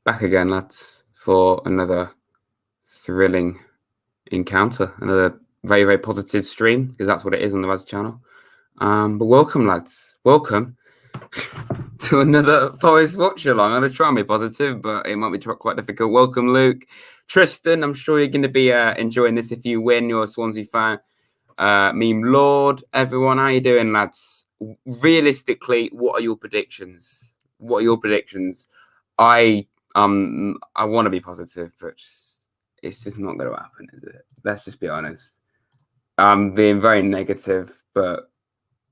Back again, lads, for another thrilling encounter, another very, very positive stream, because that's what it is on the lads channel. But welcome, lads. Welcome to another Forest watch along. I'm going to try and be positive, but it might be quite difficult. Welcome, Luke. Tristan, I'm sure you're going to be enjoying this if you win. You're a Swansea fan. Meme Lord, everyone, how you doing, lads? Realistically, what are your predictions? What are your predictions? I want to be positive, but it's just not going to happen, is it? Let's just be honest. I'm being very negative, but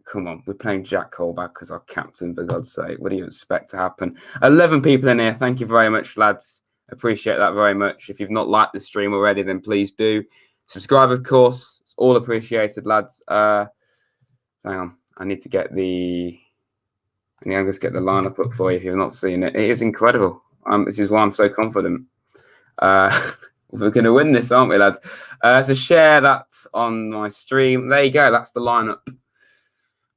come on, we're playing Jack Colback as our captain, for God's sake. What do you expect to happen? 11 people in here. Thank you very much, lads. Appreciate that very much. If you've not liked the stream already, then please do. Subscribe, of course. It's all appreciated, lads. Hang on. I need to get the... I'll just get the lineup up for you if you've not seen it. It is incredible. This is why I'm so confident. We're going to win this, aren't we, lads? So share that on my stream. There you go. That's the lineup.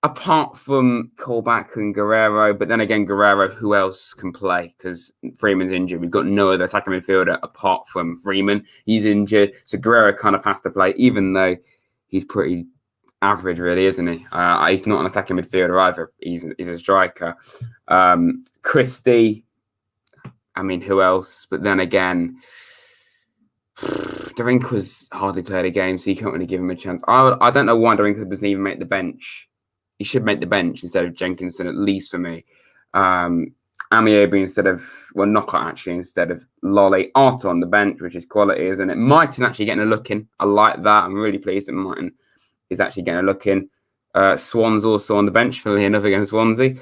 Apart from Colback and Guerrero, but then again, Guerrero, who else can play? Because Freeman's injured. We've got no other attacking midfielder apart from Freeman. He's injured. So Guerrero kind of has to play, even though he's pretty average, really, isn't he? He's not an attacking midfielder either. He's a striker. Christie, I mean, who else? But then again, Darinka's hardly played a game, so you can't really give him a chance. I don't know why Darinka doesn't even make the bench. He should make the bench instead of Jenkinson, at least for me. Amiobi instead of, well, Knockout actually, instead of Lolly. Arthur on the bench, which is quality, isn't it? Mighton actually getting a look in. I like that. I'm really pleased that Mighton is actually getting a look in. Swans also on the bench, funnily enough, against Swansea.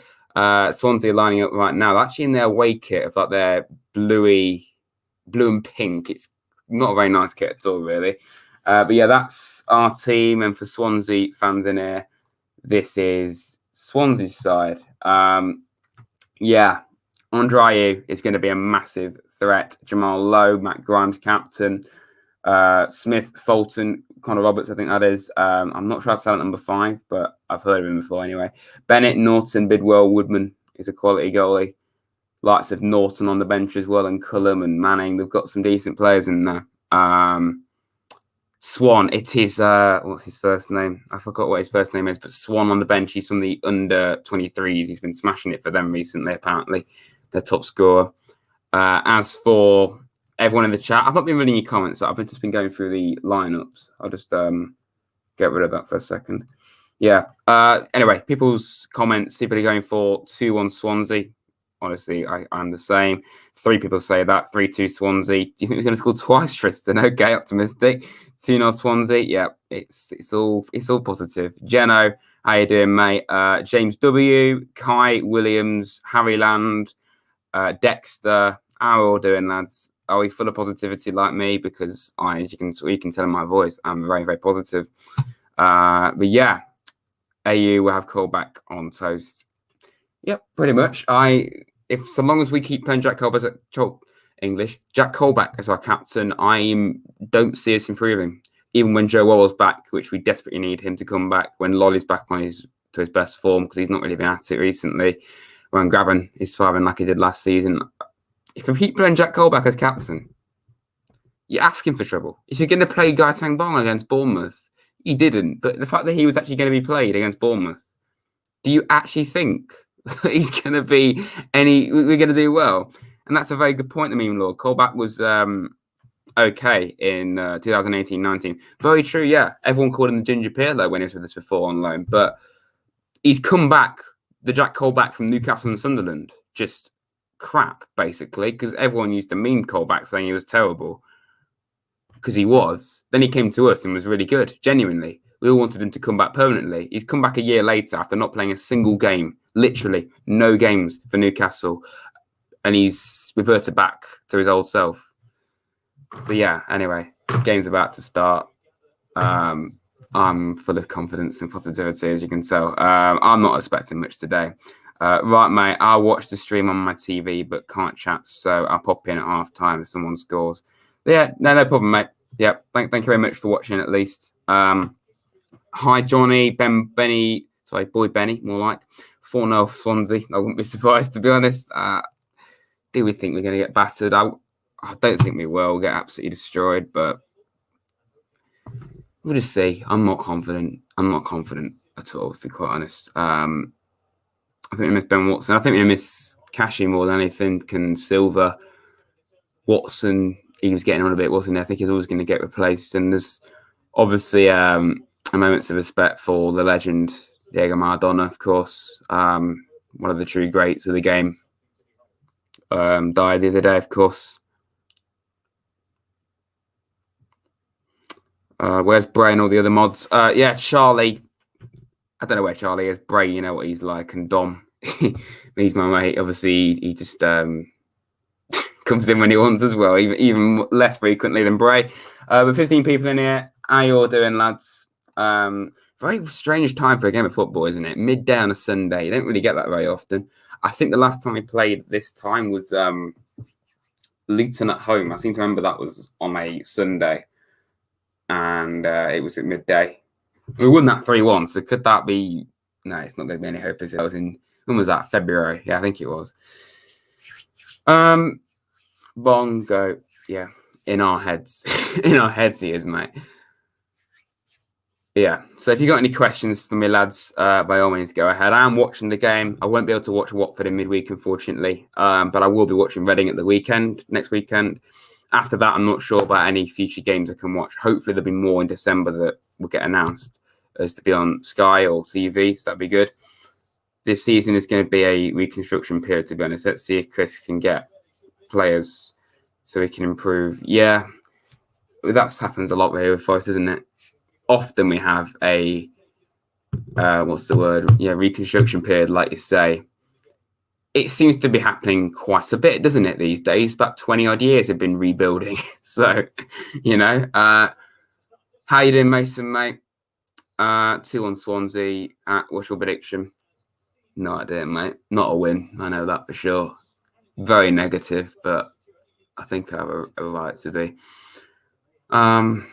Swansea lining up right now. They're actually in their away kit of like their blue and pink. It's not a very nice kit at all, really. But yeah, that's our team. And for Swansea fans in here, this is Swansea's side. Yeah, Andre is going to be a massive threat. Jamal Lowe, Matt Grimes, captain. Smith, Fulton, Connor Roberts, I think that is. I'm not sure how to sell at number 5, but I've heard of him before anyway. Bennett, Norton, Bidwell, Woodman is a quality goalie. Lots of Norton on the bench as well, and Cullum and Manning. They've got some decent players in there. Swan, it is, what's his first name? I forgot what his first name is, but Swan on the bench. He's from the under 23s. He's been smashing it for them recently, apparently. Their top scorer. As for everyone in the chat, I've not been reading your comments, but I've just been going through the lineups. I'll just get rid of that for a second. Yeah. Anyway, people's comments, people are going for 2-1 Swansea. Honestly, I'm the same. 3 people say that. 3-2 Swansea. Do you think he's going to score twice, Tristan? Okay, optimistic. 2-0 Swansea. Yeah, it's all positive. Jeno, how you doing, mate? James W, Kai Williams, Harry Land, Dexter. How are we all doing, lads? Are we full of positivity like me? Because you can tell in my voice, I'm very, very positive. But yeah, AU will have Colback on toast. Yep, pretty much. So long as we keep playing Jack Colback as our captain, I don't see us improving. Even when Joe Worrell's back, which we desperately need him to come back, when Lolly's back to his best form, because he's not really been at it recently, when Graben is firing like he did last season. If we keep playing Jack Colback as captain, you're asking for trouble. If you're going to play Gaetang Bong against Bournemouth, he didn't. But the fact that he was actually going to be played against Bournemouth, do you actually think he's going to be we're going to do well? And that's a very good point, I mean, Lord. Colback was okay in 2018-19. Very true, yeah. Everyone called him the Ginger Pirlo when he was with us before on loan. But he's come back, the Jack Colback from Newcastle and Sunderland, just crap, basically, because everyone used to meme Colback saying he was terrible. Because he was. Then he came to us and was really good, genuinely. We all wanted him to come back permanently. He's come back a year later after not playing a single game. Literally, no games for Newcastle. And he's reverted back to his old self. So yeah, anyway, the game's about to start. I'm full of confidence and positivity, as you can tell. I'm not expecting much today. Right, mate, I'll watch the stream on my TV, but can't chat, so I'll pop in at half time if someone scores. Yeah, no problem, mate. Yeah, thank you very much for watching, at least. Hi, Johnny, Boy Benny, more like. 4-0 Swansea. I wouldn't be surprised, to be honest. do we think we're going to get battered? I don't think we will. We'll get absolutely destroyed, but we'll just see. I'm not confident. I'm not confident at all, to be quite honest. I think we miss Ben Watson. I think we miss Cashy more than anything. Can Silva, Watson, he was getting on a bit, wasn't he? I think he's always going to get replaced. And there's obviously a moments of respect for the legend, Diego Maradona, of course. One of the true greats of the game. Died the other day, of course. Where's Bray and all the other mods? Yeah, Charlie. I don't know where Charlie is. Bray, you know what he's like. And Dom, he's my mate. Obviously, he just comes in when he wants as well, even less frequently than Bray. With 15 people in here, how you all doing, lads? Very strange time for a game of football, isn't it? Midday on a Sunday. You don't really get that very often. I think the last time we played this time was Luton at home. I seem to remember that was on a Sunday. And it was at midday. We won that 3-1. So could that be... No, it's not going to be any hope, is it? I was in... When was that? February. Yeah, I think it was. Bongo. Yeah. In our heads. In our heads he is, mate. Yeah. So if you got any questions for me, lads, by all means, go ahead. I am watching the game. I won't be able to watch Watford in midweek, unfortunately. But I will be watching Reading at the weekend, next weekend. After that, I'm not sure about any future games I can watch. Hopefully, there'll be more in December that will get announced as to be on Sky or TV. So that'd be good. This season is going to be a reconstruction period, to be honest. Let's see if Chris can get players so he can improve. Yeah, that happens a lot here with Forest, isn't it? Often we have a, reconstruction period, like you say. It seems to be happening quite a bit, doesn't it, these days? About 20-odd years have been rebuilding. So, you know. How you doing, Mason, mate? 2-1 Swansea. What's your prediction? No idea, mate. Not a win. I know that for sure. Very negative, but I think I have a right to be. When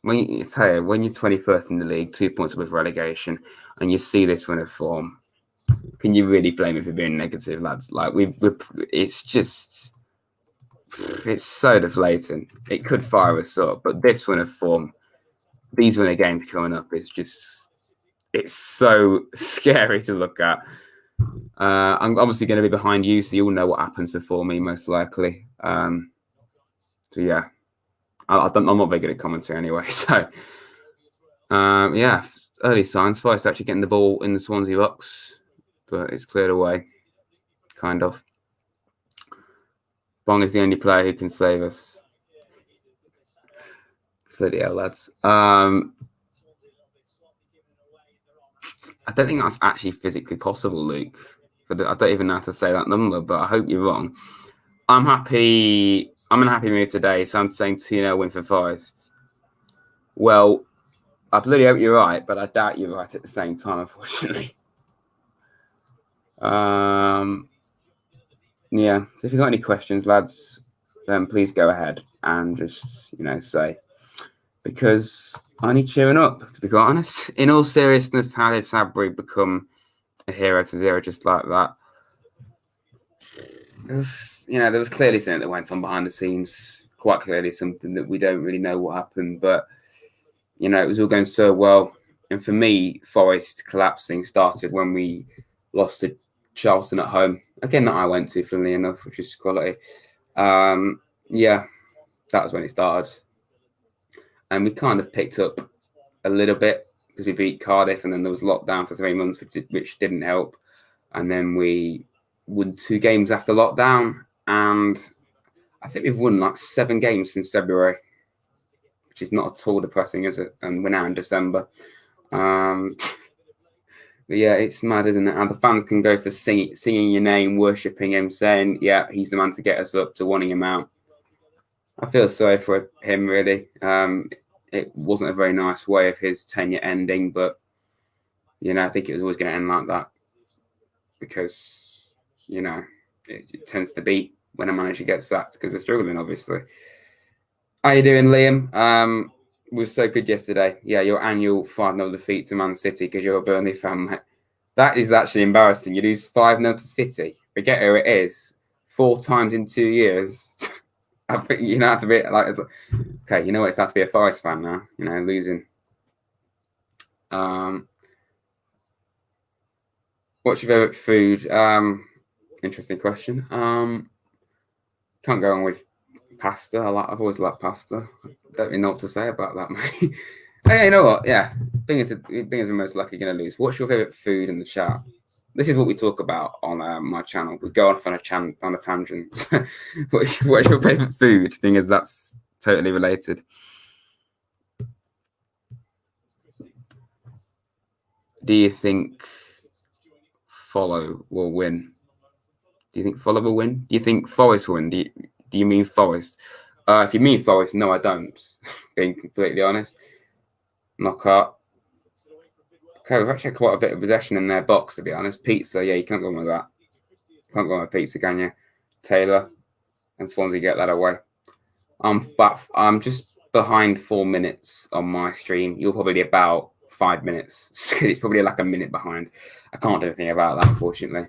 you're 21st in the league, 2 points above relegation, and you see this run of form, can you really blame it for being negative, lads? Like it's so deflating. It could fire us up, but this run of form, these run of games coming up, it's so scary to look at. I'm obviously going to be behind you, so you'll know what happens before me, most likely. So yeah, I'm not very good at commentary anyway. So yeah, early signs. Forest actually getting the ball in the Swansea box. But it's cleared away, kind of. Bong is the only player who can save us. Bloody hell, lads. I don't think that's actually physically possible, Luke. I don't even know how to say that number, but I hope you're wrong. I'm happy. I'm in a happy mood today, so I'm saying 2-0 win for Forest. Well, I bloody hope you're right, but I doubt you're right at the same time, unfortunately. Yeah, so if you've got any questions, lads, then please go ahead and just, say. Because I need cheering up, to be quite honest. In all seriousness, how did Sabri become a hero to Zero just like that? There was clearly something that went on behind the scenes. Quite clearly something that we don't really know what happened. But, it was all going so well. And for me, Forest collapsing started when we lost to Charlton at home. Again, that I went to, funnily enough, which is quality. Yeah, that was when it started. And we kind of picked up a little bit because we beat Cardiff and then there was lockdown for 3 months, which didn't help. And then we won 2 games after lockdown. And I think we've won like 7 games since February, which is not at all depressing, is it? And we're now in December. But yeah, it's mad, isn't it? And the fans can go for singing your name, worshipping him, saying, yeah, he's the man to get us up, to wanting him out. I feel sorry for him, really. It wasn't a very nice way of his tenure ending, but, I think it was always going to end like that. Because, it tends to be when a manager gets sacked because they're struggling, obviously. How you doing, Liam? Was so good yesterday. Yeah, your annual 5-0 defeat to Man City because you're a Burnley fan, mate. That is actually embarrassing. You lose 5-0 to City. Forget who it is. 4 times in 2 years. I think you have to be like, okay, you know what? It's has to be a Forest fan now. You know, losing. What's your favorite food? Interesting question. Can't go on with pasta. I've always liked pasta. Don't really know what to say about that, mate. Hey, you know what? Yeah, thing is we're most likely going to lose. What's your favorite food in the chat? This is what we talk about on my channel. We go off on a tangent. What's your favorite food? Thing is, that's totally related. Do you think Follow will win? Do you think Follow will win? Do you think Forest will win? Do you mean Forest? If you mean Forest, no, I don't. Being completely honest. Knockout. Okay, we've actually had quite a bit of possession in their box, to be honest. Pizza, yeah, you can't go on with that. Can't go on with pizza, can you? Taylor and Swansea get that away. But I'm just behind 4 minutes on my stream. You're probably about 5 minutes. It's probably like a minute behind. I can't do anything about that, unfortunately.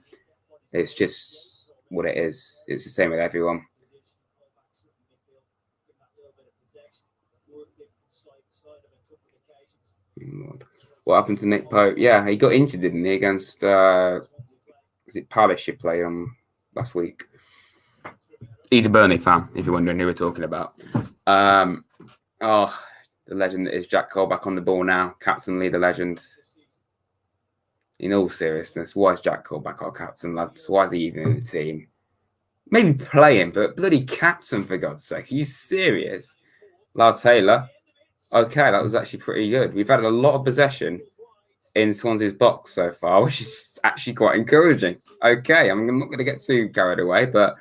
It's just what it is. It's the same with everyone. What happened to Nick Pope? Yeah, he got injured, didn't he, against is it Palace you played on last week? He's a Burnley fan, if you're wondering who we're talking about. The legend that is Jack Cole back on the ball now. Captain Lee, the legend. In all seriousness, why is Jack Cole back our captain, lads? Why is he even in the team? Maybe play him, but bloody captain, for God's sake. Are you serious? Lard Taylor. Okay, that was actually pretty good. We've had a lot of possession in Swansea's box so far, which is actually quite encouraging. Okay, I'm not going to get too carried away, but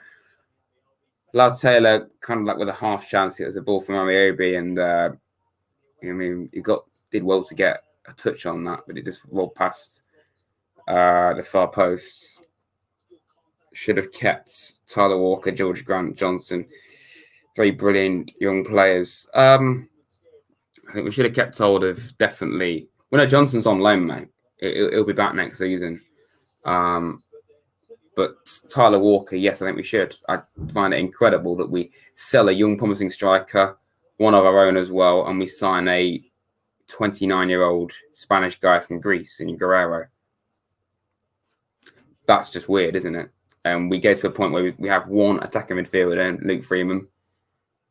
Lard Taylor kind of like with a half chance. It was a ball from Amiobi, and he did well to get a touch on that, but it just rolled past the far post. Should have kept Tyler Walker, George Grant, Johnson, 3 brilliant young players. I think we should have kept hold of definitely. Well, no, Johnson's on loan, mate. He'll be back next season. But Tyler Walker, yes, I think we should. I find it incredible that we sell a young, promising striker, one of our own as well, and we sign a 29-year-old Spanish guy from Greece in Guerrero. That's just weird, isn't it? And we get to a point where we have one attacking midfielder, Luke Freeman.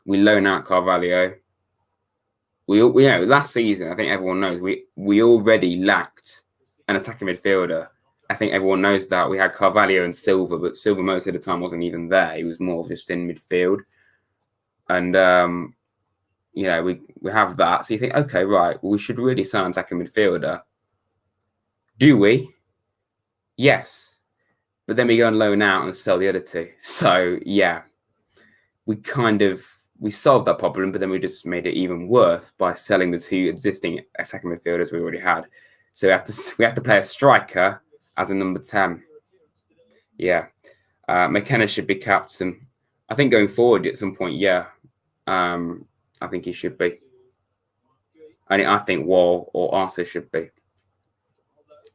We loan out Carvalho. Last season, I think everyone knows we already lacked an attacking midfielder. I think everyone knows that. We had Carvalho and Silva, but Silva most of the time wasn't even there. He was more just in midfield. And, we have that. So you think, okay, right, well, we should really sign an attacking midfielder. Do we? Yes. But then we go and loan out and sell the other 2. So, yeah, we solved that problem, but then we just made it even worse by selling the 2 existing attacking midfielders we already had. So we have to play a striker as a number 10. Yeah. McKenna should be captain. I think going forward at some point, yeah. I think he should be. I think Wall or Arthur should be.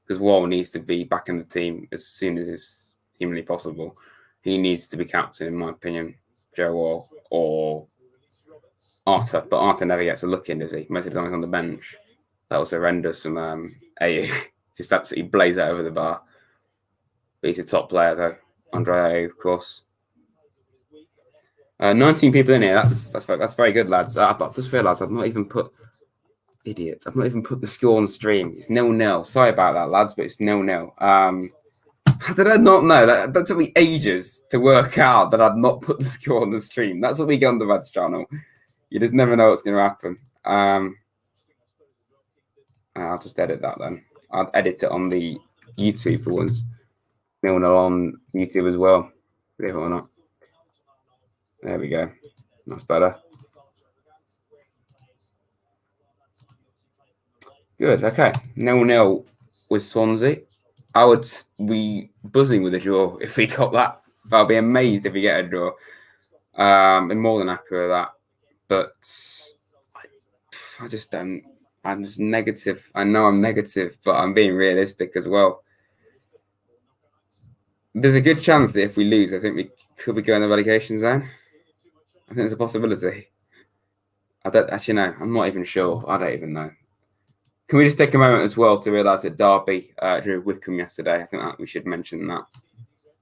Because Wall needs to be back in the team as soon as is humanly possible. He needs to be captain, in my opinion. Joe Wall or Arthur. But Arthur never gets a look in, does he? Most of the time he's on the bench. That was horrendous from AU. Just absolutely blaze out over the bar. But he's a top player, though. Andre AU, of course. 19 people in here. That's very good, lads. I've just realised I've not even put... Idiots. I've not even put the score on stream. It's 0-0. Sorry about that, lads, but it's 0-0. How did I not know? That took me ages to work out that I'd not put the score on the stream. That's what we get on the Reds channel. You just never know what's going to happen. I'll just edit that then. I'll edit it on the YouTube for once. 0-0 on YouTube as well. Believe it or not. There we go. That's better. Good. Okay. 0-0 with Swansea. I would be buzzing with a draw if we got that. I'll be amazed if we get a draw. I'm more than happy with that. But I just don't. I'm just negative. I know I'm negative, but I'm being realistic as well. There's a good chance that if we lose, I think we could be going the relegation zone. I think there's a possibility. I don't actually know. I'm not even sure. I don't even know. Can we just take a moment as well to realise that Derby drew Wycombe yesterday? I think that we should mention that.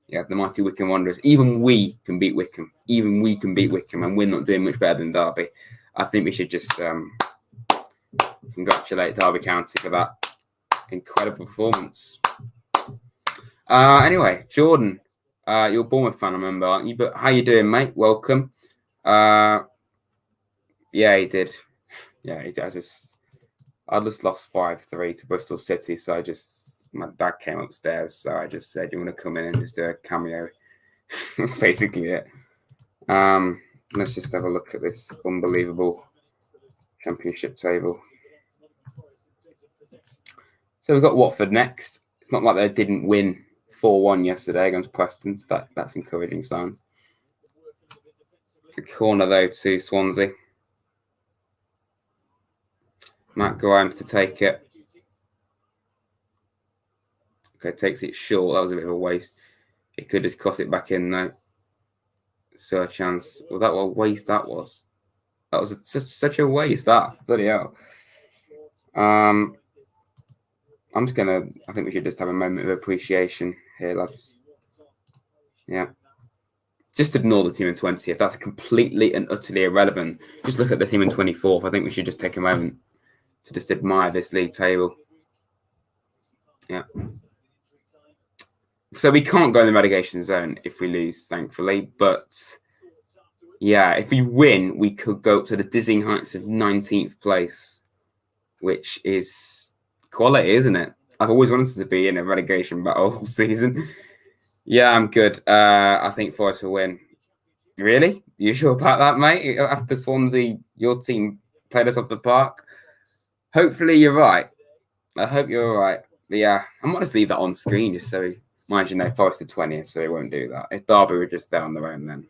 Yeah, the mighty Wycombe Wanderers. Even we can beat Wycombe. Even we can beat Wycombe, and we're not doing much better than Derby. I think we should just congratulate Derby County for that incredible performance. Anyway, Jordan, you're a Bournemouth fan, I remember, aren't you? But how you doing, mate? Welcome. Yeah, he did. Yeah, I just lost 5-3 to Bristol City, so my dad came upstairs, so I just said, "You want to come in and just do a cameo?" That's basically it. Let's just have a look at this unbelievable championship table. So we've got Watford next. It's not like they didn't win 4-1 yesterday against Preston, so that's encouraging signs. The corner, though, to Swansea. Matt Grimes to take it. Okay, takes it short. That was a bit of a waste. He could just cross it back in, though. So a chance. Well, that what a waste that was. That was such a waste, that. Bloody hell. I think we should just have a moment of appreciation here, lads. Yeah. Just ignore the team in 20th. That's completely and utterly irrelevant. Just look at the team in 24th. I think we should just take a moment to just admire this league table. Yeah. So we can't go in the relegation zone if we lose, thankfully. But yeah, if we win, we could go up to the dizzying heights of 19th place, which is quality, isn't it? I've always wanted to be in a relegation battle all season. Yeah, I'm good. I think Forest will win. Really? You sure about that, mate? After Swansea, your team played us off the park. Hopefully you're right. I hope you're all right. But yeah, I might just leave that on screen just so, mind you, Forest are 20th, so they won't do that. If Derby were just there on their own, then,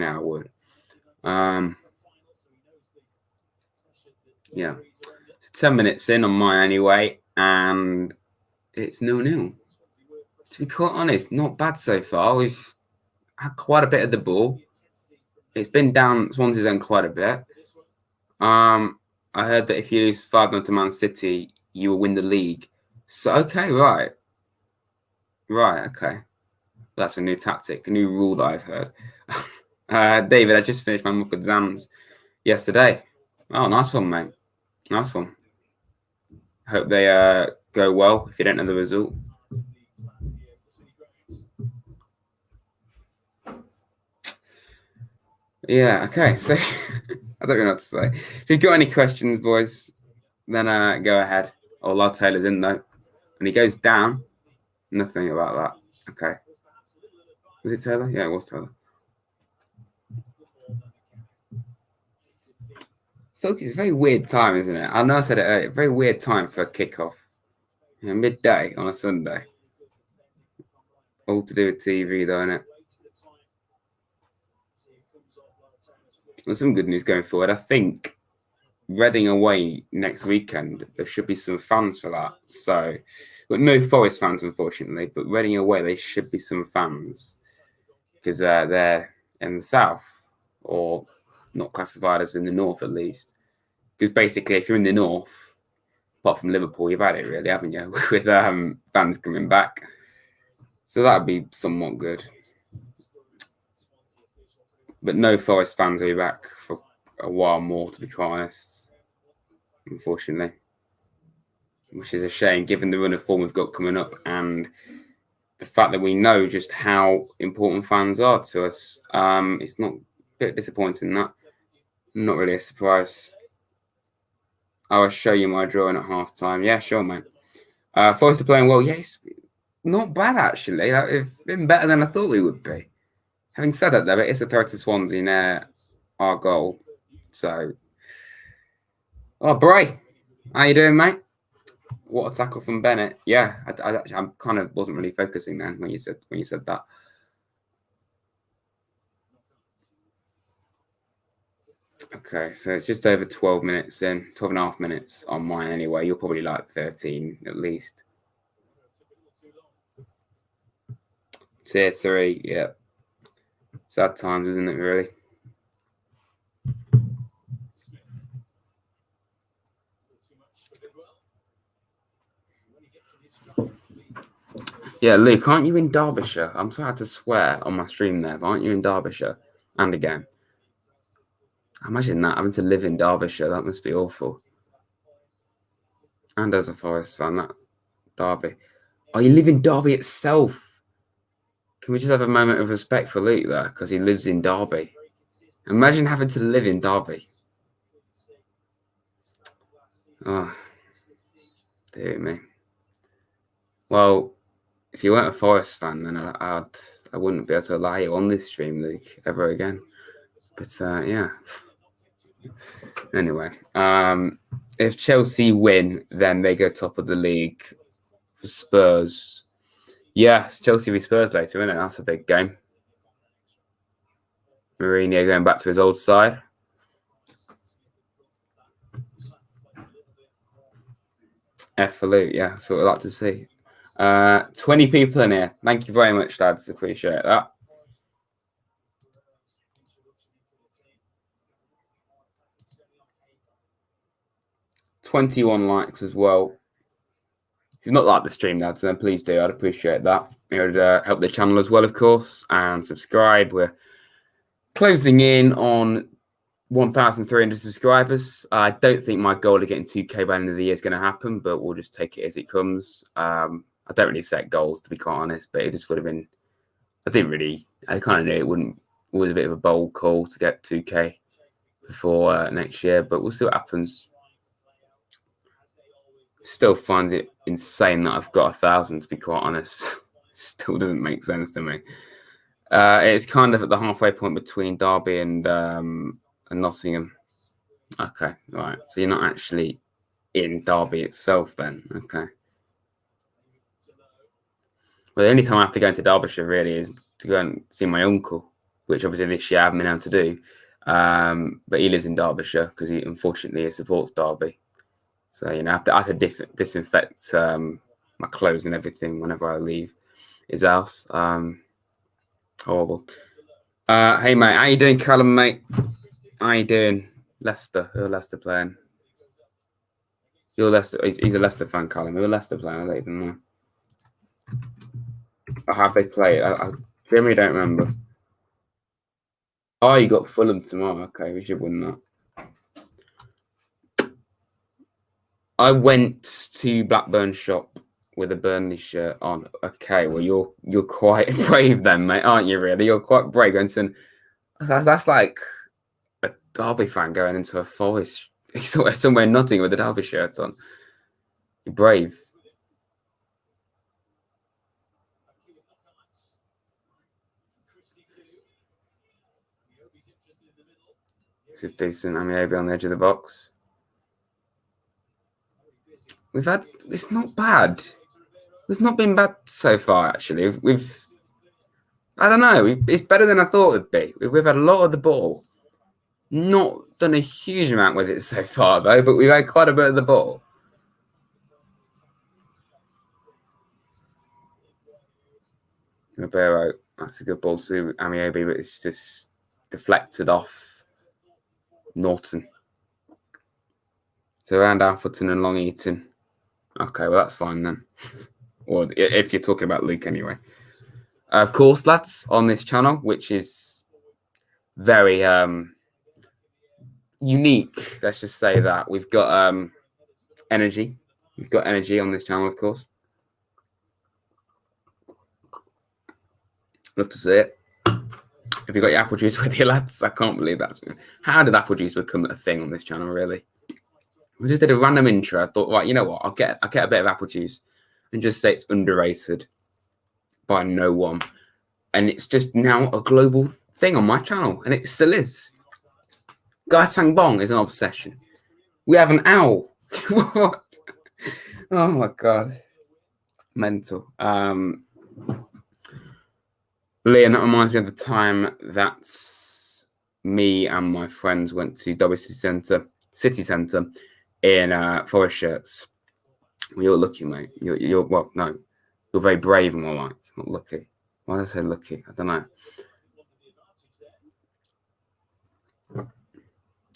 I would. Yeah. So 10 minutes in on mine anyway, and it's 0-0. To be quite honest, not bad so far. We've had quite a bit of the ball. It's been down Swansea's own quite a bit. I heard that if you lose 5-0 to Man City, you will win the league. So, okay, right. Right, okay. That's a new tactic, a new rule that I've heard. David, I just finished my mock exams yesterday. Oh, nice one, mate. Nice one. Hope they go well if you don't know the result. Yeah, okay. So I don't know what to say. If you've got any questions, boys, then go ahead. Oh, Lyle Taylor's in, though. And he goes down. Nothing about that. Okay. Was it Taylor? Yeah, it was Taylor. Stoke is a very weird time, isn't it? I know I said it earlier. Very weird time for a kickoff. Midday on a Sunday. All to do with TV, though, isn't it? There's some good news going forward. I think Reading away next weekend, there should be some fans for that. So, but no Forest fans, unfortunately. But Reading away, there should be some fans because they're in the south, or not classified as in the north at least. Because basically, if you're in the north, apart from Liverpool, you've had it really, haven't you? With fans coming back, so that'd be somewhat good. But no Forest fans will be back for a while more, to be quite honest. Unfortunately, which is a shame given the run of form we've got coming up and the fact that we know just how important fans are to us. It's not a bit disappointing that. Not really a surprise. I will show you my drawing at half time. Yeah, sure, mate. Forest are playing well. Yes, not bad actually. It's been better than I thought we would be. Having said that, though, it is a throw to Swansea near our goal. So, Bray, how you doing, mate? What a tackle from Bennett. Yeah, I kind of wasn't really focusing then when you said that. Okay, so it's just over 12 minutes in, 12 and a half minutes on mine anyway. You're probably like 13 at least. Tier 3, yeah. Sad times, isn't it, really? Yeah, Luke, aren't you in Derbyshire? I'm sorry to swear on my stream there, but aren't you in Derbyshire? And again. Imagine that, having to live in Derbyshire. That must be awful. And as a Forest fan, that Derby. Oh, you live in Derby itself. Can we just have a moment of respect for Luke there? Because he lives in Derby. Imagine having to live in Derby. Oh, dear me. Well, if you weren't a Forest fan, then I wouldn't be able to allow you on this stream, Luke, ever again. But yeah. Anyway, if Chelsea win, then they go top of the league. For Spurs, yes, Chelsea v Spurs later, isn't it? That's a big game. Mourinho going back to his old side. F for Luke, yeah, that's what we'd like to see. 20 people in here. Thank you very much, lads. Appreciate that. $21 likes as well. If you've not liked the stream, lads, then please do. I'd appreciate that. It would help the channel as well, of course. And subscribe. We're closing in on 1,300 subscribers. I don't think my goal of getting 2K by the end of the year is going to happen, but we'll just take it as it comes. I don't really set goals, to be quite honest, but it just would have been... I kind of knew it was a bit of a bold call to get 2K before next year, but we'll see what happens. Still find it insane that I've got 1,000, to be quite honest. Still doesn't make sense to me. It's kind of at the halfway point between Derby and Nottingham. Okay, right. So you're not actually in Derby itself then. Okay. Well, the only time I have to go into Derbyshire really is to go and see my uncle, which obviously this year I haven't been able to do. But he lives in Derbyshire because unfortunately he supports Derby. So, I have to disinfect my clothes and everything whenever I leave his house. Horrible. Hey, mate. How you doing, Callum, mate? How you doing? Leicester. Who are Leicester playing? You're Leicester. He's a Leicester fan, Callum. Who are Leicester playing? I don't even know. Or have they played? I generally don't remember. Oh, you got Fulham tomorrow. Okay, we should win that. I went to Blackburn shop with a Burnley shirt on. Okay, well you're quite brave then, mate, aren't you? Really, you're quite brave. And that's like a Derby fan going into a Forest somewhere in Nottingham with a Derby shirt on. You're brave. This is decent. I'm maybe on the edge of the box. It's not bad. We've not been bad so far, actually. I don't know. It's better than I thought it'd be. We've had a lot of the ball. Not done a huge amount with it so far, though, but we've had quite a bit of the ball. Ribeiro, that's a good ball to Amiobi, but it's just deflected off Norton. So around Alfreton and Long Eaton. Okay, well, that's fine then. Or if you're talking about Luke anyway. Of course, lads, on this channel, which is very unique, let's just say that. We've got energy. We've got energy on this channel, of course. Love to see it. Have you got your apple juice with you, lads? I can't believe that. How did apple juice become a thing on this channel, really? We just did a random intro. I thought, right, you know what? I'll get a bit of apple juice and just say it's underrated by no one. And it's just now a global thing on my channel, and it still is. Gaitang Bong is an obsession. We have an owl. What? Oh my god. Mental. Liam, that reminds me of the time that me and my friends went to Derby City Centre in Forest shirts. You're lucky, mate. You're very brave and all like. Not lucky. Why did I say lucky? I don't know.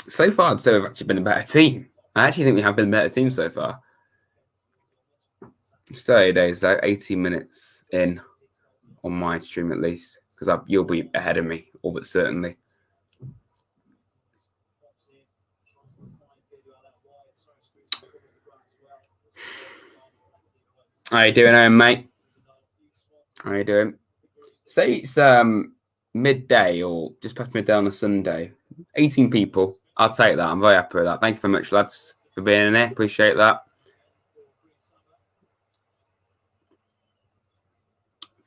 So far, I'd say we've actually been a better team. I actually think we have been a better team so far. 30 days, though, 18 minutes in on my stream at least, because you'll be ahead of me, all but certainly. How you doing, mate? How you doing? Say it's midday or just past midday on a Sunday. 18 people. I'll take that. I'm very happy with that. Thank you very much, lads, for being in here. Appreciate that.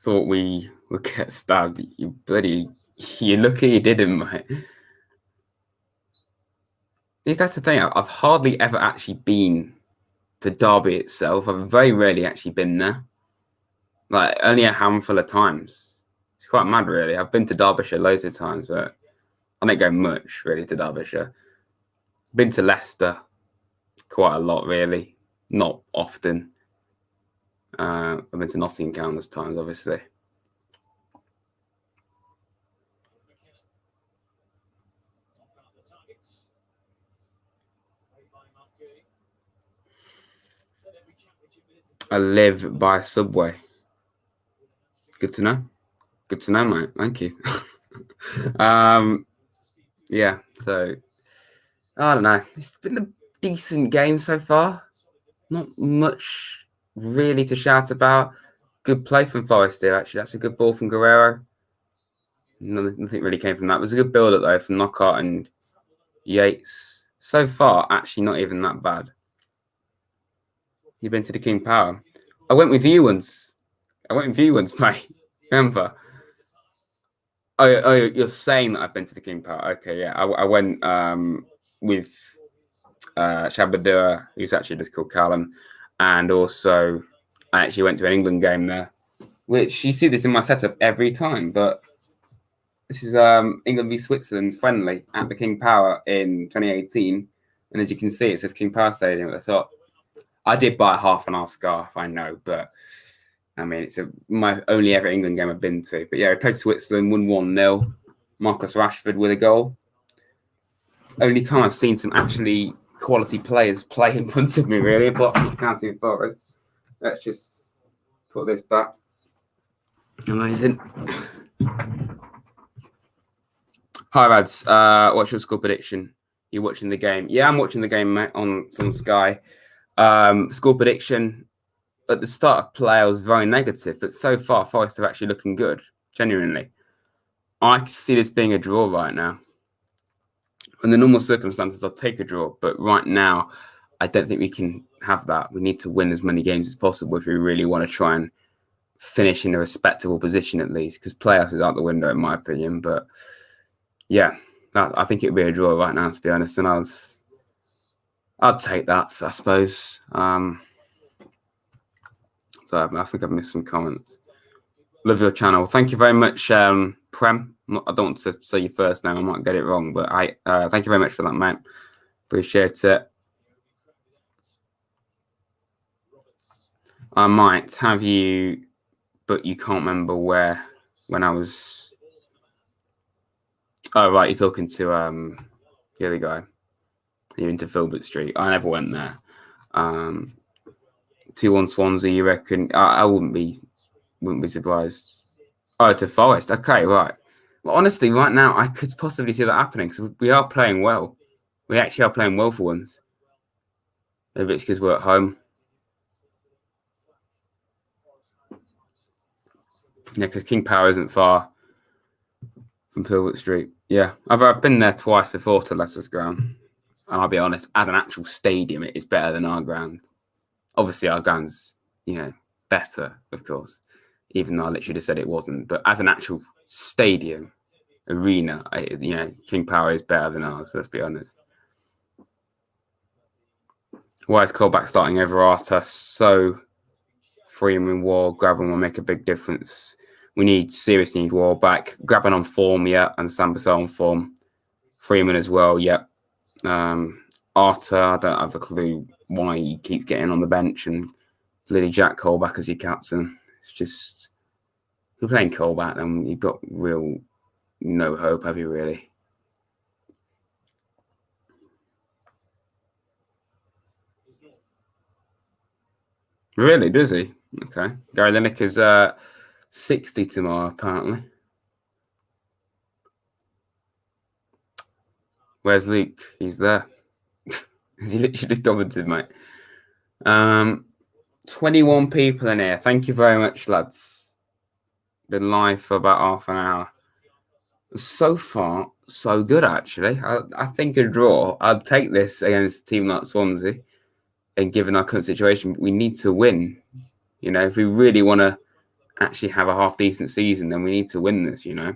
Thought we would get stabbed. You're lucky you didn't, mate. That's the thing. I've hardly ever actually been to Derby itself. I've very rarely actually been there. Like, only a handful of times. It's quite mad, really. I've been to Derbyshire loads of times, but I don't go much, really, to Derbyshire. Been to Leicester quite a lot, really. Not often. I've been to Nottingham countless times, obviously. I live by Subway. Good to know. Good to know, mate. Thank you. Yeah, so I don't know. It's been a decent game so far. Not much really to shout about. Good play from Forest here, actually. That's a good ball from Guerrero. Nothing really came from that. It was a good build-up, though, from Knockout and Yates. So far, actually not even that bad. You've been to the King Power. I went with you once, mate. Remember? Oh, you're saying that I've been to the King Power. Okay, yeah. I went with Shabadua, who's actually just called Callum. And also, I actually went to an England game there, which you see this in my setup every time. But this is England v Switzerland's friendly at the King Power in 2018. And as you can see, it says King Power Stadium at the top. I did buy a half an hour scarf, I know, but I mean, it's my only ever England game I've been to. But yeah, I played Switzerland, won 1-0. Marcus Rashford with a goal. Only time I've seen some actually quality players play in front of me, really, apart from County Forest. Let's just put this back. Amazing. Hi, lads. What's your score prediction? You watching the game? Yeah, I'm watching the game, mate, on Sky. Score prediction. At the start of play, I was very negative, but so far, Forest are actually looking good, genuinely. I can see this being a draw right now. In the normal circumstances, I'll take a draw, but right now, I don't think we can have that. We need to win as many games as possible if we really want to try and finish in a respectable position, at least, because playoffs is out the window, in my opinion. But yeah, I think it would be a draw right now, to be honest, and I'd take that, I suppose. So I think I've missed some comments. Love your channel. Thank you very much, Prem. I don't want to say your first name. I might get it wrong, but thank you very much for that, mate. Appreciate it. I might have you, but you can't remember where when I was. Oh, right. You're talking to the other guy. You're into Filbert Street. I never went there. 2-1 Swansea, you reckon? I wouldn't be surprised. Oh, to Forest. Okay, right. Well, honestly, right now, I could possibly see that happening because we are playing well. We actually are playing well for once. Maybe it's because we're at home. Yeah, because King Power isn't far from Filbert Street. Yeah, I've been there twice before to Leicester's ground. And I'll be honest, as an actual stadium, it is better than our ground. Obviously, our ground's, better, of course, even though I literally just said it wasn't. But as an actual stadium, arena, King Power is better than ours, let's be honest. Why is Colback starting over Arta? So Freeman, Wall, Graben will make a big difference. We seriously need Wall back. Graben on form, yeah, and Sambasa on form. Freeman as well, yep. Arta, I don't have a clue why he keeps getting on the bench and bloody Jack Colback as your captain. It's just you're playing Colback, then you've got real no hope, have you really? Really, does he? Okay. Gary Lineker is 60 tomorrow, apparently. Where's Luke? He's there. He literally just commented, mate. 21 people in here. Thank you very much, lads. Been live for about half an hour. So far, so good, actually. I think a draw. I'd take this against a team like Swansea. And given our current situation, we need to win. You know, if we really want to actually have a half-decent season, then we need to win this, you know.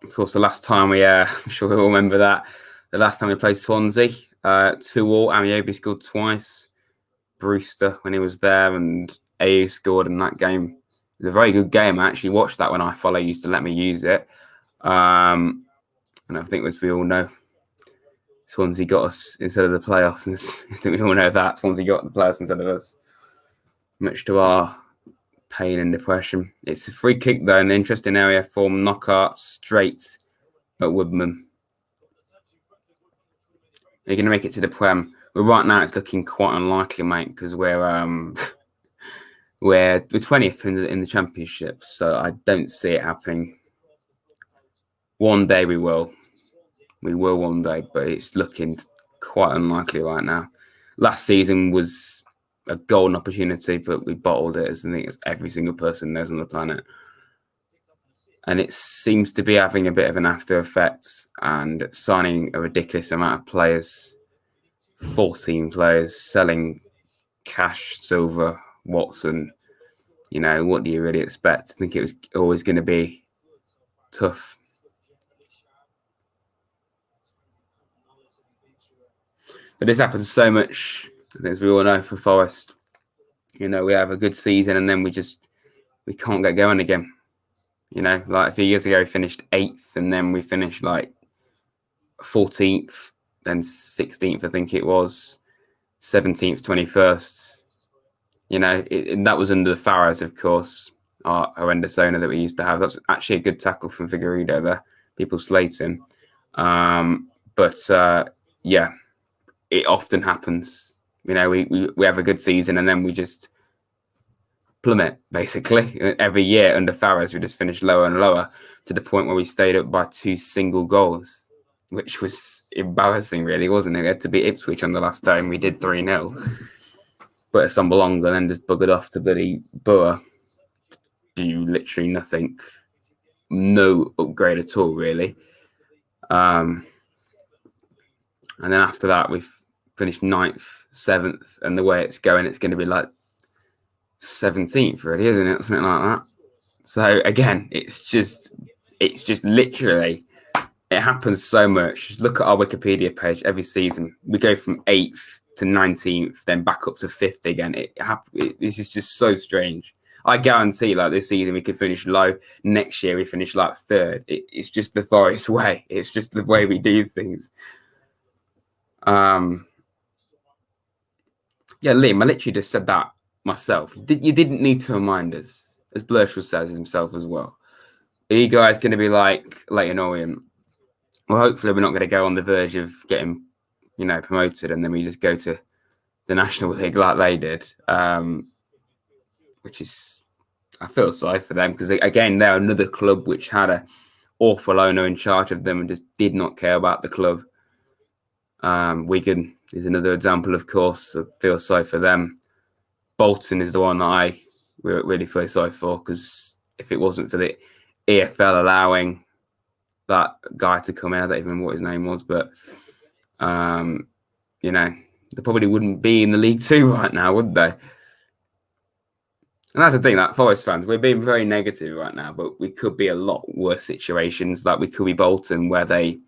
Of course, the last time I'm sure we all remember that. The last time we played Swansea, 2-2. Amiobi scored twice. Brewster, when he was there, and AU scored in that game. It was a very good game. I actually watched that when iFollow used to let me use it. And I think, as we all know, Swansea got us instead of the playoffs. And I think we all know that. Swansea got the playoffs instead of us, much to our pain and depression. It's a free kick, though, an interesting area for Knockout straight at Woodman. Are you going to make it to the Prem? Well, right now it's looking quite unlikely, mate, because we're 20th in the Championship, so I don't see it happening. One day we will. We will one day, but it's looking quite unlikely right now. Last season was a golden opportunity, but we bottled it, as I think every single person knows on the planet. And it seems to be having a bit of an after effect and signing a ridiculous amount of players, 14 players, selling Cash, Silver, Watson. You know, what do you really expect? I think it was always going to be tough. But this happens so much, as we all know, for Forest. You know, we have a good season and then we can't get going again. You know, like a few years ago, we finished 8th and then we finished like 14th, then 16th, I think it was, 17th, 21st. You know, that was under the Farrows, of course, our horrendous owner that we used to have. That's actually a good tackle from Figueiredo there. People slate him. Yeah, it often happens. You know, we have a good season and then we just plummet, basically. Every year under Farrows, we just finished lower and lower to the point where we stayed up by 2 single goals, which was embarrassing, really, wasn't it? We had to beat Ipswich on the last day and we did 3-0. But Assombalonga and then just buggered off to bloody Borough. Do literally nothing. No upgrade at all, really. And then after that, we've finished 9th, 7th, and the way it's going to be like 17th, really, isn't it? Something like that. So again, it's just literally, it happens so much. Just look at our Wikipedia page every season. We go from 8th to 19th, then back up to 5th again. This is just so strange. I guarantee, like, this season we could finish low. Next year we finish like 3rd. It's just the Forest way. It's just the way we do things. Yeah, Liam, I literally just said that myself. You didn't need to remind us, as Blurshall says himself as well. Are you guys going to be like Leyton Orient? Well, hopefully we're not going to go on the verge of getting, you know, promoted and then we just go to the National League like they did, which is, I feel sorry for them because, again, they're another club which had an awful owner in charge of them and just did not care about the club. Wigan is another example, of course. I feel sorry for them. Bolton is the one that I really feel sorry for because if it wasn't for the EFL allowing that guy to come in, I don't even remember what his name was, but you know, they probably wouldn't be in the League Two right now, would they? And that's the thing, like Forest fans, we're being very negative right now, but we could be a lot worse situations. Like we could be Bolton, where they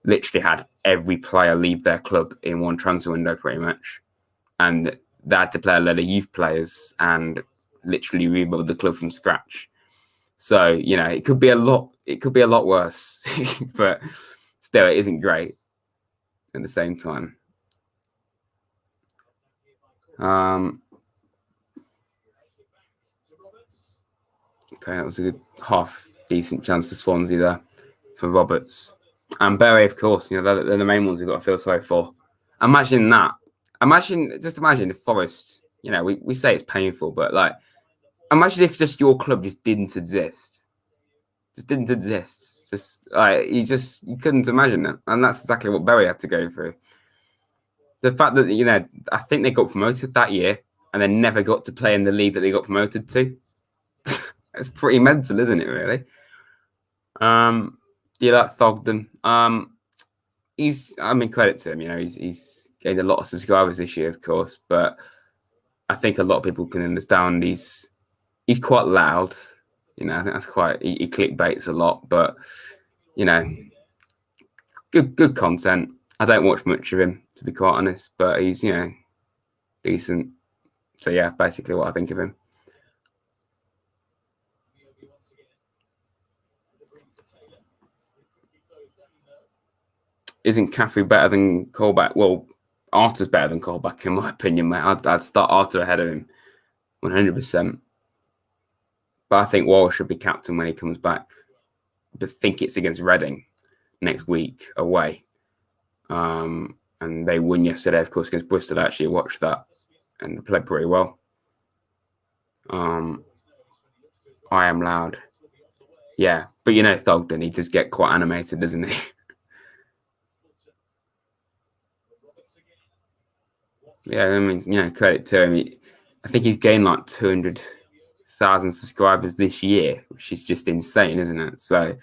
literally had every player leave their club in one transfer window, pretty much, and they had to play a lot of youth players and literally rebuild the club from scratch. So, you know, it could be a lot worse, but still, it isn't great. at the same time. Okay, that was a good half decent chance for Swansea there for Roberts. And Berry, of course, they're the main ones we've got to feel sorry for. Imagine that. Just imagine if Forest, we say it's painful, but imagine if just your club just didn't exist. Just didn't exist. You couldn't imagine it. And that's exactly what Berry had to go through. The fact that, I think they got promoted that year and then never got to play in the league that they got promoted to. It's pretty mental, isn't it, really? Thogden. Credit to him, he's gained a lot of subscribers this year, of course, but I think a lot of people can understand he's quite loud. I think that's he clickbaits a lot, but good content. I don't watch much of him, to be quite honest, but he's decent. So yeah, basically what I think of him. Isn't Caffrey better than Colback? Well, Arthur's better than Colback, in my opinion, mate. I'd start Arthur ahead of him, 100%. But I think Wall should be captain when he comes back. I think it's against Reading next week away. And they won yesterday, of course, against Bristol. I actually watched that and played pretty well. I am loud. Yeah, but Thogden, he does get quite animated, doesn't he? Yeah, credit to him. I think he's gained 200,000 subscribers this year, which is just insane, isn't it? So,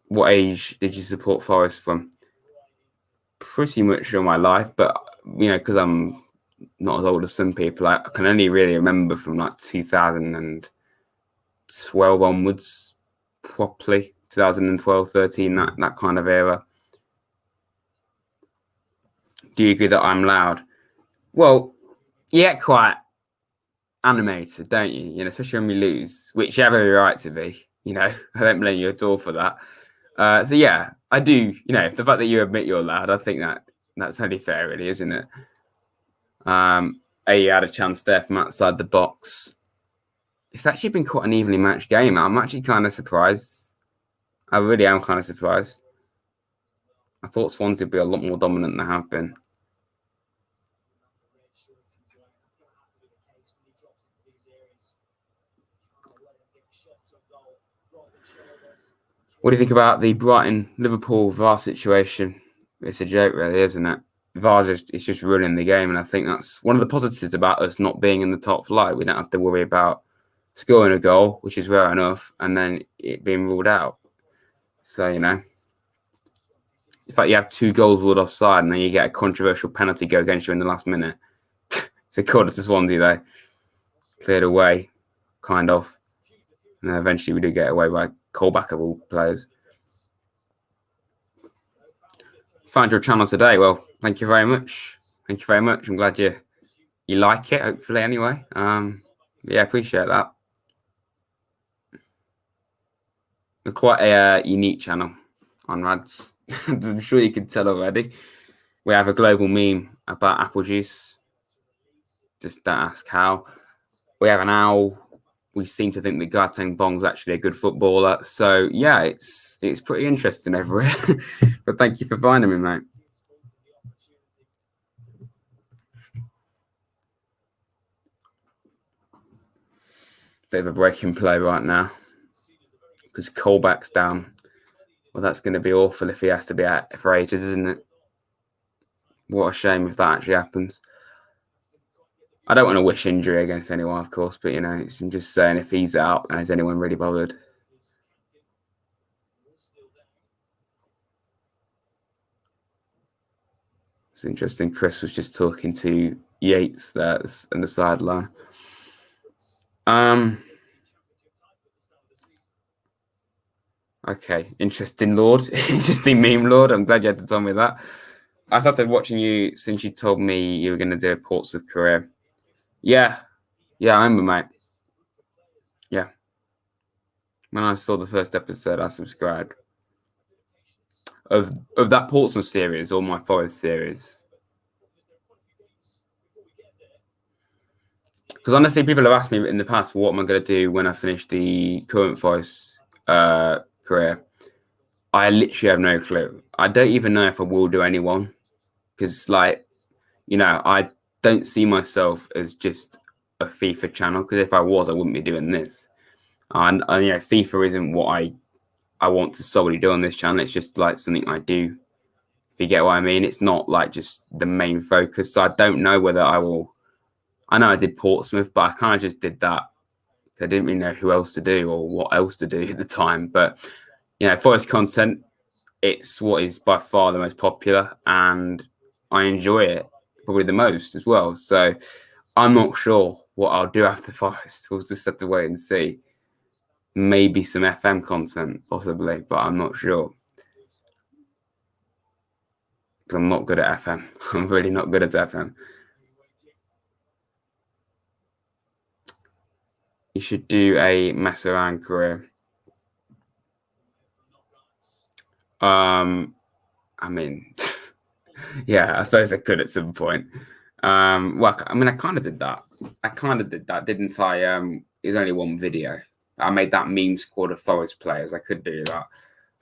what age did you support Forest from? Pretty much all my life, but because I'm not as old as some people, I can only really remember from 2012 onwards, properly 2012, 13, that kind of era. Do you agree that I'm loud? Well, you get quite animated, don't you? Especially when we lose, which you have every right to be. I don't blame you at all for that. So yeah, I do. The fact that you admit you're loud, I think that's only fair, really, isn't it? You had a chance there from outside the box. It's actually been quite an evenly matched game. I'm actually kind of surprised. I really am kind of surprised. I thought Swansea would be a lot more dominant than they have been. What do you think about the Brighton-Liverpool VAR situation? It's a joke, really, isn't it? VAR is just ruining the game, and I think that's one of the positives about us not being in the top flight. We don't have to worry about scoring a goal, which is rare enough, and then it being ruled out. So, in fact, you have 2 goals ruled offside, and then you get a controversial penalty go against you in the last minute. It's according to Swansea, though. Cleared away, kind of. And then eventually we do get away by Colback of all players. Found your channel today. Well, thank you very much. Thank you very much. I'm glad you like it, hopefully, anyway. Yeah, appreciate that. We're quite a unique channel on Rads. I'm sure you can tell already. We have a global meme about apple juice. Just don't ask how. We have an owl. We seem to think that Garteng Bong's actually a good footballer. So, yeah, it's pretty interesting everywhere. But thank you for finding me, mate. Bit of a breaking play right now. Because Colback's down. Well, that's going to be awful if he has to be out for ages, isn't it? What a shame if that actually happens. I don't want to wish injury against anyone, of course, but, I'm just saying if he's out, is anyone really bothered? It's interesting. Chris was just talking to Yates there on the sideline. Okay, interesting, Lord. Interesting meme, Lord. I'm glad you had to tell me that. I started watching you since you told me you were going to do Ports of Career. Yeah, I remember, mate. Yeah. When I saw the first episode, I subscribed. of that Portsmouth series or my Forest series? Because honestly, people have asked me in the past, what am I going to do when I finish the current Forest career? I literally have no clue. I don't even know if I will do anyone, because, like, you know, I don't see myself as just a FIFA channel, because if I was, I wouldn't be doing this. And you know, FIFA isn't what I want to solely do on this channel. It's just like something I do, if you get what I mean. It's not like just the main focus. So I don't know whether I will. I know I did Portsmouth, but I kind of just did that. I didn't really know who else to do or what else to do at the time. But, you know, Forest content, it's what is by far the most popular, and I enjoy it probably the most as well. So I'm not sure what I'll do after Forest. We'll just have to wait and see. Maybe some FM content, possibly, but I'm not sure. Because I'm not good at FM. I'm really not good at FM. You should do a mess around career. I mean, yeah, I suppose I could at some point. Well, I mean, I kind of did that. Didn't I? It was only one video. I made that meme squad of Forest players. I could do that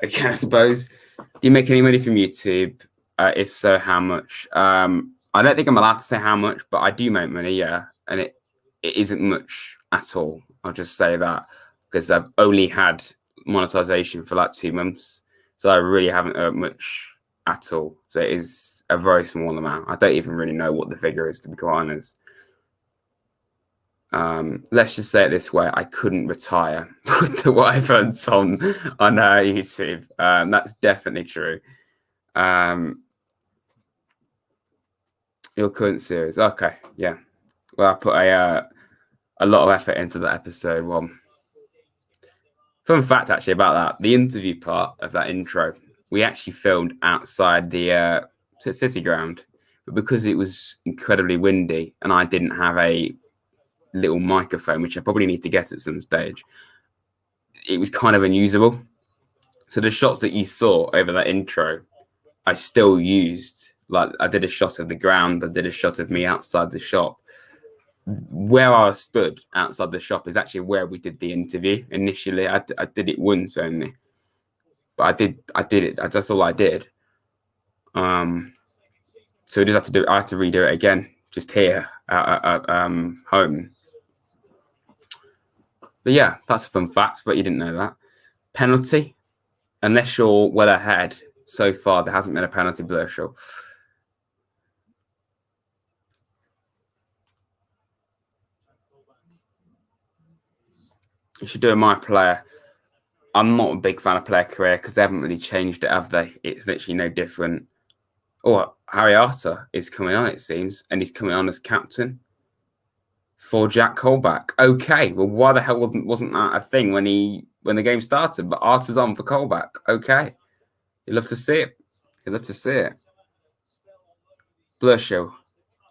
again, I suppose. Do you make any money from YouTube? If so, how much? I don't think I'm allowed to say how much, but I do make money, yeah. And it isn't much at all. I'll just say that, because I've only had monetization for like 2 months. So I really haven't earned much at all. So it is a very small amount. I don't even really know what the figure is, to be quite honest. Let's just say it this way: I couldn't retire with the what I've earned on YouTube. That's definitely true. Your current series, okay, yeah. Well, I put a lot of effort into that episode. Well, fun fact actually about that: the interview part of that intro, we actually filmed outside the city ground, but because it was incredibly windy and I didn't have a little microphone, which I probably need to get at some stage, it was kind of unusable. So the shots that you saw over that intro, I still used. Like, I did a shot of the ground, I did a shot of me outside the shop. Where I stood outside the shop is actually where we did the interview initially. I did it once only, but I did it. That's all I did. So we just have to do. I had to redo it again, just here at home. But yeah, that's a fun fact. But you didn't know that. Penalty, unless you're well ahead. So far, there hasn't been a penalty, Blurshall. You should do a My Player. I'm not a big fan of Player Career because they haven't really changed it, have they? It's literally no different. Oh, Harry Arter is coming on, it seems, and he's coming on as captain for Jack Colback. Okay, well, why the hell wasn't that a thing when the game started? But Arter's on for Colback. Okay, you'd love to see it. You'd love to see it. Blurshall,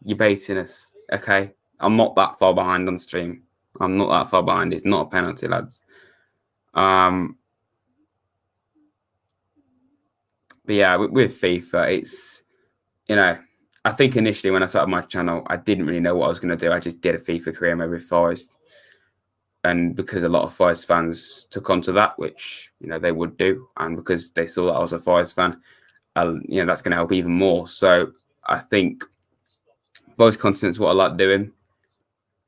you're baiting us. Okay, I'm not that far behind on stream. I'm not that far behind. It's not a penalty, lads. But yeah, with FIFA, it's, you know, I think initially when I started my channel, I didn't really know what I was going to do. I just did a FIFA career mode with Forest. And because a lot of Forest fans took onto that, which, you know, they would do, and because they saw that I was a Forest fan, you know, that's going to help even more. So I think Forest content is what I like doing.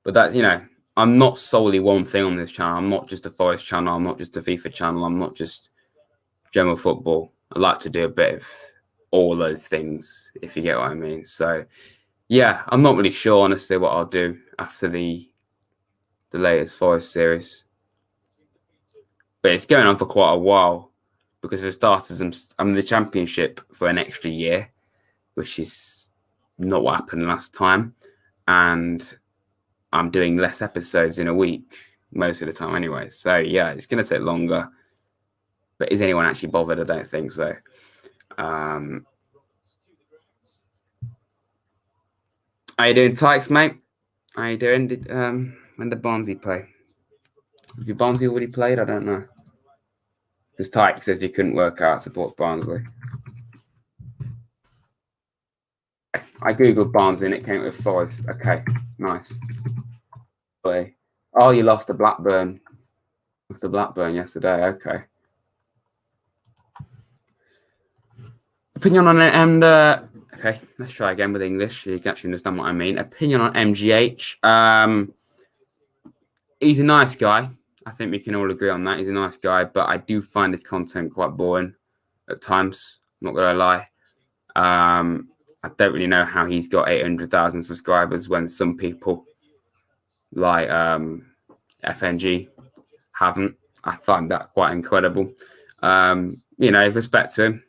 But that's, you know, I'm not solely one thing on this channel. I'm not just a Forest channel. I'm not just a FIFA channel. I'm not just general football. I like to do a bit of all those things, if you get what I mean. So, yeah, I'm not really sure, honestly, what I'll do after the latest Forest series. But it's going on for quite a while, because for starters, I'm in the Championship for an extra year, which is not what happened last time. And I'm doing less episodes in a week most of the time anyway. So, yeah, it's going to take longer. But is anyone actually bothered? I don't think so. How you doing, Tykes, mate? How you doing? When did Barnsley play? Have you Barnsley already played? I don't know. Because Tyke says he couldn't work out, supports Barnsley. I googled Barnsley and it came with Forest. Okay, nice. Oh, you lost to Blackburn. Lost to Blackburn yesterday. Okay. Opinion on it, and okay, let's try again with English so you can actually understand what I mean. Opinion on MGH. He's a nice guy. I think we can all agree on that. He's a nice guy, but I do find his content quite boring at times. Not gonna lie. I don't really know how he's got 800,000 subscribers when some people like FNG haven't. I find that quite incredible. Respect to him.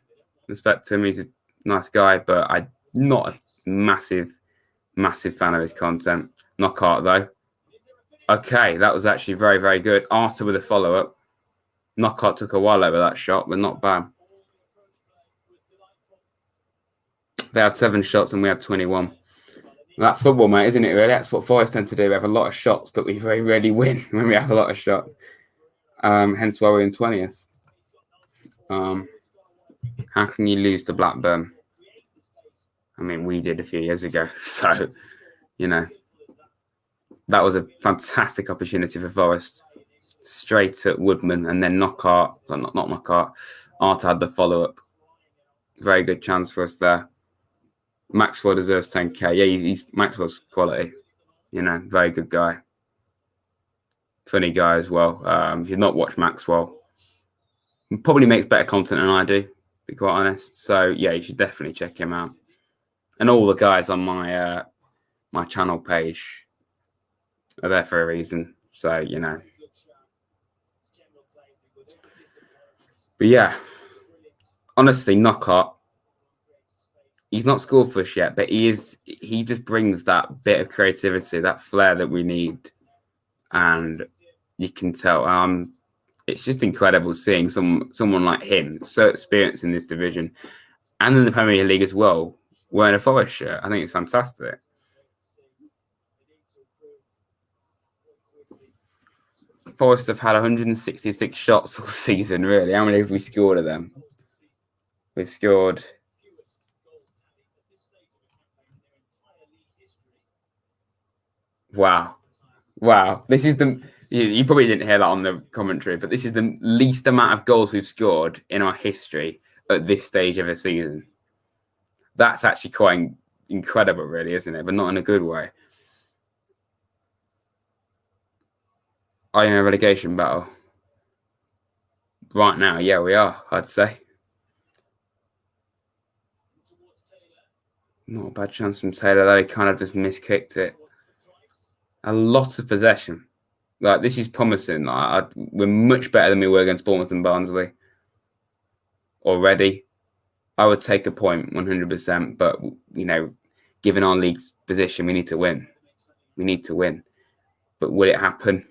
He's a nice guy, but I'm not a massive fan of his content. Knockout though. Okay, that was actually very, very good. Arthur with a follow-up. Knockout took a while over that shot, but not bad. They had 7 shots and we had 21. That's football, mate, isn't it, really? That's what Forest tend to do. We have a lot of shots, but we very rarely win when we have a lot of shots. Hence why we're in 20th. How can you lose to Blackburn? I mean, we did a few years ago. So, that was a fantastic opportunity for Forest. Straight at Woodman and then Knockout. Not Knockout. Arthur had the follow-up. Very good chance for us there. Maxwell deserves 10k. Yeah, he's Maxwell's quality. Very good guy. Funny guy as well. If you've not watched Maxwell, he probably makes better content than I do, to be quite honest. So yeah, you should definitely check him out. And all the guys on my my channel page are there for a reason. So But yeah, honestly, Knockout. He's not scored for us yet, but he just brings that bit of creativity, that flair that we need. And you can tell it's just incredible seeing someone like him, so experienced in this division and in the Premier League as well, wearing a Forest shirt. I think it's fantastic. Forest have had 166 shots all season, really. How many have we scored of them? We've scored... Wow. This is you probably didn't hear that on the commentary, but this is the least amount of goals we've scored in our history at this stage of a season. That's actually quite incredible, really, isn't it? But not in a good way. Are you in a relegation battle? Right now, yeah, we are, I'd say. Not a bad chance from Taylor, though. He kind of just miskicked it. A lot of possession. Like, this is promising. We're much better than we were against Bournemouth and Barnsley already. I would take a point 100%, but, given our league's position, we need to win. But will it happen?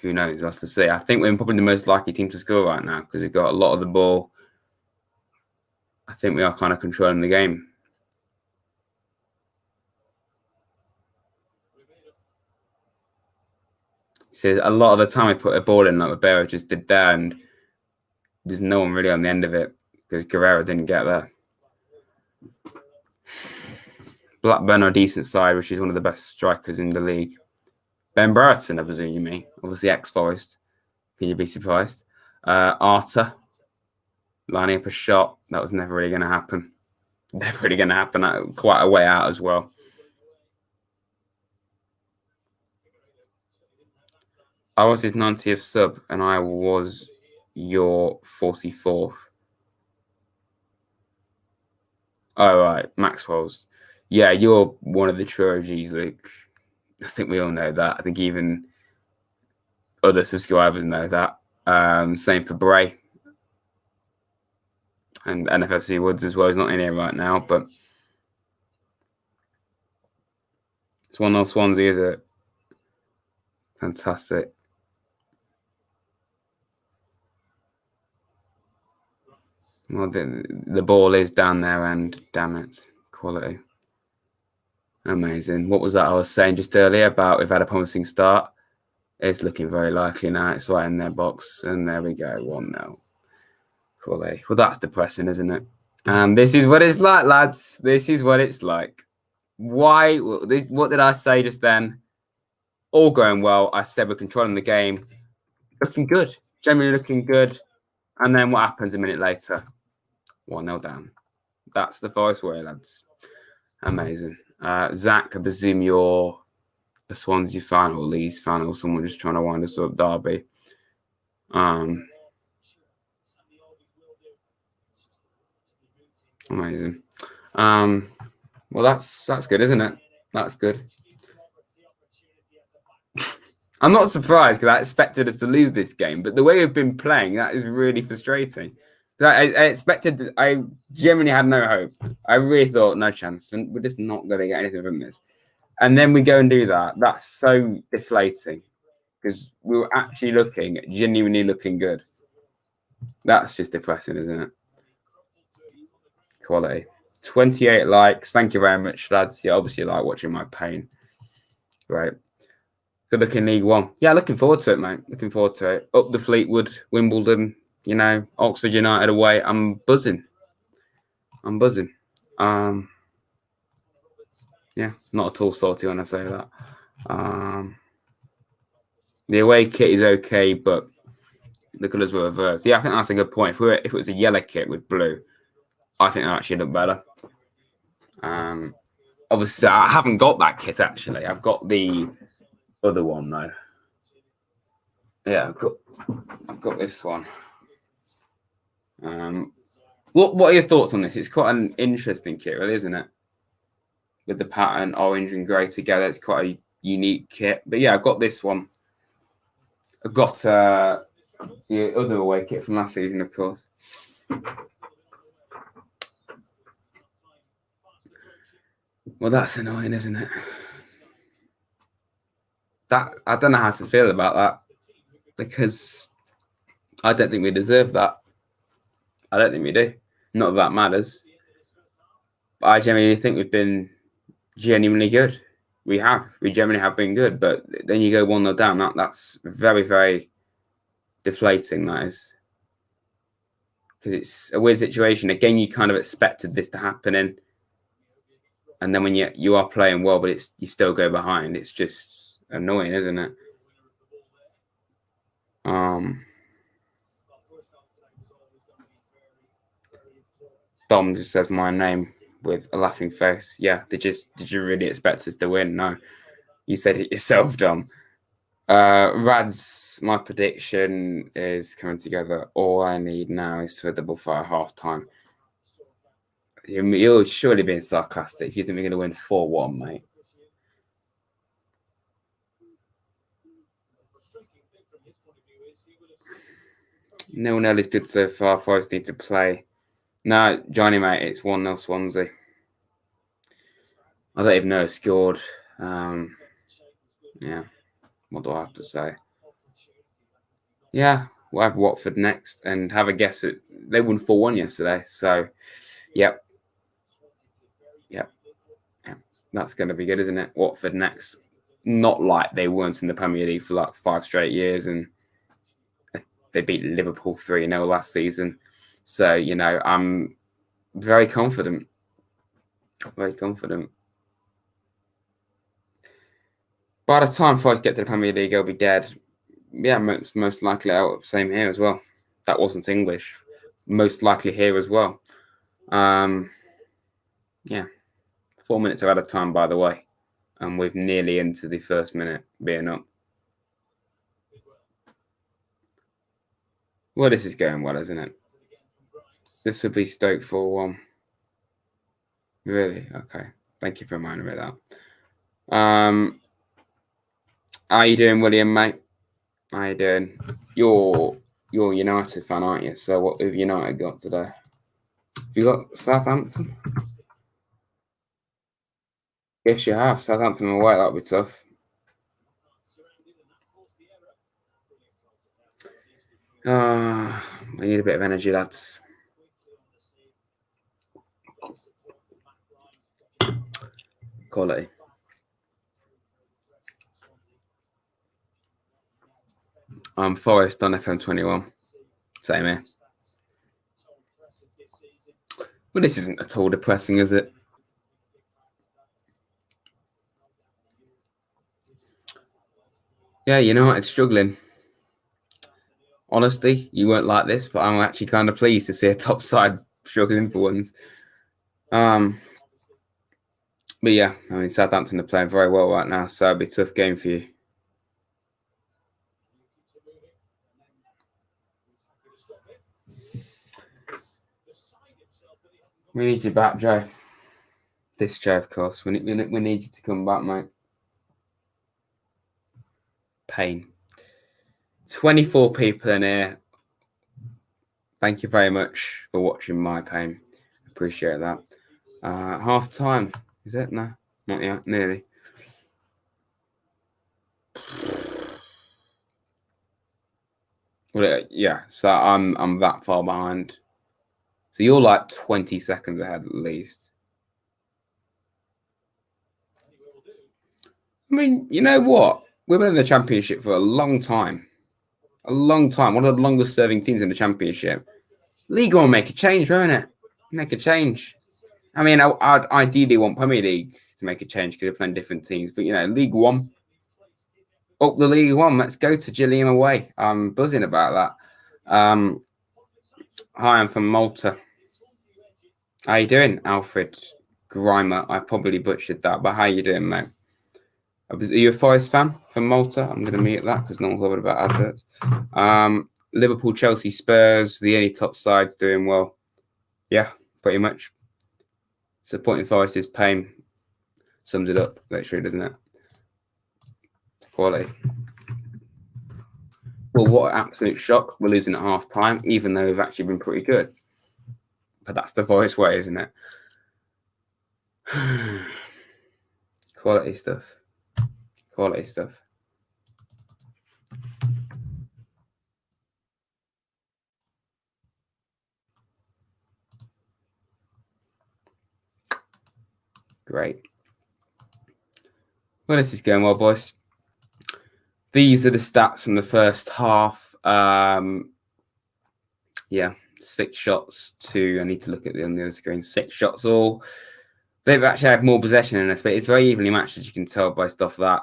Who knows? We'll have to see. I think we're probably the most likely team to score right now because we've got a lot of the ball. I think we are kind of controlling the game. So a lot of the time we put a ball in like Ribeiro just did there, and there's no one really on the end of it because Guerrero didn't get there. Blackburn are a decent side, which is one of the best strikers in the league. Ben Brereton, I presume you mean. Obviously ex-Forest. Can you be surprised? Arthur lining up a shot. That was never really going to happen. Never really going to happen. Quite a way out as well. I was his 90th sub and I was your 44th. Oh, right. Maxwell's. Yeah, you're one of the true OGs, Luke. I think we all know that. I think even other subscribers know that. Same for Bray. And NFFC Woods as well. He's not in here right now, but it's 1-0 Swansea, is it? Fantastic. Well, the ball is down there, and damn it, quality. Amazing. What was that I was saying just earlier about we've had a promising start? It's looking very likely now. It's right in their box, and there we go, 1-0. Quality. Well, that's depressing, isn't it? And this is what it's like, lads. This is what it's like. Why? What did I say just then? All going well. I said we're controlling the game. Looking good. Generally looking good. And then what happens a minute later? 1-0 down. That's the Forest way, lads. Amazing. Zach, I presume you're a Swansea fan or Leeds fan or someone just trying to wind us up Derby. Amazing. Well, that's good, isn't it? That's good. I'm not surprised because I expected us to lose this game, but the way we've been playing, that is really frustrating. I genuinely had no hope. I really thought no chance, and we're just not going to get anything from this. And then we go and do that. That's so deflating because we were actually genuinely looking good. That's just depressing, isn't it? Quality. 28 likes. Thank you very much, lads. You obviously like watching my pain. Right. Good looking League One. Yeah, looking forward to it, mate. Looking forward to it. Up the Fleetwood, Wimbledon, Oxford United away. I'm buzzing. Yeah, not at all salty when I say that. The away kit is okay, but the colours were reversed. Yeah, I think that's a good point. If it was a yellow kit with blue, I think that actually looked better. Obviously, I haven't got that kit actually. I've got the other one though. Yeah, I've got this one. What are your thoughts on this? It's quite an interesting kit, really, isn't it? With the pattern orange and grey together, it's quite a unique kit. But yeah, I've got this one. I've got the other away kit from last season, of course. Well, that's annoying, isn't it? I don't know how to feel about that because I don't think we deserve that. I don't think we do. Not that matters. But I genuinely think we've been genuinely good. We genuinely have been good. But then you go 1-0 down. That's very, very deflating. That is. Because it's a weird situation. Again, you kind of expected this to happen in. And then when you are playing well, but you still go behind. It's just annoying, isn't it? Dom just says my name with a laughing face. Yeah, did you really expect us to win? No, you said it yourself, Dom. Rads, my prediction is coming together. All I need now is for a double fire half time. You're surely being sarcastic. You think we're going to win 4-1, mate? No one else is good so far. Forest need to play. No, Johnny, mate, it's 1-0 Swansea. I don't even know who scored. Yeah, what do I have to say? Yeah, we'll have Watford next and have a guess at. They won 4-1 yesterday, so yep. That's going to be good, isn't it? Watford next. Not like they weren't in the Premier League for like 5 straight years, and they beat Liverpool 3-0 last season. So I'm very confident. Very confident. By the time Forest get to the Premier League, I'll be dead. Yeah, most likely out. Same here as well. That wasn't English. Most likely here as well. Yeah. 4 minutes are out of time, by the way. And we're nearly into the first minute being up. Well, this is going well, isn't it? This will be Stoke 4-1. Really? Okay. Thank you for reminding me of that. How you doing, William, mate? How you doing? You're a United fan, aren't you? So what have United got today? Have you got Southampton? Yes, you have. Southampton away, that'll be tough. We need a bit of energy, lads. Quality. Forest on FM 21. Same here. Well, this isn't at all depressing, is it? Yeah, United struggling. Honestly, you weren't like this, but I'm actually kind of pleased to see a top side struggling for once. But yeah, I mean, Southampton are playing very well right now, so it'll be a tough game for you. We need you back, Joe. This Joe, of course. We need you to come back, mate. Pain. 24 people in here. Thank you very much for watching my pain. Appreciate that. Half time. Is it? No, not yet. Nearly. Well, yeah. So I'm that far behind. So you're like 20 seconds ahead at least. I mean, you know what? We've been in the Championship for a long time. A long time. One of the longest serving teams in the Championship. League One make a change, won't it? Make a change. I mean, I'd ideally want Premier League to make a change because they're playing different teams. But, League One. Up the League One. Let's go to Gillingham away. I'm buzzing about that. Hi, I'm from Malta. How you doing, Alfred Grimer? I probably butchered that, but how you doing, mate? Are you a Forest fan from Malta? I'm going to mute that because no one's bothered about adverts. Liverpool, Chelsea, Spurs, the only top sides doing well. Yeah, pretty much. Supporting Forest is pain. Sums it up, literally, doesn't it? Quality. Well, what an absolute shock. We're losing at half time, even though we've actually been pretty good. But that's the Forest way, isn't it? Quality stuff. Quality stuff. Great. Well, this is going well, boys. These are the stats from the first half. Yeah, 6 shots to, I need to look at on the other screen, 6 shots all. They've actually had more possession in this, but it's very evenly matched, as you can tell by stuff that.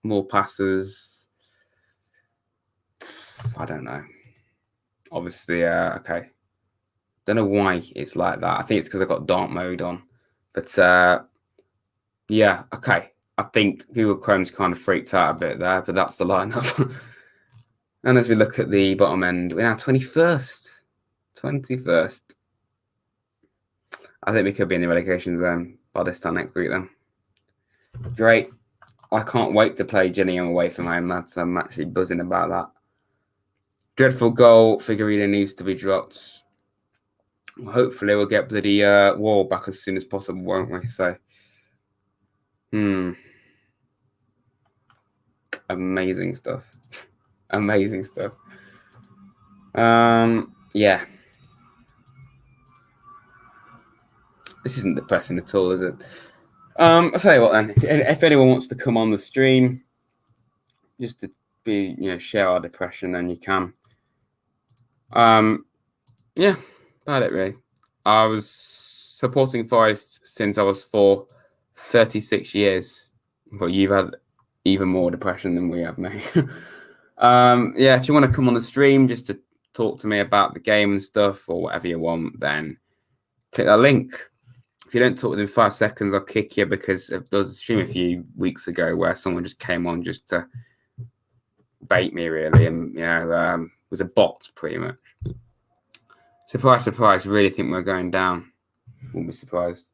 More passes. I don't know. Obviously, okay. Don't know why it's like that. I think it's because I've got dark mode on. But, yeah, okay. I think Google Chrome's kind of freaked out a bit there, but that's the lineup. And as we look at the bottom end, we're now 21st. 21st. I think we could be in the relegation zone by this time next week then. Great. I can't wait to play Gillingham away from home, lads. I'm actually buzzing about that. Dreadful goal. Figueredo needs to be dropped. Hopefully we'll get bloody Wall back as soon as possible, won't we? So, amazing stuff. Amazing stuff. Yeah. This isn't depressing at all, is it? I'll tell you what then. If anyone wants to come on the stream, just to be, share our depression, then you can. Yeah, about it really. I was supporting Forest since I was 36 years, but you've had even more depression than we have, mate. Yeah, if you want to come on the stream just to talk to me about the game and stuff or whatever you want, then click that link. If you don't talk within 5 seconds, I'll kick you, because there was a stream a few weeks ago where someone just came on just to bait me, really, and was a bot pretty much. Surprise, surprise! Really think we're going down. Wouldn't be surprised.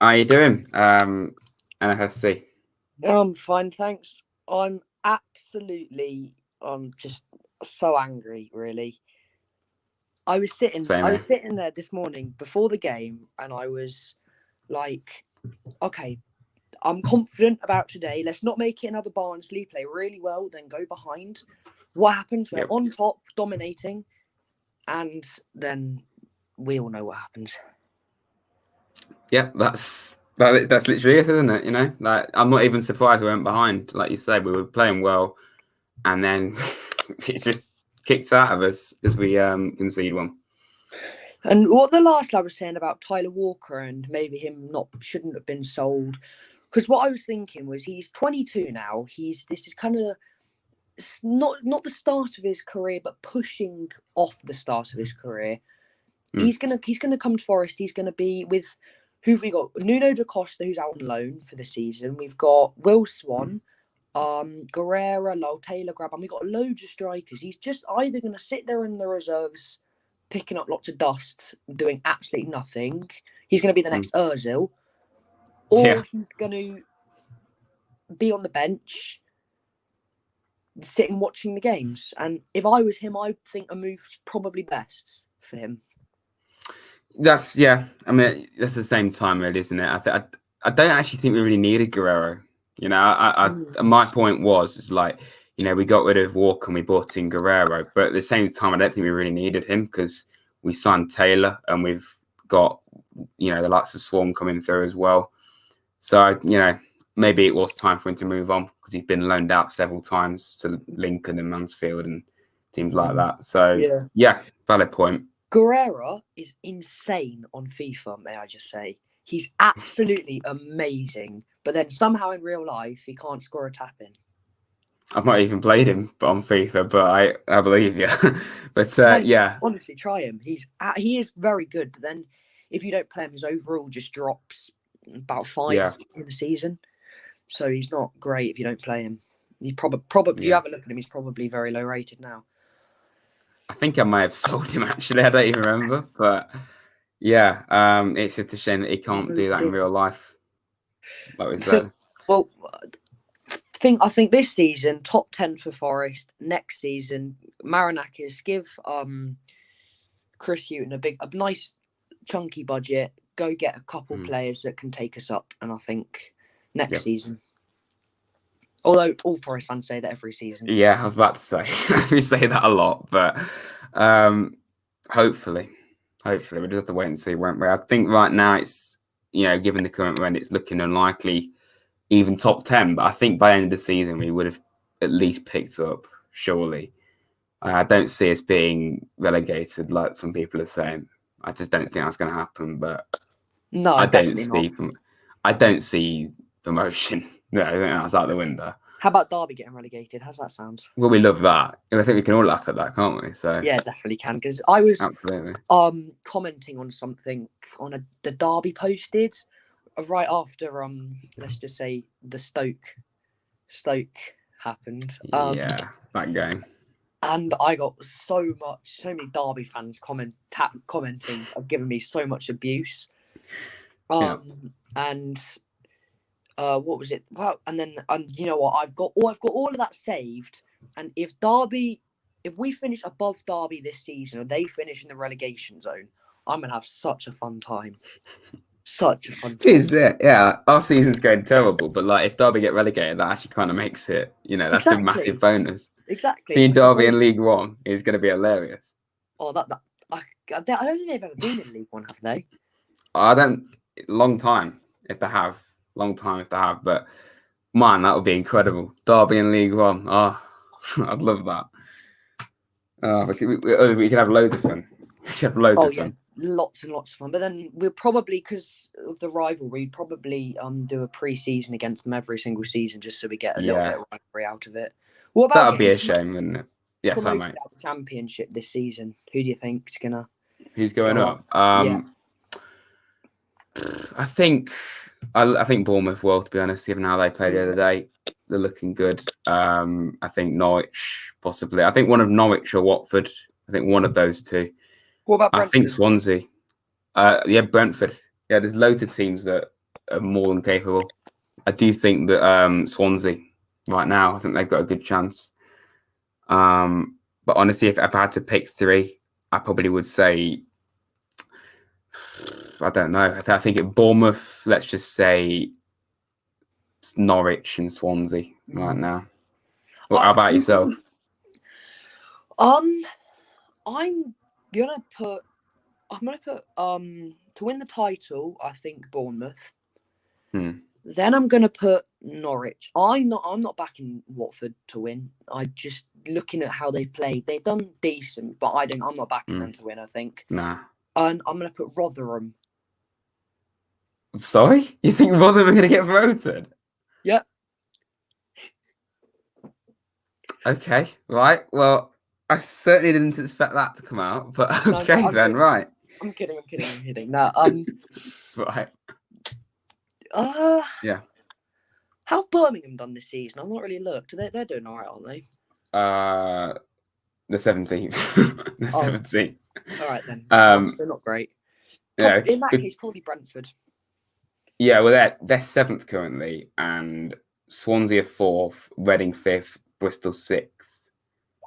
How you doing, NFFC? I'm fine, thanks. I'm just so angry, really. I was sitting there this morning before the game, and I was like, okay, I'm confident about today. Let's not make it another Barnsley, play really well, then go behind. What happens? We're on top, dominating, and then we all know what happens. Yeah, that's literally it, isn't it? Like, I'm not even surprised we went behind. Like you said, we were playing well. and then it just kicks out of us as we concede one. And what the last lad was saying about Tyler Walker and maybe him shouldn't have been sold, because what I was thinking was he's 22 now. This is kind of not the start of his career, but pushing off the start of his career. He's gonna come to Forest. He's gonna be with who've we got? Nuno da Costa, who's out on loan for the season. We've got Will Swan, Guerrera, Lowell Taylor, Grab, and we've got loads of strikers. He's just either gonna sit there in the reserves, picking up lots of dust, doing absolutely nothing. He's gonna be the next Ozil, or he's gonna be on the bench, sitting watching the games. And if I was him, I'd think a move's probably best for him. I mean, that's the same time, really, isn't it? I don't actually think we really needed Guerrero. You know, my point was like, you know, we got rid of Walker and we brought in Guerrero, but at the same time, I don't think we really needed him because we signed Taylor and we've got, you know, the likes of Swan coming through as well. So, you know, maybe it was time for him to move on because he's been loaned out several times to Lincoln and Mansfield and teams like that. So, yeah, valid point. Guerrero is insane on FIFA, may I just say. He's absolutely amazing. But then somehow in real life, he can't score a tap in. I've not even played him on FIFA, but I believe you. But yeah. Honestly, try him. He is very good. But then if you don't play him, his overall just drops about 5 in the season. So he's not great if you don't play him. He probably if you have a look at him, he's probably very low rated now. I think I may have sold him actually. I don't even remember, but yeah, it's just a shame that he can't do that in real life. Like we said. Well, I think this season top 10 for Forest. Next season, Marinakis, give Chris Hughton a nice chunky budget. Go get a couple players that can take us up, and I think next season. Although all Forest fans say that every season. Yeah, I was about to say. We say that a lot, but hopefully we just have to wait and see, won't we? I think right now it's, you know, given the current run, it's looking unlikely even top 10. But I think by the end of the season, we would have at least picked up, surely. I don't see us being relegated like some people are saying. I just don't think that's going to happen. But no, I don't see promotion. No, I think that's out the window. How about Derby getting relegated? How's that sound? Well, we love that. I think we can all laugh at that, can't we? So yeah, definitely can. Because I was absolutely commenting on something on the Derby posted right after let's just say the Stoke happened. Yeah, that game. And I got so many Derby fans commenting, giving me so much abuse. And what was it? Well, and then you know what? I've got all of that saved. And if we finish above Derby this season, or they finish in the relegation zone, I'm gonna have such a fun time. Such a fun time. Is there? Yeah, our season's going terrible, but like if Derby get relegated, that actually kind of makes it. You know, that's a massive bonus. Exactly. Seeing Derby in League One is going to be hilarious. Oh, I don't think they've ever been in League One, have they? I don't. Long time if they have. But man, that would be incredible. Derby in League One. Oh, I'd love that. We could have loads of fun. Lots and lots of fun. But then we'll probably, because of the rivalry, do a pre-season against them every single season just so we get a little bit of rivalry out of it. What about that would be a shame, wouldn't it? Yeah, sorry, mate. The championship this season. Who do you think is gonna? Who's going up? I think Bournemouth will, to be honest, given how they played the other day. They're looking good. I think Norwich, possibly. I think one of Norwich or Watford. I think one of those two. What about Brentford? I think Swansea. Brentford. Yeah, there's loads of teams that are more than capable. I do think that Swansea, right now, I think they've got a good chance. But honestly, if I had to pick three, I probably would say, I don't know. I think at Bournemouth, let's just say Norwich and Swansea right now. How about yourself? I'm gonna put to win the title, I think Bournemouth. Then I'm gonna put Norwich. I'm not backing Watford to win. I just looking at how they've played. They've done decent, but I'm not backing them to win. I think. Nah. And I'm gonna put Rotherham. Sorry, you think Rotherham are gonna get promoted? Yep. Okay, right. Well, I certainly didn't expect that to come out, but okay No, then, right. I'm kidding. No, right. Yeah. How's Birmingham done this season? I've not really looked. They're doing all right, aren't they? The 17th. The 17th. All right then. They're not great. Yeah. In that case, probably Brentford. Yeah, well, they're 7th currently, and Swansea are 4th, Reading 5th, Bristol 6th.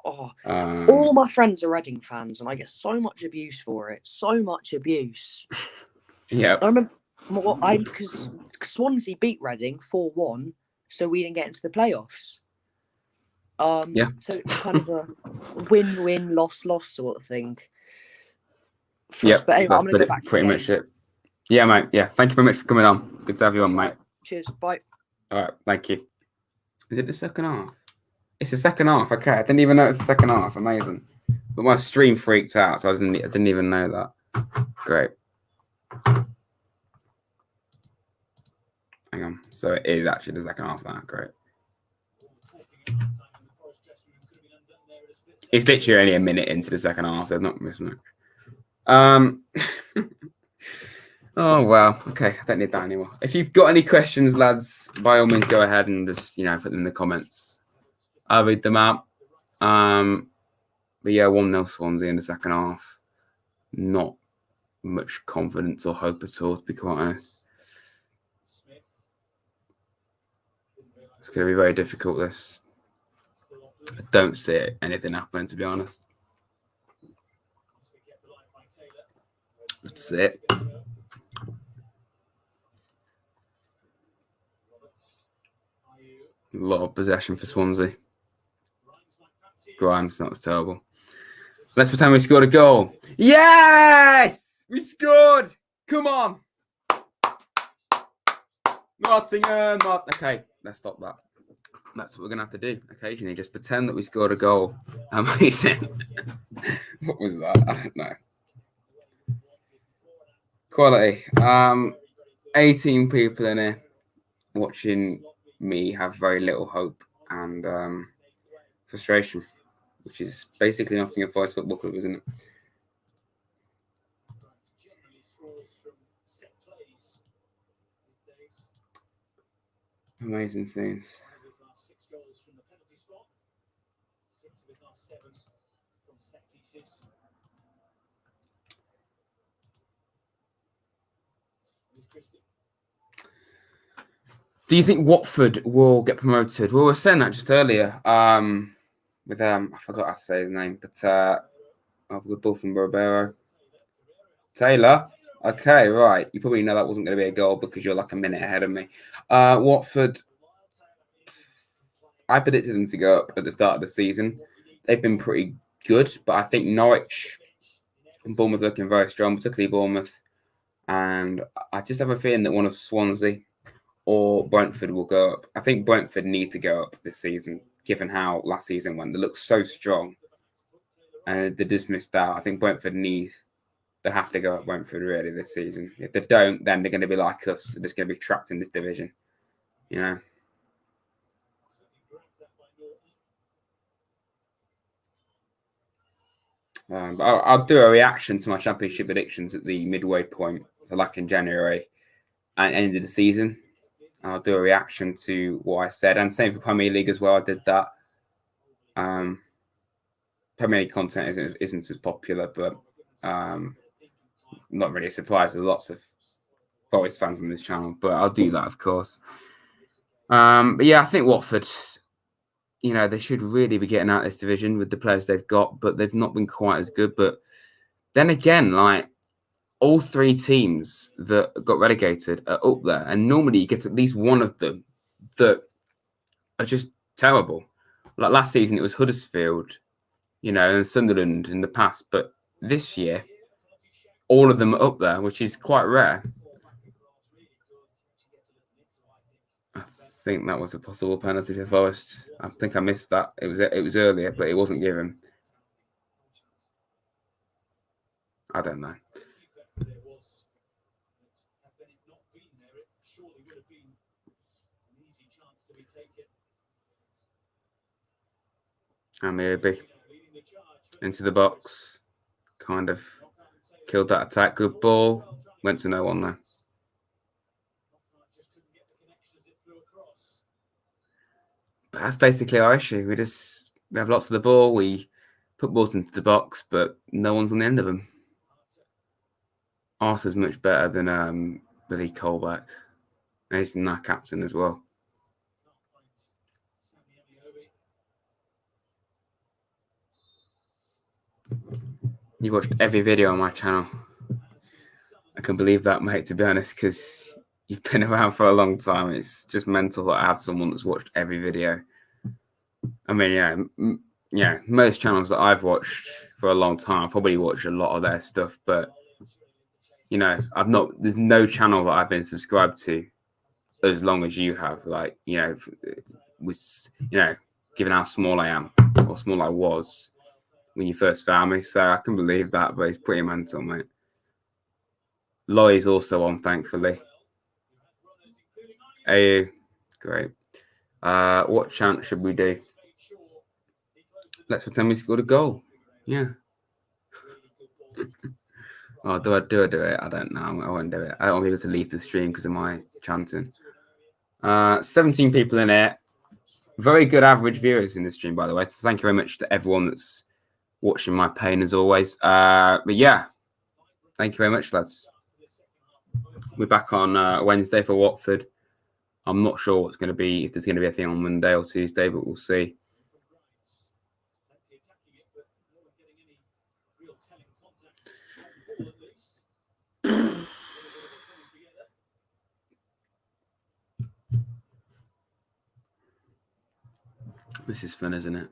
Oh, all my friends are Reading fans, and I get so much abuse for it. So much abuse. Yeah. I remember because Swansea beat Reading 4-1, so we didn't get into the playoffs. Yeah. So it's kind of a win-win, loss-loss sort of thing. Yeah. But anyway, I'm gonna go back to pretty much it. Yeah, mate. Yeah. Thank you very much for coming on. Good to have you on, mate. Right. Cheers. Bye. All right. Thank you. Is it the second half? It's the second half. Okay. I didn't even know it's the second half. Amazing. But my stream freaked out, so I didn't even know that. Great. Hang on. So it is actually the second half now. Great. It's literally only a minute into the second half, so it's not missing much. Oh, well. Okay, I don't need that anymore. If you've got any questions, lads, by all means, go ahead and just, put them in the comments. I'll read them out. But yeah, 1-0 Swansea in the second half. Not much confidence or hope at all, to be quite honest. It's going to be very difficult, this. I don't see anything happening, to be honest. That's it. A lot of possession for Swansea. Grimes, that was terrible. Let's pretend we scored a goal. Yes! We scored! Come on! Nottingham! Okay, let's stop that. That's what we're going to have to do occasionally. Just pretend that we scored a goal. Amazing. What was that? I don't know. Quality. 18 people in here watching me have very little hope and frustration, which is basically Nottingham Forest Football Club, isn't it? Amazing scenes. Do you think Watford will get promoted? Well, we were saying that just earlier. With I forgot how to say his name, but with Bull from Ribeiro. Taylor. Okay, right. You probably know that wasn't going to be a goal because you're like a minute ahead of me. Watford. I predicted them to go up at the start of the season. They've been pretty good, but I think Norwich and Bournemouth looking very strong, particularly Bournemouth. And I just have a feeling that one of Swansea or Brentford will go up. I think Brentford need to go up this season, given how last season went. They look so strong. And they just missed out. I think they have to go up Brentford really this season. If they don't, then they're going to be like us. They're just going to be trapped in this division. But I'll do a reaction to my championship predictions at the midway point, so like in January and end of the season. I'll do a reaction to what I said, and same for Premier League as well. I did that. Premier League content isn't as popular, but not really a surprise. There's lots of Forest fans on this channel, but I'll do that, of course. But yeah, I think Watford, they should really be getting out of this division with the players they've got, but they've not been quite as good. But then again, like all three teams that got relegated are up there, and normally you get at least one of them that are just terrible. Like last season, it was Huddersfield, and Sunderland in the past, but this year, all of them are up there, which is quite rare. think that was a possible penalty for Forest. I think I missed that. It was earlier, but it wasn't given. I don't know. Amiabi into the box, kind of killed that attack. Good ball, went to no one there. But that's basically our issue. We have lots of the ball. We put balls into the box, but no one's on the end of them. Arthur's much better than Billy Colback. And he's our captain as well. You watched every video on my channel. I can believe that, mate, to be honest, because you've been around for a long time. It's just mental that I have someone that's watched every video. I mean, yeah, most channels that I've watched for a long time, I've probably watched a lot of their stuff, but you know, there's no channel that I've been subscribed to as long as you have. Like, you know, given how small I am or small I was when you first found me. So I can believe that, but it's pretty mental, mate. Loy's also on, thankfully. Hey, great. What chant should we do? Let's pretend we scored a goal. Yeah. Oh, do I do it? I don't know. I won't do it. I don't want people to leave the stream because of my chanting. 17 people in it. Very good average viewers in the stream, by the way. So thank you very much to everyone that's watching my pain as always. But yeah, thank you very much, lads. We're back on Wednesday for Watford. I'm not sure what's going to be, if there's going to be a thing on Monday or Tuesday, but we'll see. This is fun, isn't it?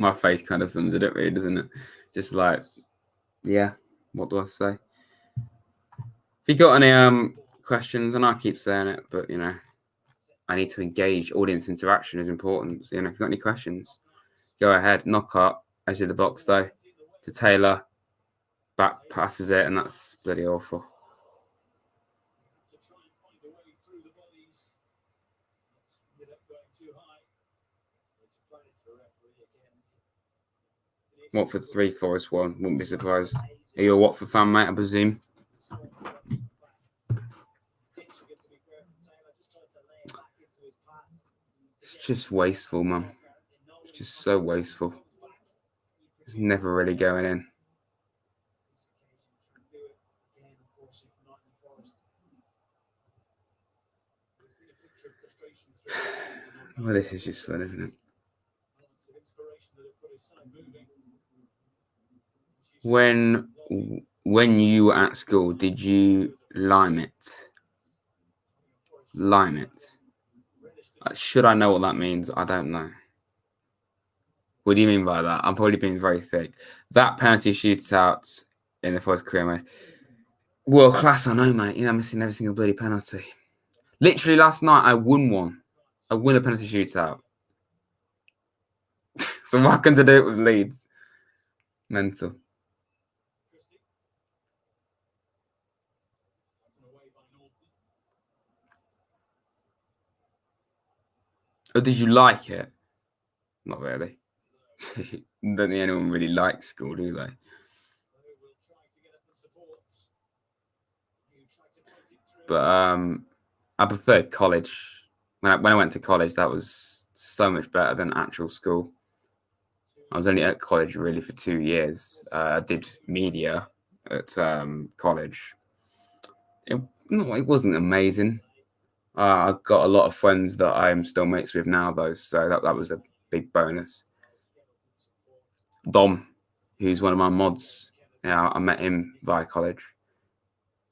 My face kind of sums it up, really, doesn't it? Just like, yeah, what do I say? If you got any questions, and I keep saying it, but you know, I need to engage. Audience interaction is important. So, you know, if you've got any questions, go ahead. Knock up, edge of the box though, to Taylor. Back passes it, and that's bloody awful. Watford 3, Forest 1. Wouldn't be surprised. Are you a Watford fan, mate? I presume. It's just wasteful, man. It's just so wasteful. It's never really going in. Well, this is just fun, isn't it? When you were at school, did you lime it? Lime it. Should I know what that means? I don't know. What do you mean by that? I'm probably being very thick. That penalty shootout in the Forest career, mate. World class, I know, mate. You know, I'm missing every single bloody penalty. Literally last night, I won one. I won a penalty shootout. So what can I do it with Leeds? Mental. Oh, did you like it? Not really. Don't think anyone really likes school, do they? But I preferred college. When I went to college, that was so much better than actual school. I was only at college really for 2 years. I did media at college. It wasn't amazing. I've got a lot of friends that I'm still mates with now, though, so that was a big bonus. Dom, who's one of my mods, I met him via college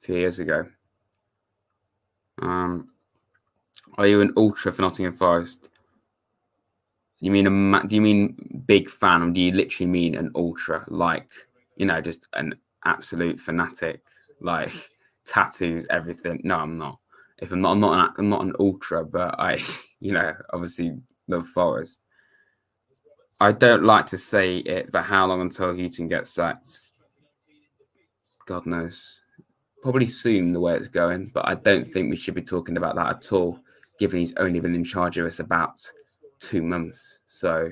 a few years ago. Are you an ultra for Nottingham Forest? You mean do you mean big fan, or do you literally mean an ultra, like, you know, just an absolute fanatic, like tattoos, everything? No, I'm not. If I'm not an ultra, but I, you know, obviously love Forest. I don't like to say it, but how long until Houghton gets sacked? God knows. Probably soon, the way it's going, but I don't think we should be talking about that at all, given he's only been in charge of us about 2 months. So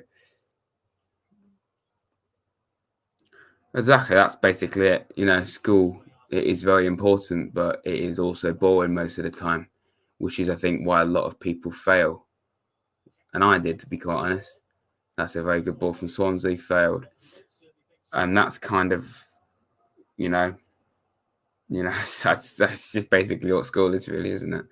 exactly, that's basically it. You know, school, it is very important, but it is also boring most of the time, which is, I think, why a lot of people fail. And I did, to be quite honest. That's a very good ball from Swansea, failed. And that's kind of, you know, that's just basically what school is, really, isn't it?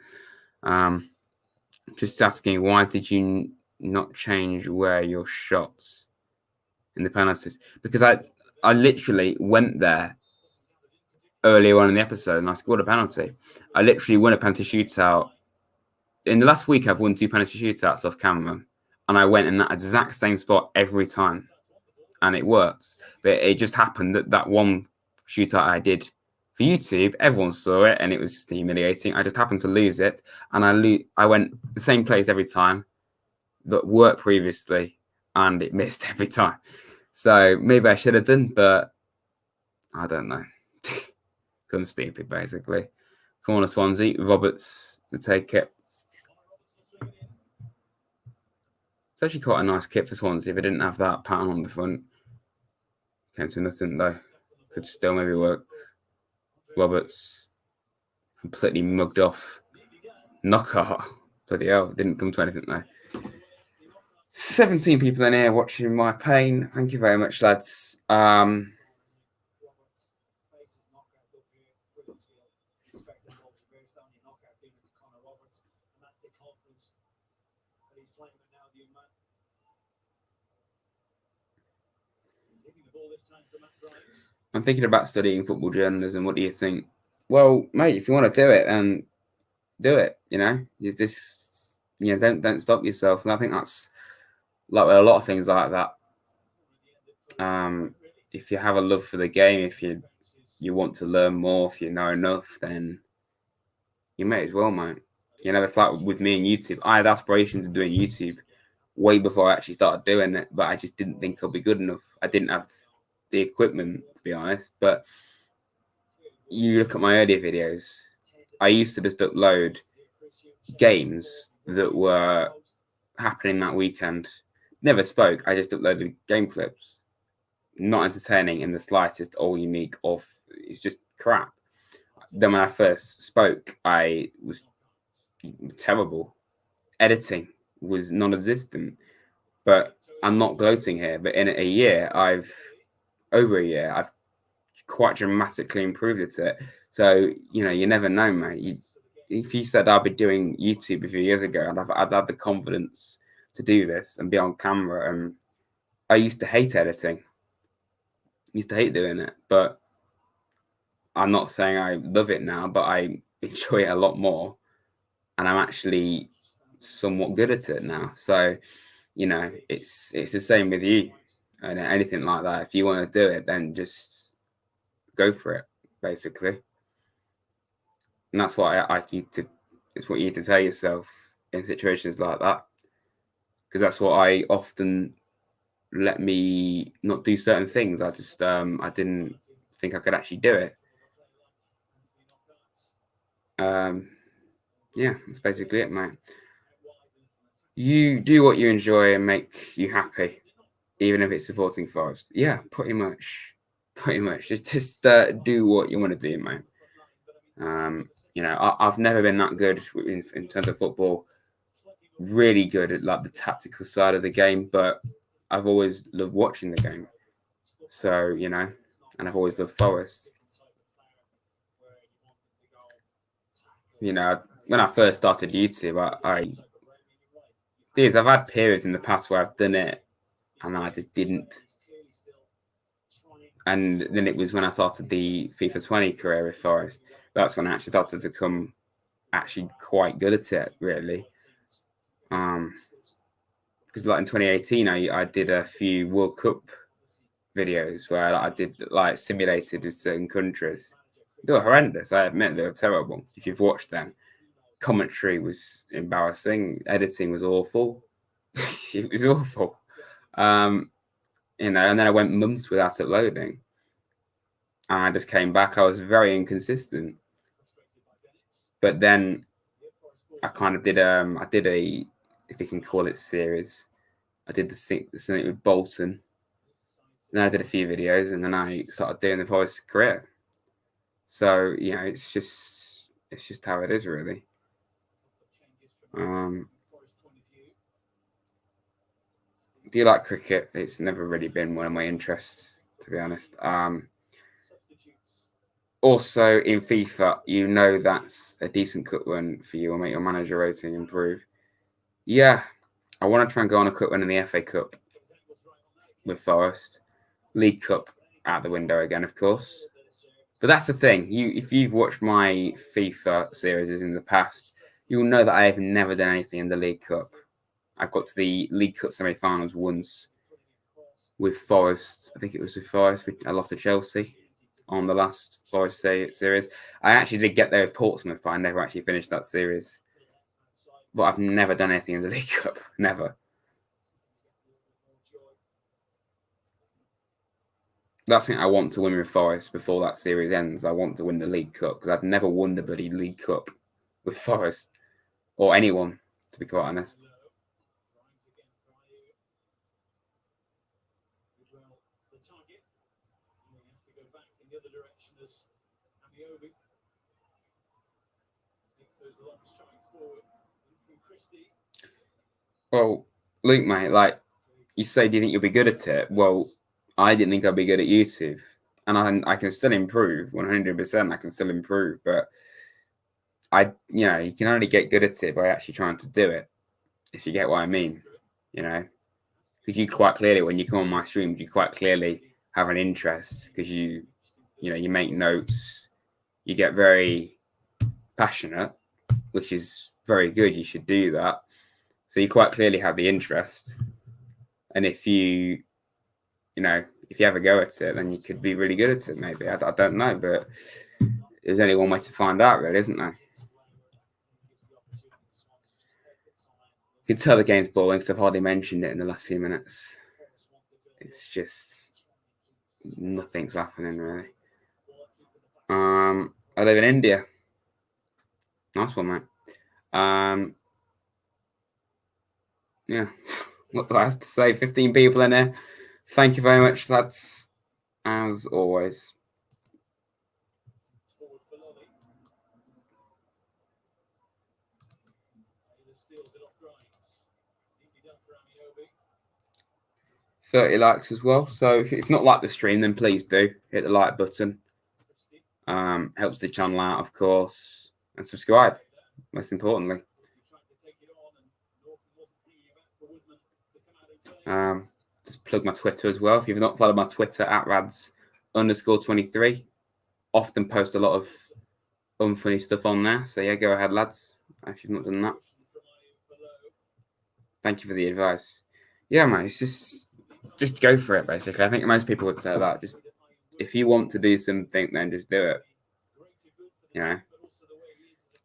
Just asking, why did you not change where your shots in the penalties? Because I literally went there earlier on in the episode and I scored a penalty. I literally won a penalty shootout. In the last week, I've won 2 penalty shootouts off camera, and I went in that exact same spot every time, and it works. But it just happened that one shootout I did for YouTube, everyone saw it, and it was just humiliating. I just happened to lose it, and I went the same place every time that worked previously, and it missed every time. So maybe I should have done, but I don't know. I'm stupid, basically. Corner Swansea, Roberts to take it. It's actually quite a nice kit for Swansea if it didn't have that pattern on the front. Came to nothing though. Could still maybe work. Roberts completely mugged off. Knockout. Bloody hell. Didn't come to anything though. 17 people in here watching my pain. Thank you very much, lads. I'm thinking about studying football journalism. What do you think? Well, mate, if you want to do it, then do it. You know, you just, you know, don't stop yourself. And I think that's like with a lot of things like that. If you have a love for the game, if you want to learn more, if you know enough, then you may as well, mate. You know, that's like with me and YouTube. I had aspirations of doing YouTube way before I actually started doing it, but I just didn't think I'll be good enough. I didn't have the equipment, to be honest. But you look at my earlier videos, I used to just upload games that were happening that weekend. Never spoke. I just uploaded game clips. Not entertaining in the slightest, all unique, it's just crap. Then when I first spoke, I was terrible. Editing was non-existent. But I'm not gloating here. But in a year, I've quite dramatically improved at it. So, you know, you never know, mate. If you said I'd be doing YouTube a few years ago, I'd have the confidence to do this and be on camera. And I used to hate editing. I used to hate doing it. But I'm not saying I love it now, but I enjoy it a lot more. And I'm actually somewhat good at it now. So, you know, it's the same with you. And anything like that. If you want to do it, then just go for it, basically. And that's what it's what you need to tell yourself in situations like that. Because that's what I often let me not do certain things. I just, I didn't think I could actually do it. Yeah, that's basically it, mate. You do what you enjoy and make you happy, even if it's supporting Forest. Yeah, pretty much. Just do what you want to do, mate. You know, I've never been that good in terms of football. Really good at like the tactical side of the game, but I've always loved watching the game. So, you know, and I've always loved Forest. You know, when I first started YouTube, I've had periods in the past where I've done it and I just didn't. And then it was when I started the FIFA 20 career with Forest. That's when I actually started to become actually quite good at it, really. because like in 2018, I did a few World Cup videos where I did like simulated with certain countries. They were horrendous. I admit they were terrible. If you've watched them, commentary was embarrassing. Editing was awful. It was awful. And then I went months without uploading. And I just came back. I was very inconsistent. But then I kind of did I did a, if you can call it, series. I did something with Bolton. And then I did a few videos, and then I started doing the voice career. So it's just how it is, really. Do you like cricket? It's never really been one of my interests, to be honest. Also, in FIFA, that's a decent cut run for you. Will make your manager rating improve. Yeah, I want to try and go on a cut run in the FA Cup with Forest. League Cup out the window again, of course. But that's the thing. If you've watched my FIFA series in the past, you'll know that I have never done anything in the League Cup. I got to the League Cup semi-finals once with Forest. I think it was with Forest. I lost to Chelsea on the last Forest series. I actually did get there with Portsmouth, but I never actually finished that series. But I've never done anything in the League Cup. Never. That's something I want to win with Forest before that series ends. I want to win the League Cup because I've never won the bloody League Cup with Forest or anyone, to be quite honest. Well, Luke, mate, like you say, do you think you'll be good at it? Well, I didn't think I'd be good at YouTube, and I can still improve. 100%, I can still improve, but you can only get good at it by actually trying to do it. If you get what I mean, because you quite clearly, when you come on my streams, you quite clearly have an interest because you make notes, you get very passionate, which is very good. You should do that. So you quite clearly have the interest, and if you have a go at it, then you could be really good at it. Maybe I don't know, but there's only one way to find out, really, isn't there? You can tell the game's boring because I've hardly mentioned it in the last few minutes. It's just nothing's happening, really. I live in India. Nice one, mate. Yeah, what do I have to say? 15 people in there. Thank you very much, lads, as always. $30 likes as well. So if you've not liked the stream, then please do hit the like button. Helps the channel out, of course, and subscribe, most importantly. Just plug my Twitter as well. If you've not followed my Twitter, @rads_23, often post a lot of unfunny stuff on there. So yeah, go ahead, lads, if you've not done that. Thank you for the advice. Yeah, man, it's just go for it, basically. I think most people would say that. Just if you want to do something, then just do it.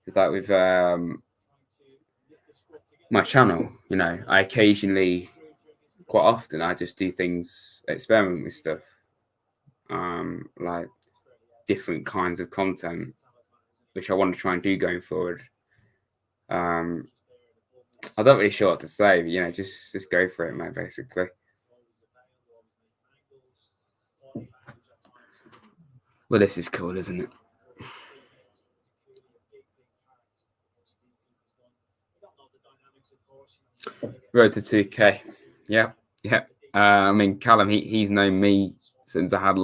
It's like with my channel, I occasionally, quite often, I just do things, experiment with stuff, like different kinds of content, which I want to try and do going forward. I'm not really sure what to say, but, just go for it, mate, basically. Well, this is cool, isn't it? Road to 2K. Yeah. I mean, Callum, he's known me since I had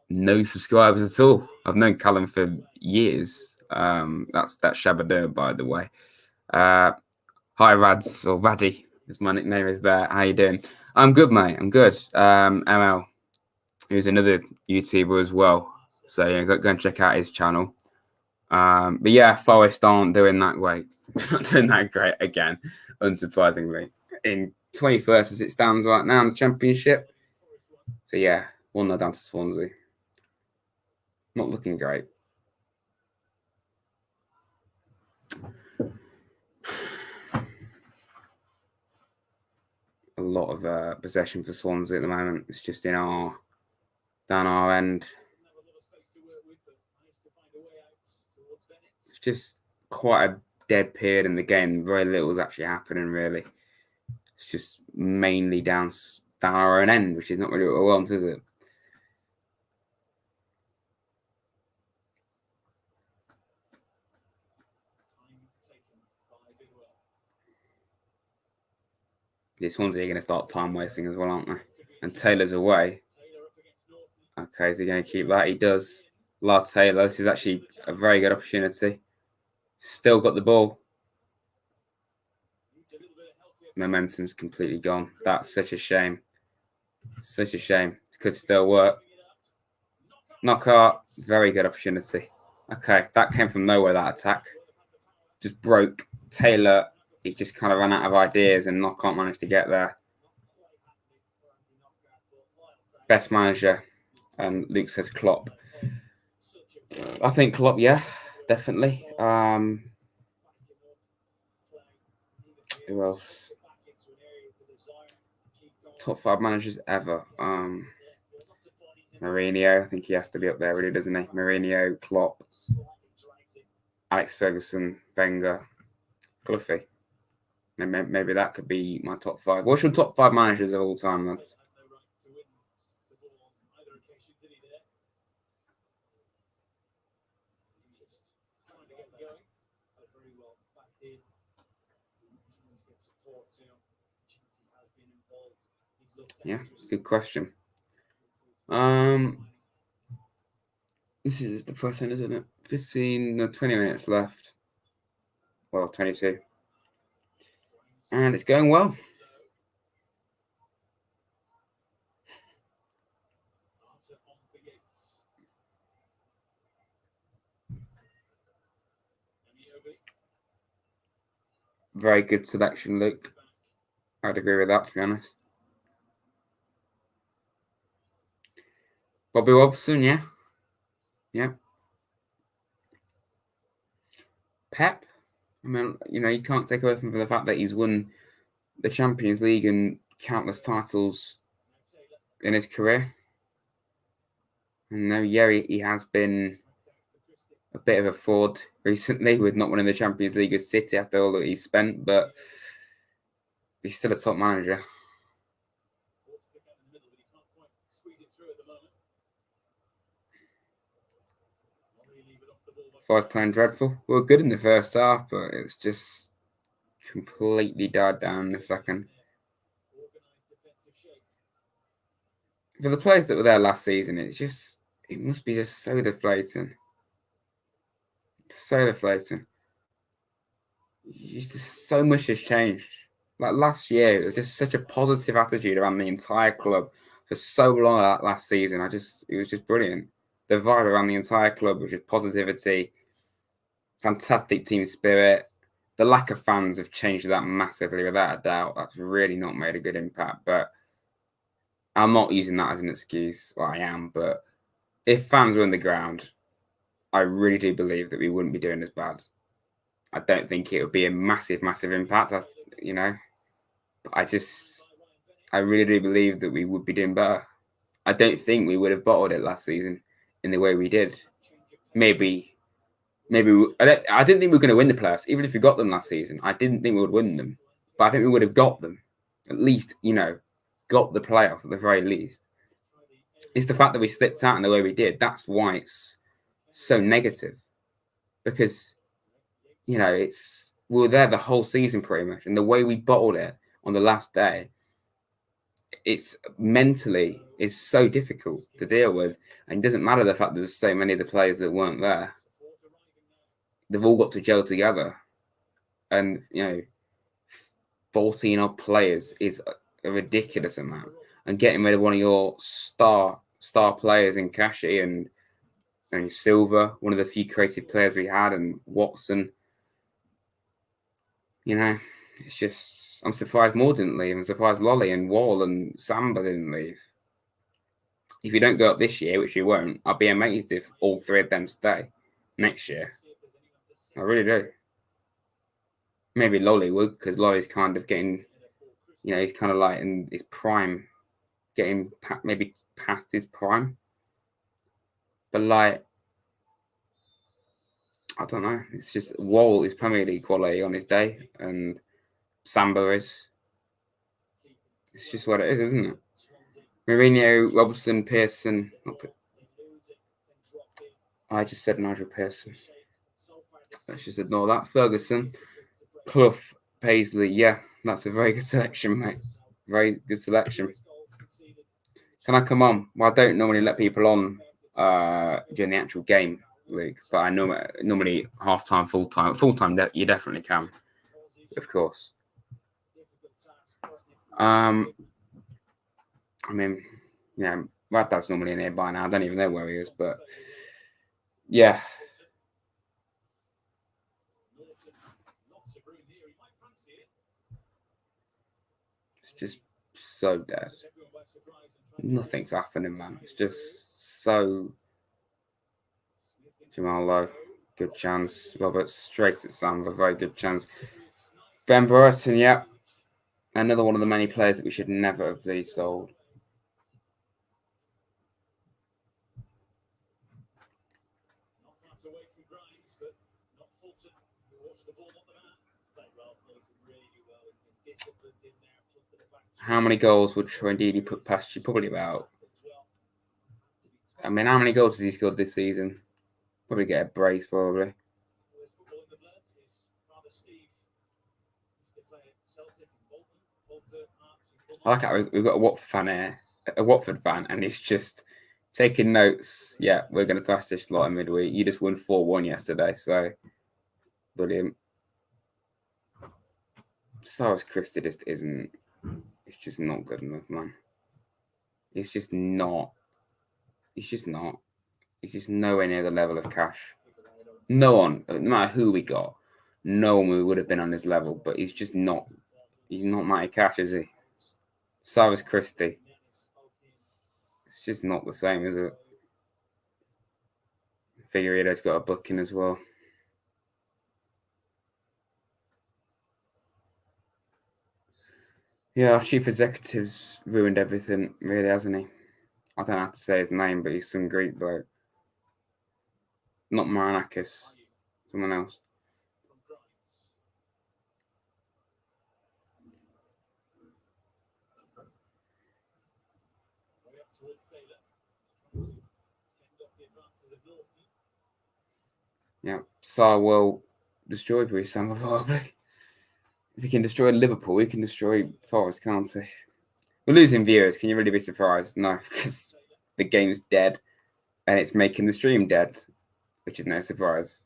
no subscribers at all. I've known Callum for years. That's Shabadoo, by the way. Hi, Rads, or Raddy, as my nickname is there. How you doing? I'm good, mate. I'm good. ML, who's another YouTuber as well. So go and check out his channel. But yeah, Forest aren't doing that great. not doing that great again, unsurprisingly. In 21st as it stands right now in the Championship. So yeah, 1-0 down to Swansea. Not looking great. A lot of possession for Swansea at the moment. It's just down our end. It's just quite a dead period in the game. Very little is actually happening, really. It's just mainly down our own end, which is not really what we want, is it? The Swansea are going to start time wasting as well, aren't they? And Taylor's away. Okay, is he going to keep that? He does. Lard Taylor. This is actually a very good opportunity. Still got the ball. Momentum's completely gone. That's such a shame. Such a shame. It could still work. Knockout. Very good opportunity. Okay, that came from nowhere, that attack. Just broke. Taylor, he just kind of ran out of ideas and Knockout managed to get there. Best manager. And Luke says Klopp. I think Klopp, yeah, definitely. Who else? Top 5 managers ever. Mourinho, I think he has to be up there, really, doesn't he? Mourinho, Klopp, Alex Ferguson, Wenger, Cloughy. And maybe that could be my top 5. What's your top 5 managers of all time, lads? Yeah, good question. This is depressing, isn't it? 20 minutes left. Well, 22. And it's going well. Very good selection, Luke. I'd agree with that, to be honest. Bobby Robson, yeah. Yeah. Pep. I mean, you can't take away from the fact that he's won the Champions League and countless titles in his career. And now, yeah, he has been a bit of a fraud recently with not winning the Champions League with City after all that he's spent, but he's still a top manager. Five playing dreadful. We were good in the first half, but it's just completely died down in the second. For the players that were there last season, it must be just so deflating. So deflating. Just so much has changed. Like last year, it was just such a positive attitude around the entire club for so long last season. It was just brilliant. The vibe around the entire club was just positivity, fantastic team spirit. The lack of fans have changed that massively, without a doubt. That's really not made a good impact. But I'm not using that as an excuse. Well, I am. But if fans were on the ground, I really do believe that we wouldn't be doing as bad. I don't think it would be a massive, massive impact. But I really do believe that we would be doing better. I don't think we would have bottled it last season in the way we did. Maybe I didn't think we were going to win the playoffs, even if we got them last season. I didn't think we would win them, but I think we would have got them. At least, got the playoffs at the very least. It's the fact that we slipped out in the way we did. That's why it's so negative. Because, we were there the whole season pretty much. And the way we bottled it on the last day, it's mentally is so difficult to deal with. And it doesn't matter the fact that there's so many of the players that weren't there. They've all got to gel together. And, 14 odd players is a ridiculous amount. And getting rid of one of your star players in Kashi and Silva, one of the few creative players we had, and Watson. it's just I'm surprised Moore didn't leave. I'm surprised Lolly and Wall and Samba didn't leave. If you don't go up this year, which you won't, I'll be amazed if all three of them stay next year. I really do. Maybe Lolly would, because Lolly's kind of getting, he's kind of like in his prime, getting maybe past his prime. But like, I don't know. It's just Wall is Premier League quality on his day, and Samba is. It's just what it is, isn't it? Mourinho, Robson, Pearson. I just said Nigel Pearson. Let's just ignore that. Ferguson, Clough, Paisley. Yeah, that's a very good selection, mate. Very good selection. Can I come on? Well, I don't normally let people on during the actual game, Luke, but I know normally half-time, full-time. Full-time, you definitely can, of course. I mean, Rad Dad's normally in here by now. I don't even know where he is, but yeah. It's just so dead. Nothing's happening, man. It's just so. Jamal Lowe, good chance. Roberts straight at Sam, a very good chance. Ben Burton, yeah. Another one of the many players that we should never have really sold. How many goals would Troy Deeney put past you? Probably about. I mean, how many goals has he scored this season? Probably get a brace, probably. I like how we've got a Watford fan here, and he's just taking notes. Yeah, we're going to thrash this lot in midweek. You just won 4-1 yesterday, so brilliant. Cyrus Christie just isn't. It's just not good enough, man. It's just not. He's just not. He's just nowhere near the level of Cash. No one, no matter who we got, no one would have been on his level. But he's just not. He's not Matty Cash, is he? Cyrus Christie. It's just not the same, is it? Figueiredo's got a booking as well. Yeah, our chief executive's ruined everything, really, hasn't he? I don't have to say his name, but he's some Greek bloke. Not Maranakis, someone else. Yeah, Sarr will destroy Bruce Summer, probably. If he can destroy Liverpool, he can destroy Forest, can't he? We're losing viewers. Can you really be surprised? No, because the game's dead and it's making the stream dead, which is no surprise.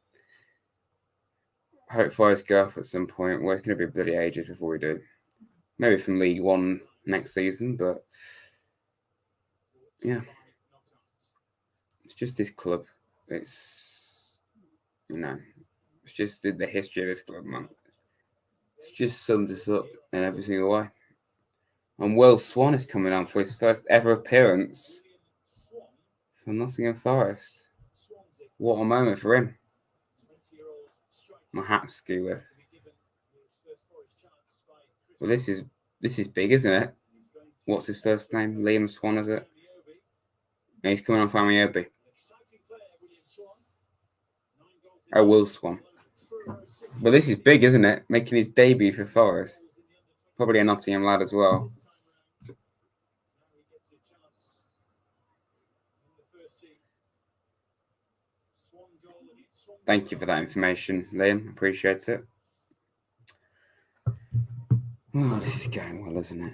I hope Forest go up at some point. Well, it's going to be bloody ages before we do. Maybe from League One next season, but yeah. It's just this club. It's, it's just the history of this club, man. It's just summed us up in every single way. And Will Swan is coming on for his first ever appearance for Nottingham Forest. What a moment for him. My hat's skew with. Well, this is big, isn't it? What's his first name? Liam Swan, is it? And he's coming on for Amiobi. Oh, Will Swan. Well, this is big, isn't it? Making his debut for Forest. Probably a Nottingham lad as well. Thank you for that information, Liam. Appreciate it. Oh, this is going well, isn't it?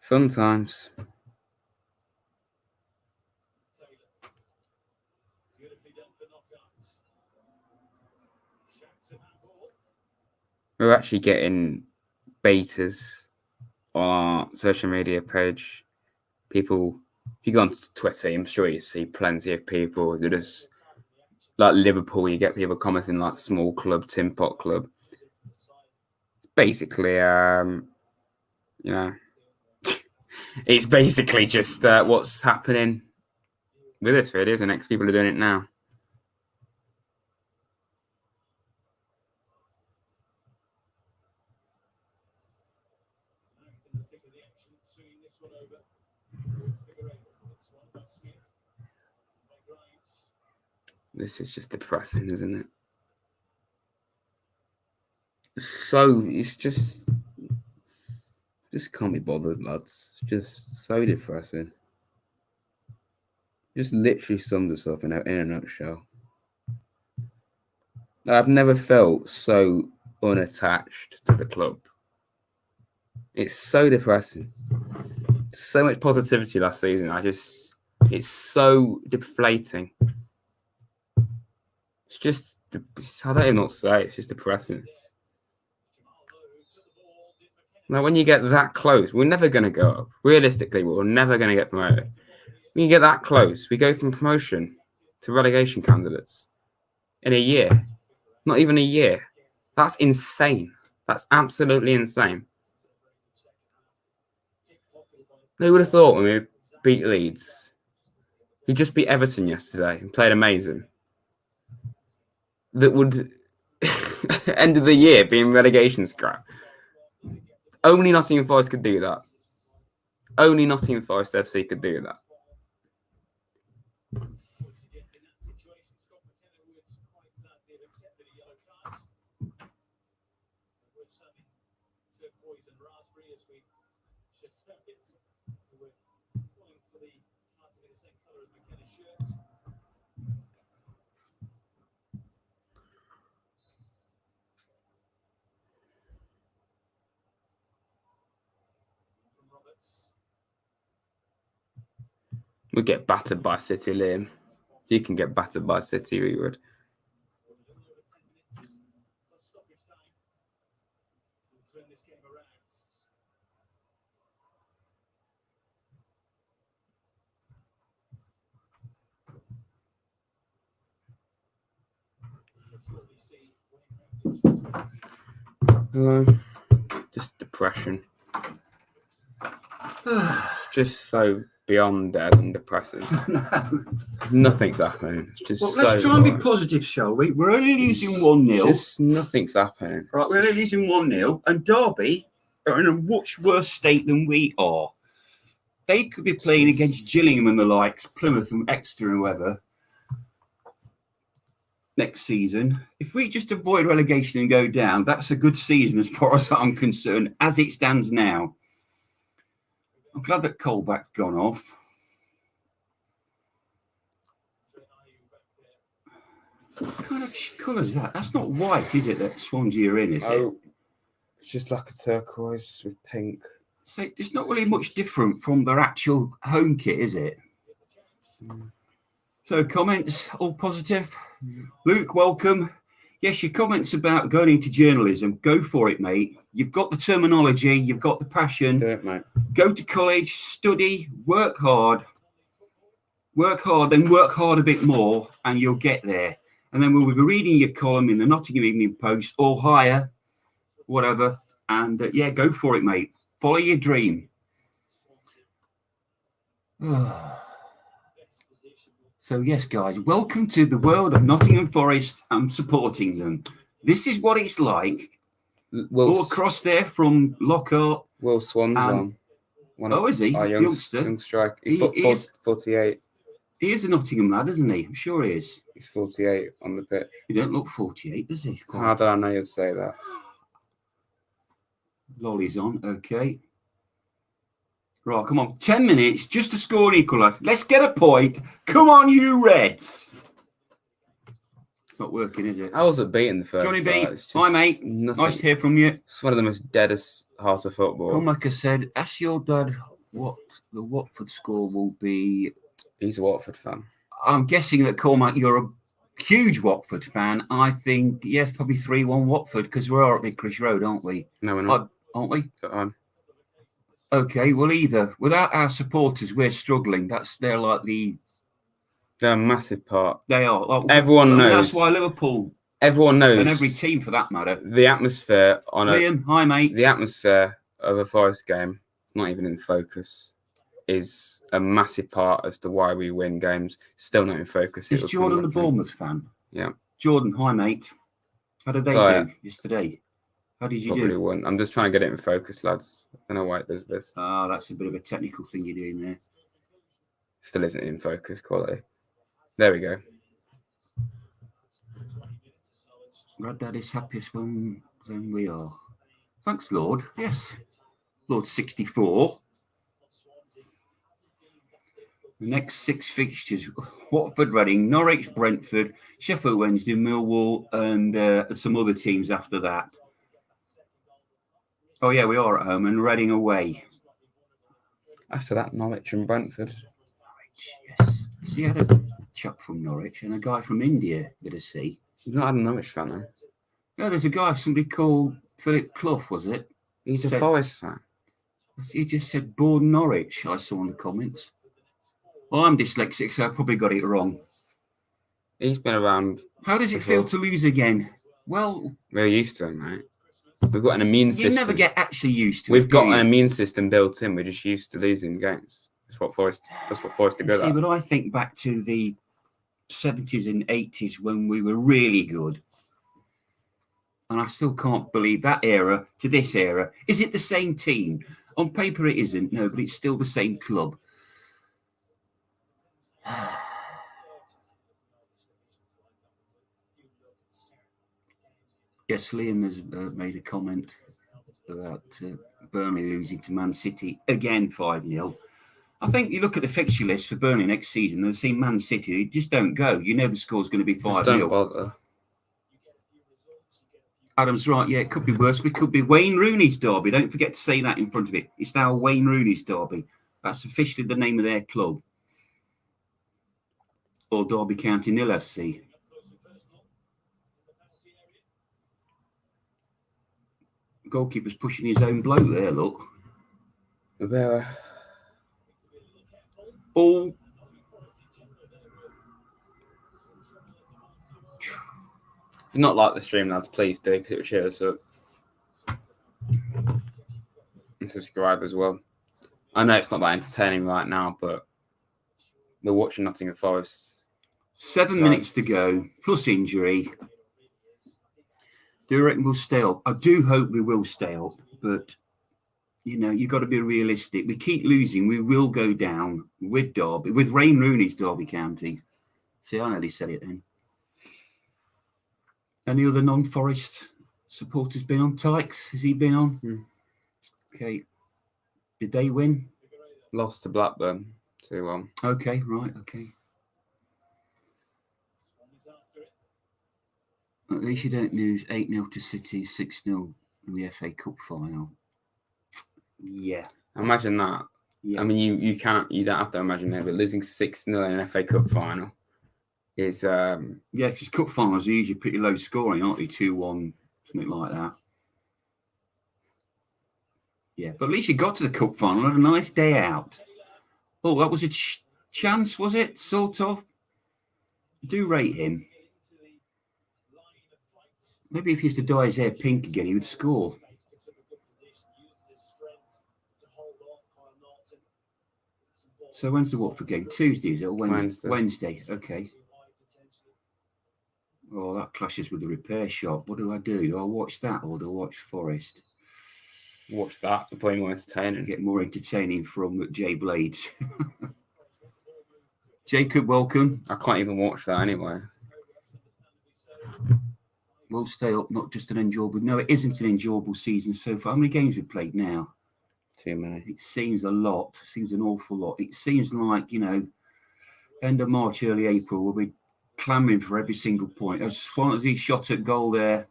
Fun times. We're actually getting betas on our social media page. People, if you go on Twitter, I'm sure you see plenty of people that just, like Liverpool, you get people commenting like small club, tin pot club. Basically, it's basically just what's happening with this, really, isn't it? 'Cause people are doing it now. This is just depressing, isn't it? So it's just can't be bothered, lads. It's just so depressing. Just literally summed us up in a nutshell. I've never felt so unattached to the club. It's so depressing. So much positivity last season. It's so deflating. It's just, I don't even know what to say. It's just depressing. Now, when you get that close, we're never going to go up. Realistically, we're never going to get promoted. When you get that close, we go from promotion to relegation candidates in a year. Not even a year. That's insane. That's absolutely insane. Who would have thought when we beat Leeds, who just beat Everton yesterday and played amazing, that would end of the year be in relegation scrap? Only Nottingham Forest could do that. Only Nottingham Forest FC could do that. We'd get battered by City, Liam. If you can get battered by City, we would. Just depression. It's just so beyond dead and depressing. No. Nothing's happening. It's just let's try and be positive, shall we? We're only losing 1-0. Just nothing's happening. Right, we're only losing 1-0, and Derby are in a much worse state than we are. They could be playing against Gillingham and the likes, Plymouth and Exeter and whoever, next season. If we just avoid relegation and go down, that's a good season as far as I'm concerned, as it stands now. I'm glad that Colback's gone off. What kind of colour is that? That's not white, is it, that Swansea are in, is it? It's just like a turquoise with pink. So it's not really much different from their actual home kit, is it? So comments, all positive? Luke, welcome. Yes, your comments about going into journalism, go for it, mate. You've got the terminology, you've got the passion. Do it, mate. Go to college, study, work hard, then work hard a bit more, and you'll get there. And then we'll be reading your column in the Nottingham Evening Post or higher, whatever. And yeah, go for it, mate. Follow your dream. So yes, guys, welcome to the world of Nottingham Forest. I'm supporting them. This is what it's like. All across there from Lockhart. Will Swan's on. Is he? Our youngster. Young striker. He's 48. He is a Nottingham lad, isn't he? I'm sure he is. He's 48 on the pitch. He don't look 48, does he? How did I know you'd say that? Lolly's on. Okay. Right, come on. 10 minutes just to score an equaliser. Let's get a point. Come on, you Reds. It's not working, is it? I wasn't beating the first. Johnny B. Hi, mate. Nothing. Nice to hear from you. It's one of the most deadest hearts of football. Come like I said, ask your dad what the Watford score will be. He's a Watford fan. I'm guessing that, Cormac, you're a huge Watford fan. I think, yes, probably 3-1 Watford, because we are at Vicarage Road, aren't we? No, we're not. Aren't we? Okay, well, either without our supporters, we're struggling. They're a massive part. They are. Like, Everyone knows. That's why Liverpool. Everyone knows, and every team for that matter. The atmosphere on Liam, hi mate. The atmosphere of a Forest game, not even in focus, is a massive part as to why we win games. Still not in focus. Is Jordan the Bournemouth fan? Yeah. Jordan, hi mate. How did they do yesterday? How did you do? Wouldn't. I'm just trying to get it in focus, lads. I don't know why it does this. Oh, that's a bit of a technical thing you're doing there. Still isn't in focus quality. There we go. Granddad is happiest when we are. Thanks, Lord. Yes. Lord 64. The next 6 fixtures: Watford, Reading, Norwich, Brentford, Sheffield Wednesday, Millwall, and some other teams after that. Oh, yeah, we are at home, and Reading away. After that, Norwich and Brentford. Norwich, yes. See, I had a chap from Norwich and a guy from India, bit of see. He's not a Norwich fan, though. No, there's a guy, somebody called Philip Clough, was it? He's a Forest fan. He just said born Norwich, I saw in the comments. Well, I'm dyslexic, so I probably got it wrong. He's been around. How does it feel to lose again? Well, we're used to it, mate. We've got an immune system. You never get actually used to it. We've got an immune system built in. We're just used to losing games. That's what Forest are good at. But I think back to the 70s and 80s when we were really good. And I still can't believe that era to this era. Is it the same team? On paper it isn't, no, but it's still the same club. Yes, Liam has made a comment about Burnley losing to Man City again 5-0. I think you look at the fixture list for Burnley next season, they'll see Man City, they just don't go. You know the score's going to be 5-0. Don't bother. Adam's right, yeah, it could be worse. It could be Wayne Rooney's derby. Don't forget to say that in front of it. It's now Wayne Rooney's derby. That's officially the name of their club. Or Derby County NFFC. Goalkeeper's pushing his own bloke there, look. All. If you not like the stream, lads, please do, because it will cheer us up. And subscribe as well. I know it's not that entertaining right now, but we're watching Nottingham Forest. 7 minutes to go, plus injury. Do you reckon we'll stay up? I do hope we will stay up, but, you know, you've got to be realistic. We keep losing, we will go down with Derby, with Wayne Rooney's Derby County. See, I nearly said it then. Any other non-Forest supporters been on? Tykes, has he been on? Okay. Did they win? Lost to Blackburn 2-1. Okay, right, okay. At least you don't lose 8-0 to City, 6-0 in the FA Cup final. Yeah. Imagine that. Yeah. I mean, you don't have to imagine that, but losing 6-0 in an FA Cup final is... Yeah, because cup finals are usually pretty low scoring, aren't they? 2-1, something like that. Yeah, but at least you got to the cup final and had a nice day out. Oh, that was a chance, was it? Sort of. I do rate him. Maybe if he used to dye his hair pink again, he would score. So when's the Watford game? Tuesday, is it? Or Wednesday. Okay. Oh, that clashes with the repair shop. What do? Do I watch that or do I watch Forest? Watch that. It's probably more entertaining. Get more entertaining from Jay Blades. Jacob, welcome. I can't even watch that anyway. We'll stay up, not just an enjoyable. No, it isn't an enjoyable season so far. How many games we've played now? Too many. It seems a lot. It seems an awful lot. It seems like, you know, end of March, early April, we'll be clamouring for every single point. As Swansea shot at goal there,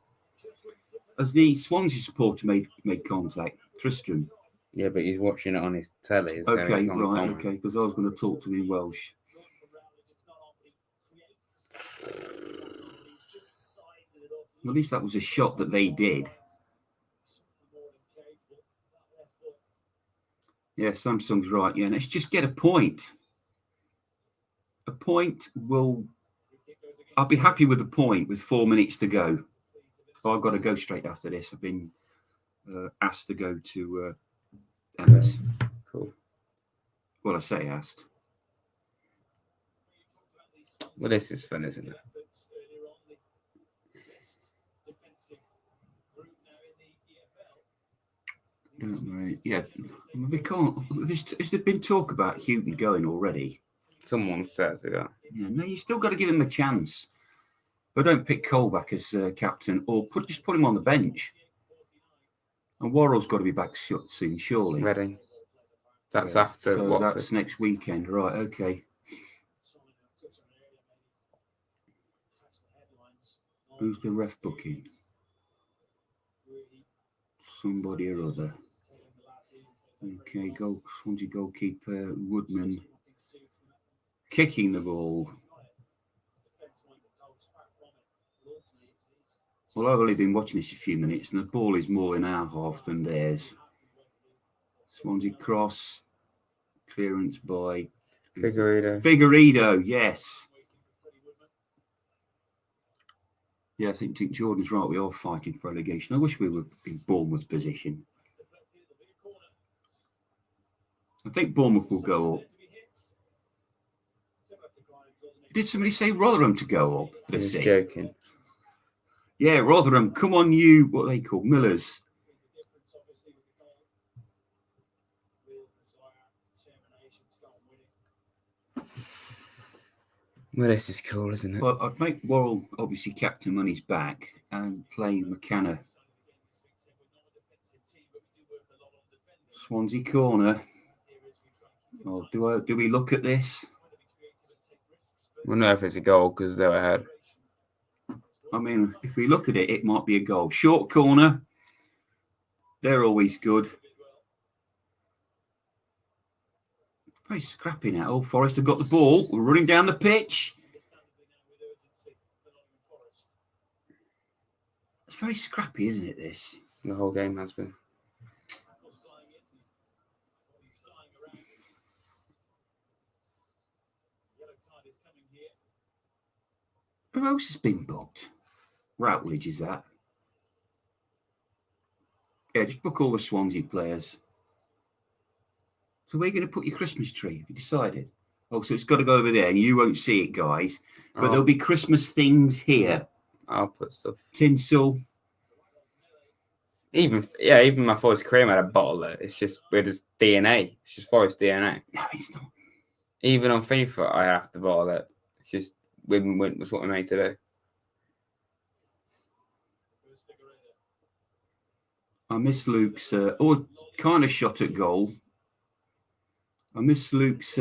as the Swansea supporter made contact, Tristram. Yeah, but he's watching it on his telly. Okay, right, okay, because I was going to talk to him in Welsh. At least that was a shot that they did. Yeah, Samsung's right. Yeah, let's just get a point. A point will... I'll be happy with the point with 4 minutes to go. Oh, I've got to go straight after this. I've been asked to go to Emma's. Cool. Well, I say asked. Well, this is fun, isn't it? Yeah, we can't. Has there been talk about Houghton going already? Someone says, yeah. No, you still got to give him a chance. But don't pick Cole back as captain, or just put him on the bench. And Worrell's got to be back soon, surely. Reading. That's after so Watford. That's next weekend, right? Okay. Who's the ref booking? Somebody or other. Okay, Swansea goalkeeper Woodman kicking the ball. Well, I've only been watching this a few minutes, and the ball is more in our half than theirs. Swansea cross, clearance by Figueiredo, yes. Yeah, I think Jordan's right. We are fighting for relegation. I wish we were in Bournemouth's position. I think Bournemouth will go up. Did somebody say Rotherham to go up? I was joking. Yeah, Rotherham. Come on, you. What are they called? Millers. Well, this is cool, isn't it? Well, I'd make Worrell obviously captain when he's back and play McKenna. Swansea corner. Oh, do we look at this? We'll know if it's a goal because they're ahead. I mean, if we look at it, it might be a goal. Short corner. They're always good. Very scrappy now. Old Forest have got the ball. We're running down the pitch. It's very scrappy, isn't it, this? The whole game has been. Who else has been booked? Routledge, is that? Yeah, just book all the Swansea players. So where are you going to put your Christmas tree? Have you decided? Oh, so it's got to go over there, and you won't see it, guys. But there'll be Christmas things here. I'll put stuff. Tinsel. Even my Forest cream had a bottle of it. It's just with its DNA. It's just Forest DNA. No, it's not. Even on FIFA, I have to bottle it. It's just that's what we made today. I miss Luke's kind of shot at goal. I miss Luke's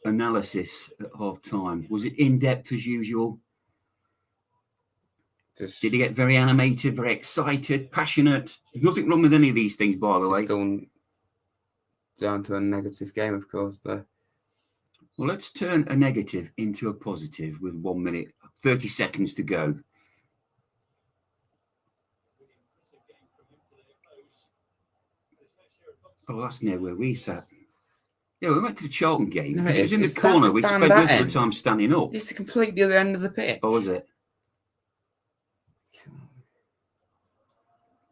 analysis at half time. Was it in depth as usual? Did he get very animated, very excited, passionate? There's nothing wrong with any of these things, by the way. Still down to a negative game, of course, though. Well, let's turn a negative into a positive with 1 minute, 30 seconds to go. Oh, that's near where we sat. Yeah, we went to the Charlton game. No, it was in the corner. We spent most of the time standing up. It's completely the other end of the pitch. Oh, was it?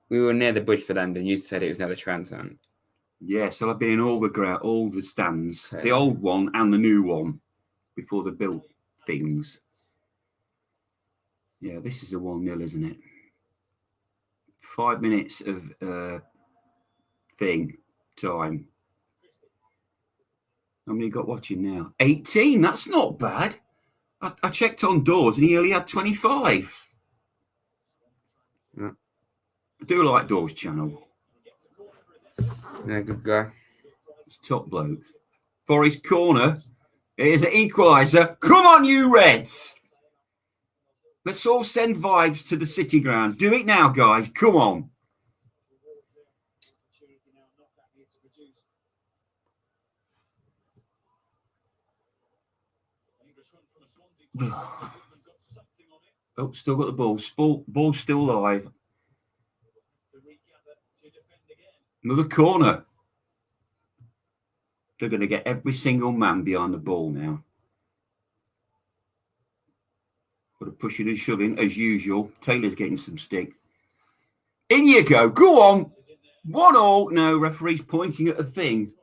We were near the Bridgeford end, and you said it was near the Trent end. Yeah, so I've been in all the stands, okay. The old one and the new one, before they built things. Yeah, this is a 1-0, isn't it? 5 minutes of time. How many got watching now? 18. That's not bad. I checked on Doors, and he only had 25. Yeah. I do like Doors' channel. Yeah, good guy. It's top bloke. Forest corner. Here's an equaliser. Come on, you Reds. Let's all send vibes to the City ground. Do it now, guys. Come on. Oh, still got the ball. Ball still live. Another corner. They're going to get every single man behind the ball now. Got to push it and shoving as usual. Taylor's getting some stick. In you go. Go on. 1-1. No, referee's pointing at a thing.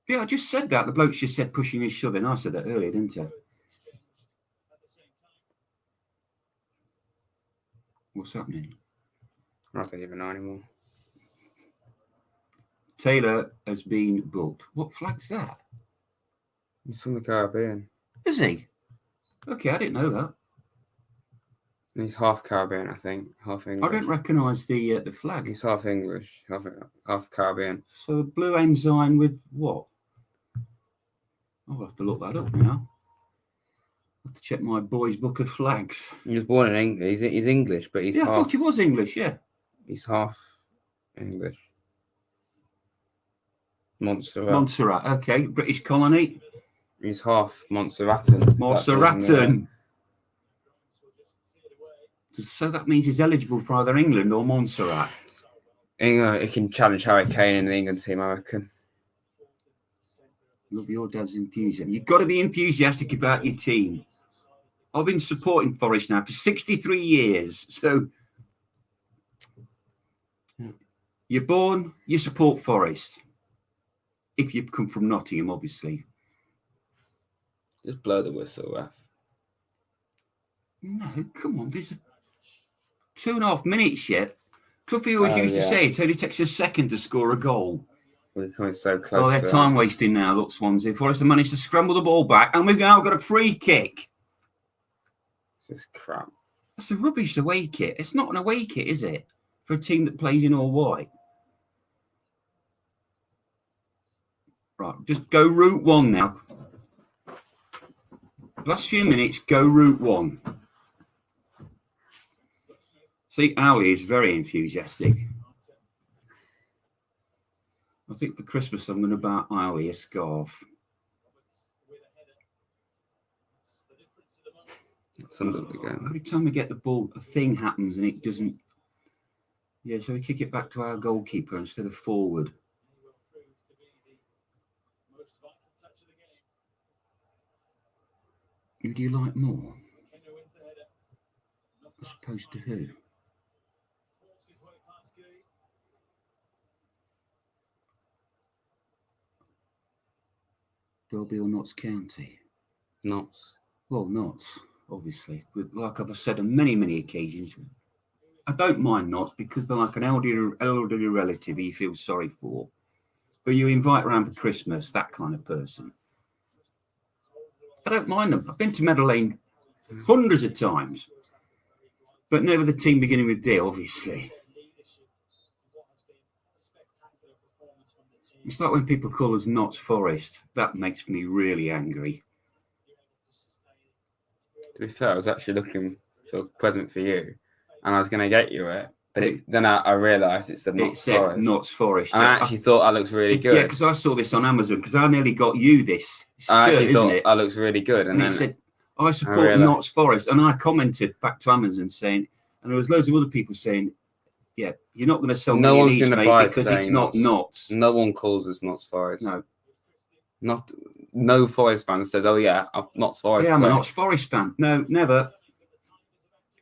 Yeah, I just said that. The bloke just said pushing and shoving. I said that earlier, didn't I? What's happening? I don't even know anymore. Taylor has been booked. What flag's that? He's from the Caribbean. Is he? Okay, I didn't know that. And he's half Caribbean, I think. Half English. I don't recognise the flag. He's half English, half Caribbean. So blue ensign with what? I'll have to look that up now. I have to check my boy's book of flags. He was born in England. He's English, but he's half. I thought he was English. Yeah, he's half English. Montserrat. Montserrat. Okay, British colony. He's half Montserratan. Montserratan. So that means he's eligible for either England or Montserrat. He can challenge Harry Kane in the England team, I reckon. Love your dad's enthusiasm. You've got to be enthusiastic about your team. I've been supporting Forest now for 63 years. So you're born, you support Forest. If you come from Nottingham, obviously. Just blow the whistle, ref. No, come on. There's 2.5 minutes yet. Cluffy always used to say it only takes a second to score a goal. We're coming so close. Oh, they're time wasting now. Look, Swansea. Forest have managed to scramble the ball back, and we've now got a free kick. Just crap. That's a rubbish away kit. It's not an away kit, is it? For a team that plays in all white. Right, just go route 1 now. Last few minutes, go route 1. See, Ali is very enthusiastic. I think for Christmas I'm going to buy Ali a scarf. Every time we get the ball, a thing happens and it doesn't. Yeah, so we kick it back to our goalkeeper instead of forward. Who do you like more? As opposed to who? Derby or Notts County? Notts. Well, Notts, obviously. Like I've said on many, many occasions, I don't mind Notts because they're like an elderly relative you feel sorry for. But you invite around for Christmas, that kind of person. I don't mind them. I've been to Meadow Lane hundreds of times. But never the team beginning with D, obviously. It's like when people call us Notts Forest. That makes me really angry. To be fair, I was actually looking for a present for you. And I was going to get you it. But then I realised it said Notts Forest. Notts Forest. And I actually thought that looks really good. Yeah, because I saw this on Amazon, because I nearly got you this shirt, I actually thought it? that looks really good. And then it said, I support Notts Forest. And I commented back to Amazon saying, and there was loads of other people saying, yeah, you're not going to sell no one's going to buy because it's not Notts. No one calls us Notts Forest. No. No Forest fan says, oh yeah, I'm Notts Forest. Yeah, I'm a Notts Forest fan. No, never.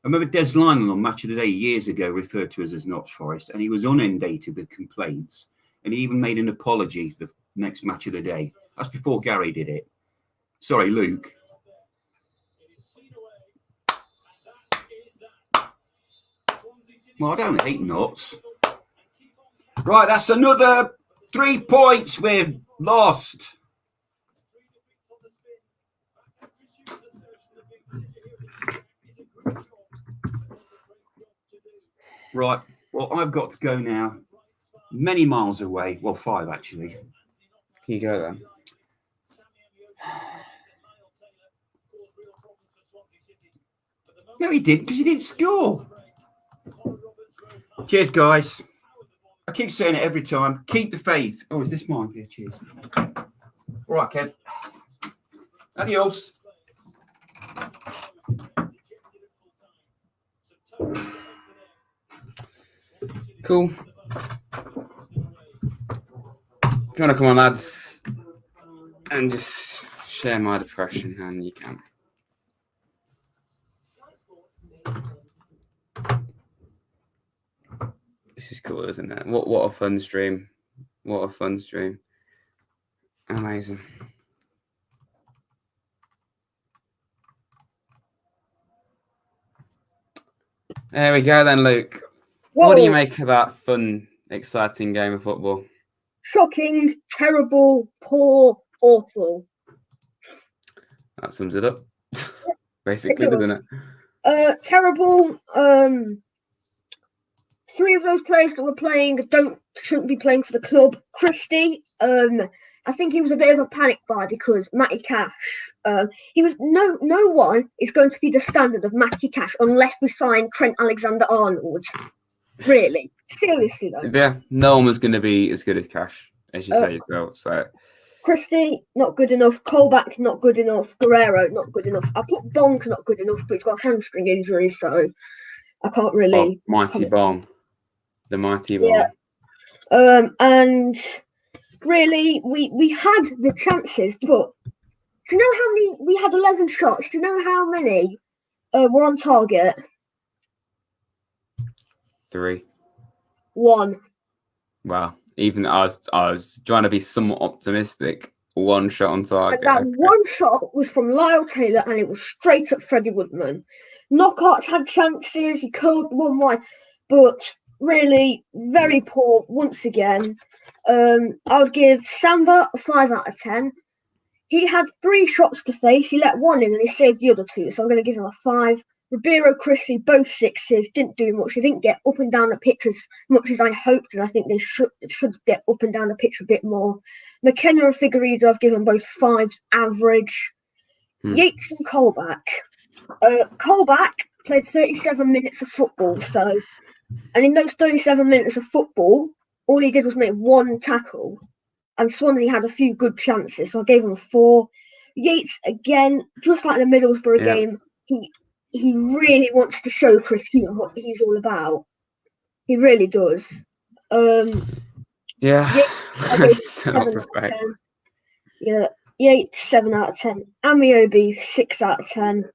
I remember Des Lyman on Match of the Day years ago referred to us as Notts Forest, and he was inundated with complaints. And he even made an apology the next Match of the Day. That's before Gary did it. Sorry, Luke. Well, I don't hate Notts. Right, that's another 3 points we've lost. Right, well, I've got to go now. Many miles away. Well, 5, actually. Can you go then? No, he didn't, because he didn't score. Cheers, guys. I keep saying it every time. Keep the faith. Oh, is this mine? Yeah, cheers. All right, Kev. Adios. Cool. If you want to come on, lads, and just share my depression, and you can. This is cool, isn't it? What a fun stream. What a fun stream. Amazing. There we go then, Luke. Whoa. What do you make of that fun, exciting game of football? Shocking, terrible, poor, awful. That sums it up. Basically, doesn't it? Terrible. 3 of those players that were playing shouldn't be playing for the club. Christie, I think he was a bit of a panic buy because Matty Cash, he was no one is going to be the standard of Matty Cash unless we sign Trent Alexander-Arnold. Really, seriously though. Yeah, no one was going to be as good as Cash, as you say yourself. So Christie, not good enough. Colback, not good enough. Guerrero, not good enough. I put Bong's not good enough, but he's got a hamstring injury, so I can't really. Mighty Bong. The mighty Bong. Yeah. And really, we had the chances, but do you know how many? We had 11 shots. Do you know how many were on target? 3. 1. Wow. Even I was trying to be somewhat optimistic. 1 shot on target. And that one shot was from Lyle Taylor, and it was straight at Freddie Woodman. Knockouts had chances. He curled one wide, but really very poor once again. I would give Samba a 5 out of 10. He had 3 shots to face. He let 1 in, and he saved the other 2. So I'm going to give him a 5. Ribeiro, Christie, both 6s, didn't do much. They didn't get up and down the pitch as much as I hoped, and I think they should get up and down the pitch a bit more. McKenna and Figueiredo, I've given both 5s, average. Yates and Colback. Colback played 37 minutes of football, and in those 37 minutes of football, all he did was make 1 tackle, and Swansea had a few good chances, so I gave him a 4. Yates, again, just like the Middlesbrough game, he really wants to show Chris Hughton what he's all about. He really does. Yates, I gave 7 out of 10. Yeah, Yates, 7 out of 10. Amiobi, 6 out of 10.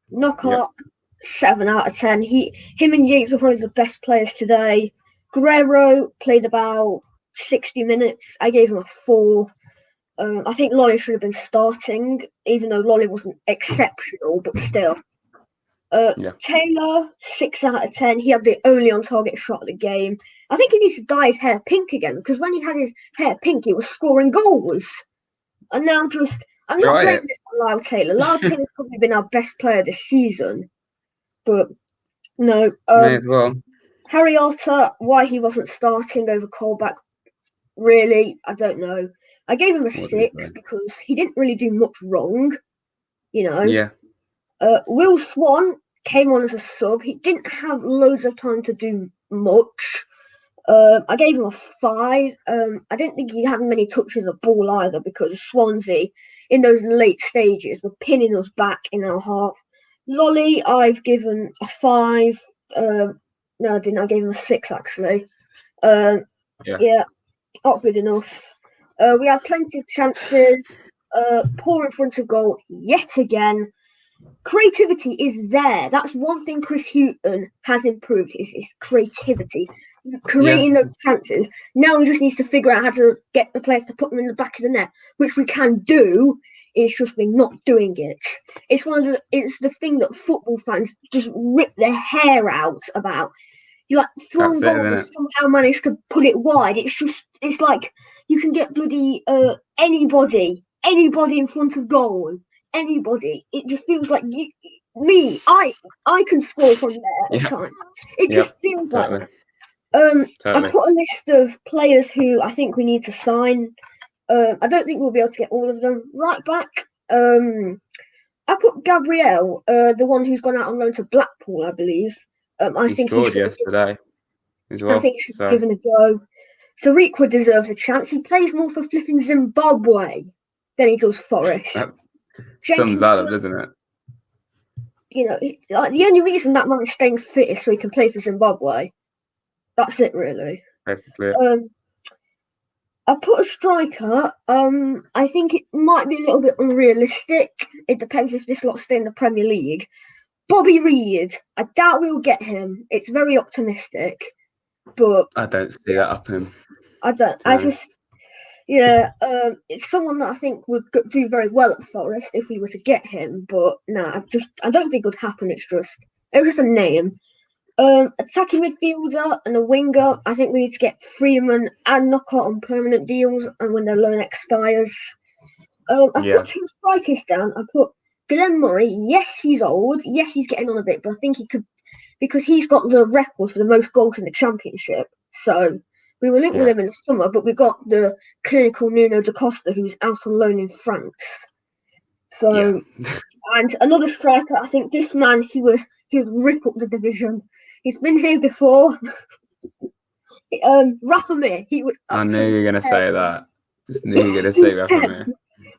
Knockout, 7 out of 10. Him and Yates were probably the best players today. Guerrero played about 60 minutes. I gave him a 4. I think Lolly should have been starting, even though Lolly wasn't exceptional, but still. Taylor, 6 out of 10. He had the only on-target shot of the game. I think he needs to dye his hair pink again, because when he had his hair pink, he was scoring goals. And now I'm not blaming this on Lyle Taylor. Lyle Taylor's probably been our best player this season. But, no. May as well. Harry Arter, why he wasn't starting over Colback, really, I don't know. I gave him a 6 because he didn't really do much wrong, you know. Yeah. Will Swan came on as a sub. He didn't have loads of time to do much. I gave him a 5. I didn't think he had many touches of the ball either, because Swansea, in those late stages, were pinning us back in our half. Lolly, I've given a 5. No, I didn't. I gave him a 6, actually. Yeah, not good enough. We had plenty of chances. Poor in front of goal yet again. Creativity is there. That's one thing Chris Hughton has improved, is his creativity. Creating those chances. Now he just needs to figure out how to get the players to put them in the back of the net, which we can do. It's just we're not doing it. It's the thing that football fans just rip their hair out about. You like throwing goals and somehow manage to put it wide. It's like you can get bloody anybody in front of goal. Anybody. It just feels like I can score from there at times. It just feels like that. I've put a list of players who I think we need to sign. I don't think we'll be able to get all of them. Right back, I put Gabriel, the one who's gone out on loan to Blackpool, I believe. He scored yesterday as well. I think he should be given a go. Tariq deserves a chance. He plays more for flipping Zimbabwe than he does Forest. That sums that up, doesn't it? You know, the only reason that man is staying fit is so he can play for Zimbabwe. That's it, really. Basically. I put a striker. I think it might be a little bit unrealistic. It depends if this lot stay in the Premier League. Bobby Reed. I doubt we'll get him. It's very optimistic, but I don't see that happening. I don't. I just, yeah. It's someone that I think would do very well at Forest if we were to get him. But no, I don't think it would happen. It was just a name. Attacking midfielder and a winger. I think we need to get Freeman and Knockout on permanent deals, and when their loan expires. I put 2 strikers down. I put Glenn Murray. Yes, he's old. Yes, he's getting on a bit, but I think he could, because he's got the record for the most goals in the Championship. So we were linked with him in the summer, but we got the clinical Nuno da Costa, who's out on loan in France. So, and another striker. I think this man, he would rip up the division. He's been here before. Rafa Mir, he would. I knew you were going to say that. Just knew you were going to say Rafa Mir.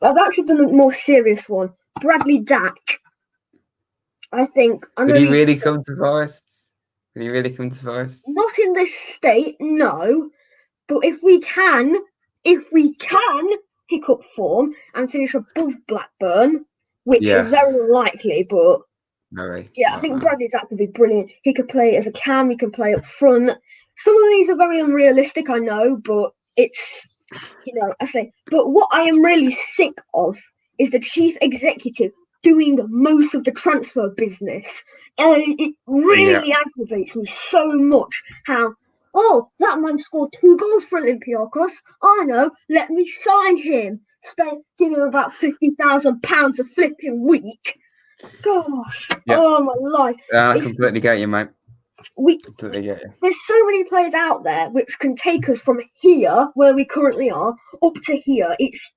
I've actually done a more serious one. Bradley Dack. I think. Did he really come to Forest? Did he really come to Forest? Not in this state, no. But if we can pick up form and finish above Blackburn, which is very unlikely, but. I think Bradley Dack would be brilliant. He could play as a cam, he can play up front. Some of these are very unrealistic, I know, but it's, I say. But what I am really sick of is the chief executive doing most of the transfer business. It really aggravates me so much how, that man scored 2 goals for Olympiacos. I know, let me sign him. Give him about £50,000 a flipping week. Gosh, oh my life! I completely get you, mate. Completely get you. There's so many players out there which can take us from here, where we currently are, up to here. It's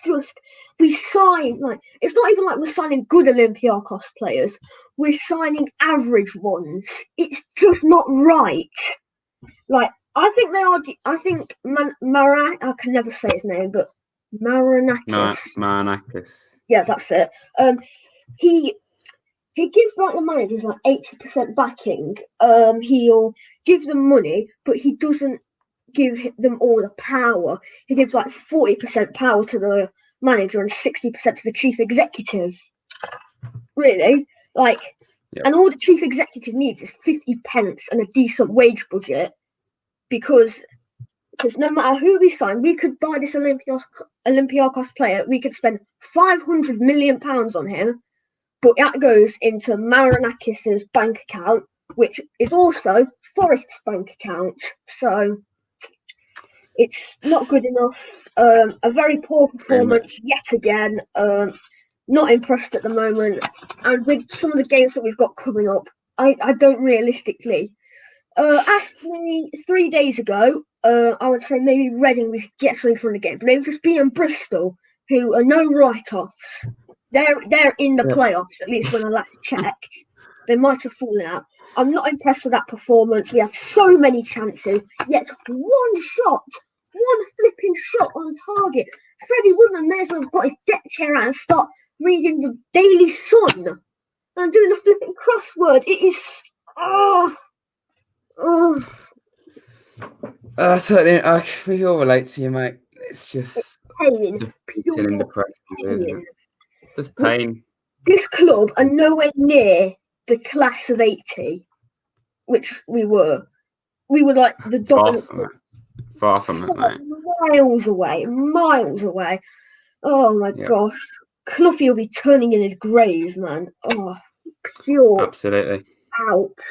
just we sign it's not even like we're signing good Olympiacos players. We're signing average ones. It's just not right. I think they are. I think I can never say his name, but Marinakis. Marinakis. Yeah, that's it. He gives the managers 80% backing. He'll give them money, but he doesn't give them all the power. He gives 40% power to the manager and 60% to the chief executive. Really, and all the chief executive needs is 50 pence and a decent wage budget, because no matter who we sign, we could buy this Olympiacos player. We could spend £500 million on him. But that goes into Marinakis' bank account, which is also Forest's bank account. So it's not good enough. A very poor performance yet again. Not impressed at the moment. And with some of the games that we've got coming up, I don't realistically. Asked me 3 days ago, I would say maybe Reading we could get something from the game. But they've just beaten Bristol, who are no write-offs. They're in the playoffs, at least when I last checked. They might have fallen out. I'm not impressed with that performance. We had so many chances, yet one flipping shot on target. Freddie Woodman may as well have got his deck chair out and start reading the Daily Sun and doing the flipping crossword. It is... Certainly, we all relate to you, mate. It's just... pain. Pure pain. Just pain. This club are nowhere near the class of 80, which we were. We were the dominant club. Far from it, mate. Miles away. Oh my gosh. Cloughie will be turning in his grave, man. Oh, pure. Absolutely. Out.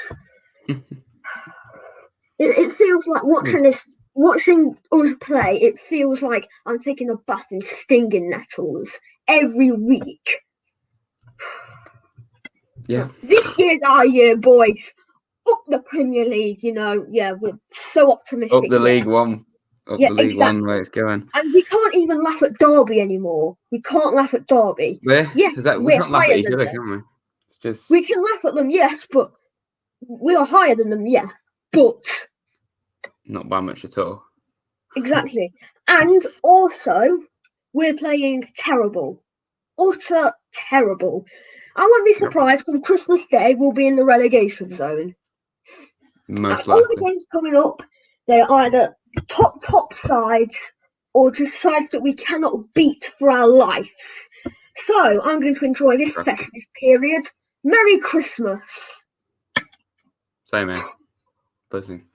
It feels like watching us play, it feels like I'm taking a bath in stinging nettles every week. Yeah. This year's our year, boys. Up the Premier League, we're so optimistic. Up the League One. The League One where it's going. And we can't even laugh at Derby anymore. We can't laugh at Derby. Yes, we're higher than them. Can we? It's just... We can laugh at them, yes, but we are higher than them, yeah. But not by much at all. Exactly. And also, we're playing terrible. Utter terrible. I won't be surprised because Christmas Day we'll be in the relegation zone. Most All the likely. games coming up, they're either top sides or just sides that we cannot beat for our lives. So I'm going to enjoy this festive period. Merry Christmas. Same here. Buzzing.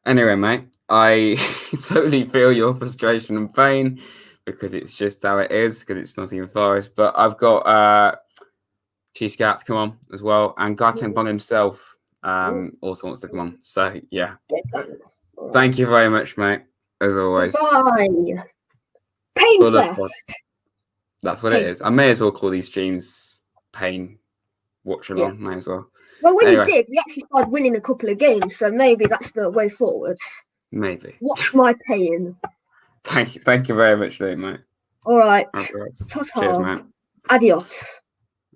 Anyway, mate, I totally feel your frustration and pain because it's just how it is, because it's Nottingham Forest. But I've got Chief Scouts come on as well, and Gaten Bond himself also wants to come on. So, yeah. Thank you very much, mate, as always. Goodbye. Painfest. That's what it is. I may as well call these streams Pain Watch Along. May as well. Well, when you did, we actually started winning a couple of games, so maybe that's the way forward. Maybe. Watch my pain. Thank you very much, mate. All right. Ta-ta. Cheers, mate. Adios.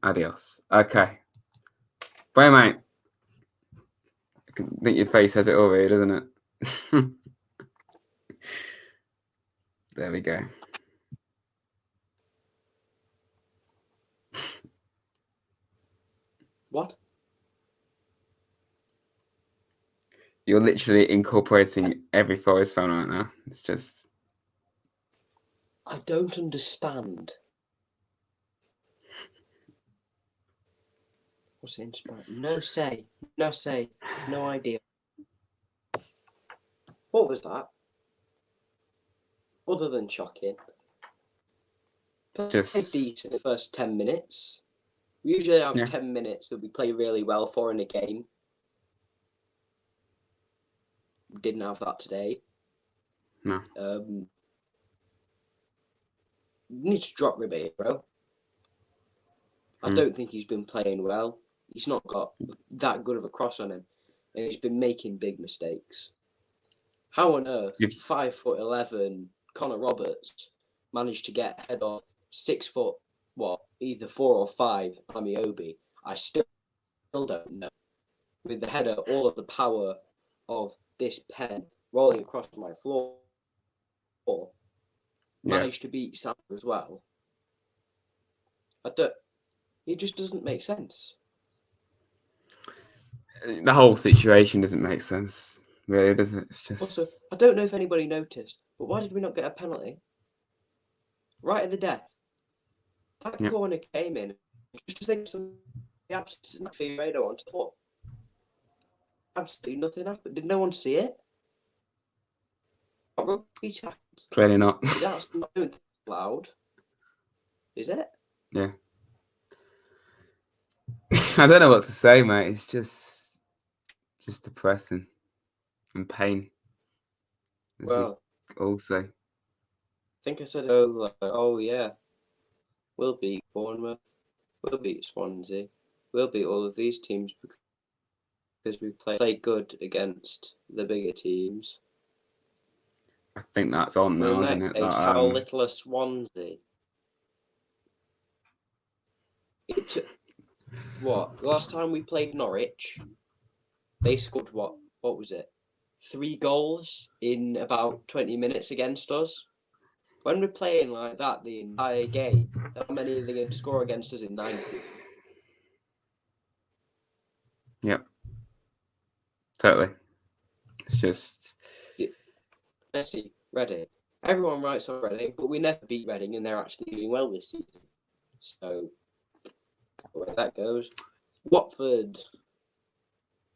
Adios. Okay. Bye, mate. I think your face says it already, doesn't it? There we go. What? You're literally incorporating every Forest fan right now. It's just... I don't understand. What's it inspired? No say. No idea. What was that? Other than shocking. Just decent the first 10 minutes. We usually have 10 minutes that we play really well for in a game. We didn't have that today. No. We need to drop Ribeiro. I don't think he's been playing well. He's not got that good of a cross on him, and he's been making big mistakes. How on earth 5'11" Connor Roberts managed to get ahead of 6 foot, either 4 or 5 Amiobi? I still don't know. With the header, all of the power of this pen rolling across my floor, managed to beat Sam as well. It just doesn't make sense. The whole situation doesn't make sense, really, does it? It's just... Also, I don't know if anybody noticed, but why did we not get a penalty? Right at the death. That corner came in, just think some radar onto the foot. Absolutely nothing happened. Did no one see it? Clearly not. That's not loud, is it? Yeah. I don't know what to say, mate. It's just depressing and pain. Well, also, I think I said, yeah, we'll beat Bournemouth, we'll beat Swansea, we'll beat all of these teams because we play good against the bigger teams. I think that's on now, isn't it? How little a Swansea? Last time we played Norwich, they scored what was it? 3 goals in about 20 minutes against us. When we're playing like that the entire game, how many are they going to score against us in 90? Yep. Totally. It's just... Let's see, Reading. Everyone writes on Reading, but we never beat Reading and they're actually doing well this season. So, where that goes. Watford,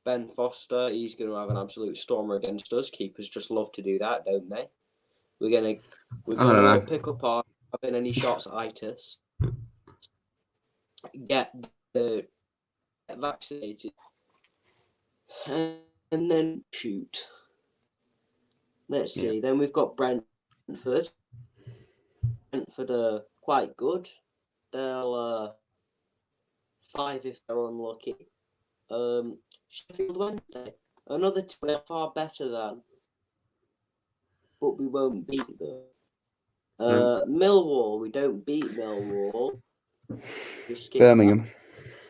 Ben Foster, he's going to have an absolute stormer against us. Keepers just love to do that, don't they? We're going to pick up our having any shots at itis. Get vaccinated. And then shoot. Let's see. Then we've got Brentford. Brentford are quite good. They'll 5 if they're unlucky. Sheffield Wednesday, another team we're far better than, but we won't beat them. Millwall, we don't beat Millwall. Birmingham.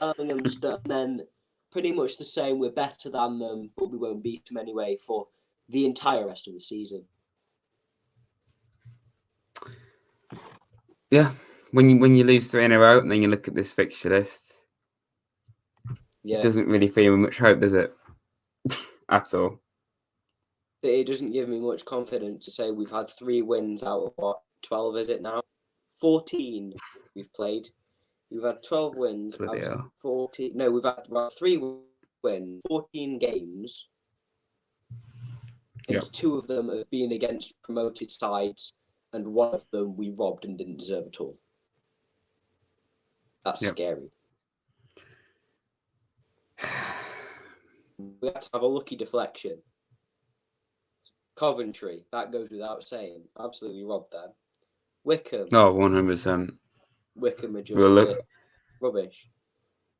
Birmingham stuff. Then pretty much the same. We're better than them, but we won't beat them anyway for the entire rest of the season. Yeah, when you lose 3 in a row, and then you look at this fixture list, it doesn't really feel much hope, does it? at all. It doesn't give me much confidence to say we've had 3 wins out of what, 12 is it now? 14 we've played. We've had 12 wins out of 14. No, we've had 3 wins, 14 games. And 2 of them have been against promoted sides, and 1 of them we robbed and didn't deserve at all. That's scary. We had to have a lucky deflection. Coventry, that goes without saying. Absolutely robbed them. Wickham. Oh, 100%. Wickham are just rubbish.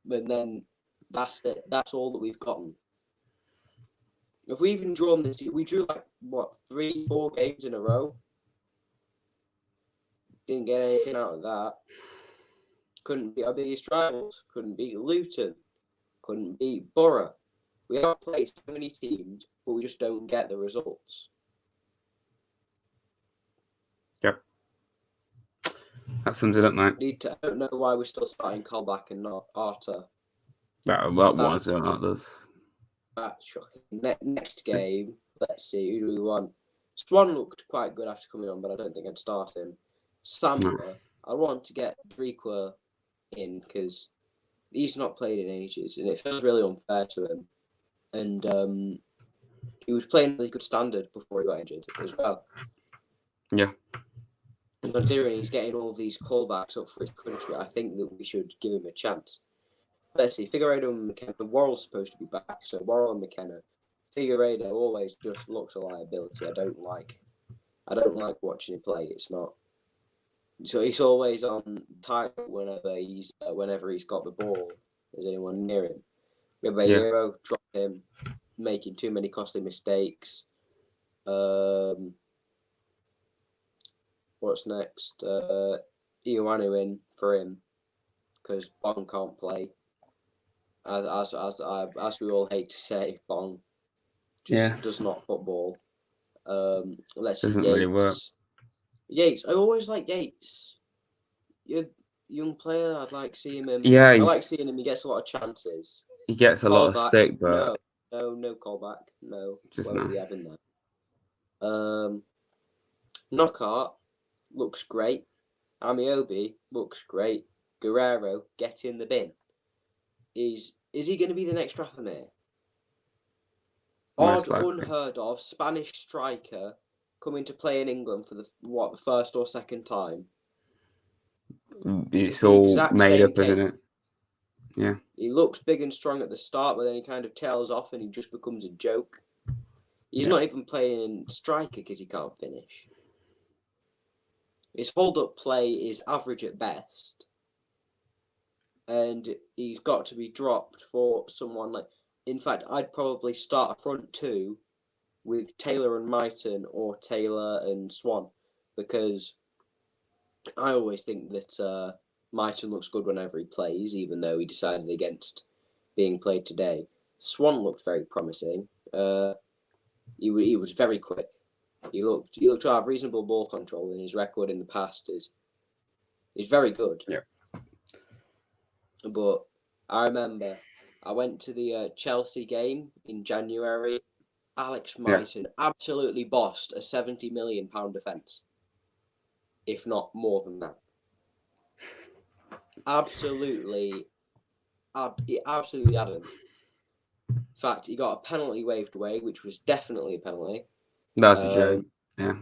And then that's it. That's all that we've gotten. If we even drawn this, we drew 3-4 games in a row. Didn't get anything out of that. Couldn't beat our biggest rivals. Couldn't beat Luton. Couldn't beat Borough. We have played so many teams, but we just don't get the results. Yep. That sums it up, mate. I don't know why we're still starting Colback and not Arter. That was not does. That's shocking. Next game, let's see, who do we want? Swan looked quite good after coming on, but I don't think I'd start him. Samba, I want to get Dreekwer in because he's not played in ages, and it feels really unfair to him. And he was playing really good standard before he got injured as well. Yeah. And considering he's getting all these callbacks up for his country, I think that we should give him a chance. Let's see, Figueiredo and McKenna. Worrell's supposed to be back, so Worrell and McKenna. Figueiredo always just looks a liability. I don't like watching him play. It's not. So he's always on tight whenever he's got the ball. There's anyone near him. Ribeiro dropped him, making too many costly mistakes. What's next? Ioanu in for him because Bong can't play. As we all hate to say, Bong just does not football. Let's see, Doesn't Yates. really work. Yates, I always like Yates. You're a young player. I'd like seeing him. Yeah, I like seeing him. He gets a lot of chances. He gets a lot of stick, but no callback. No, just won't be having that. Knockout looks great. Amiobi looks great. Guerrero, get in the bin. Is he going to be the next Rafamir? Odd, unheard of Spanish striker coming to play in England for the first or second time. It's all made up, isn't it? Yeah. He looks big and strong at the start, but then he kind of tails off and he just becomes a joke. He's not even playing striker because he can't finish. His hold-up play is average at best. And he's got to be dropped for someone like... In fact, I'd probably start a front 2 with Taylor and Mighton or Taylor and Swan, because I always think that Mighton looks good whenever he plays, even though he decided against being played today. Swan looked very promising. He was very quick. He looked to have reasonable ball control, and his record in the past is very good. Yeah. But I remember I went to the Chelsea game in January. Alex Mighton absolutely bossed a £70 million defence, if not more than that. Absolutely adamant. In fact, he got a penalty waved away, which was definitely a penalty. That's a joke. Yeah.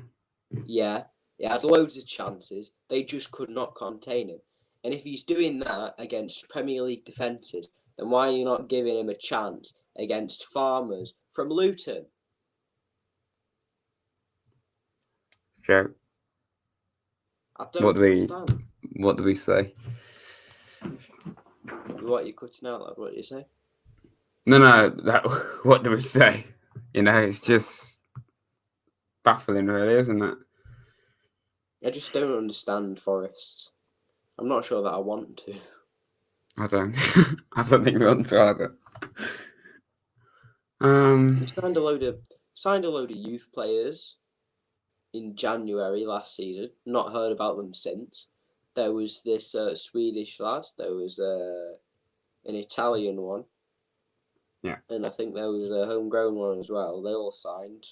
Yeah, he had loads of chances. They just could not contain him. And if he's doing that against Premier League defences, then why are you not giving him a chance against Farmers from Luton? Joke. I don't understand. What do we say? What, you're cutting out, lad? What do you say? No. What do we say? You know, it's just baffling, really, isn't it? I just don't understand Forest. I'm not sure that I want to. I don't. I don't think we want to either. We signed a load of youth players in January last season. Not heard about them since. There was this Swedish lad. There was an Italian one. Yeah. And I think there was a homegrown one as well. They all signed.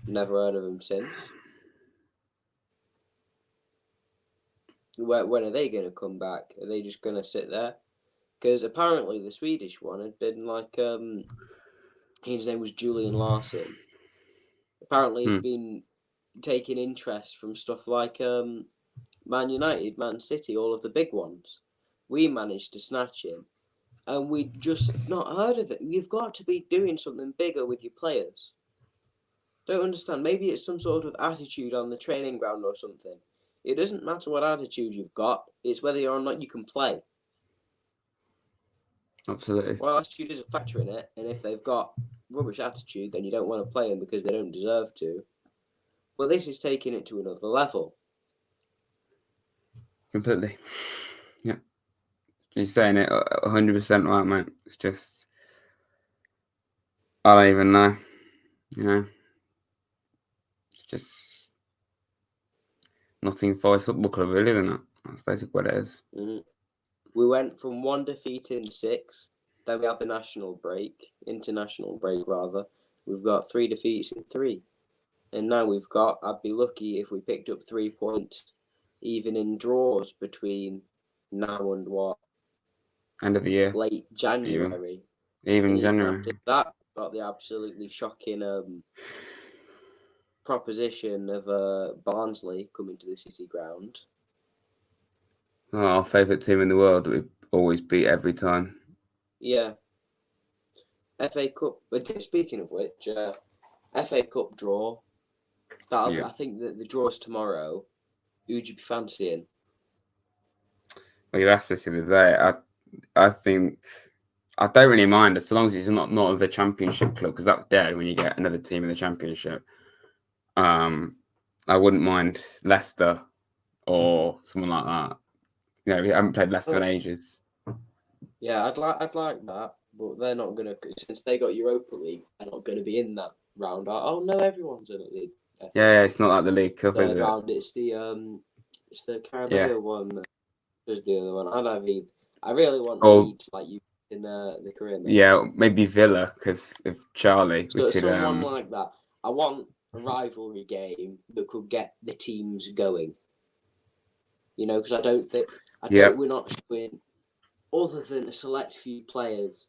Never heard of them since. When are they going to come back? Are they just going to sit there? Because apparently the Swedish one had been like, his name was Julian Larsson. Apparently he'd been taking interest from stuff like Man United, Man City, all of the big ones. We managed to snatch him, and we'd just not heard of it. You've got to be doing something bigger with your players. Don't understand. Maybe it's some sort of attitude on the training ground or something. It doesn't matter what attitude you've got. It's whether or not you can play. Absolutely. Well, attitude is a factor in it, and if they've got rubbish attitude, then you don't want to play them because they don't deserve to. But this is taking it to another level. Completely. Yeah. You're saying it 100% right, mate. It's just, I don't even know. You know, it's just nothing for a football club, really, isn't it? That's basically what it is. Mm-hmm. We went from 1 defeat in 6, then we had the international break rather. We've got 3 defeats in 3. And now we've got, I'd be lucky if we picked up 3 points, even in draws between now and what? End of the year. Late January. Even January. After that, got the absolutely shocking proposition of Barnsley coming to the City ground. Oh, our favourite team in the world that we always beat every time. Yeah. FA Cup, but speaking of which, FA Cup draw. I think that the draw's tomorrow. Who would you be fancying? Well, you asked this the other day. I think I don't really mind as long as it's not of a championship club, because that's dead when you get another team in the championship. I wouldn't mind Leicester or someone like that. You know, we haven't played Leicester in ages. Yeah, I'd like that, but they're not gonna, since they got Europa League, they're not gonna be in that round. Oh no, everyone's in it. Yeah, it's not like the League Cup, is it? Round, it's the Carabao one. That does the other one. I really want Leeds like you in the Korean. Yeah, maybe Villa because of Charlie. So someone like that. I want a rivalry game that could get the teams going. You know, because I don't think we're not showing, other than a select few players.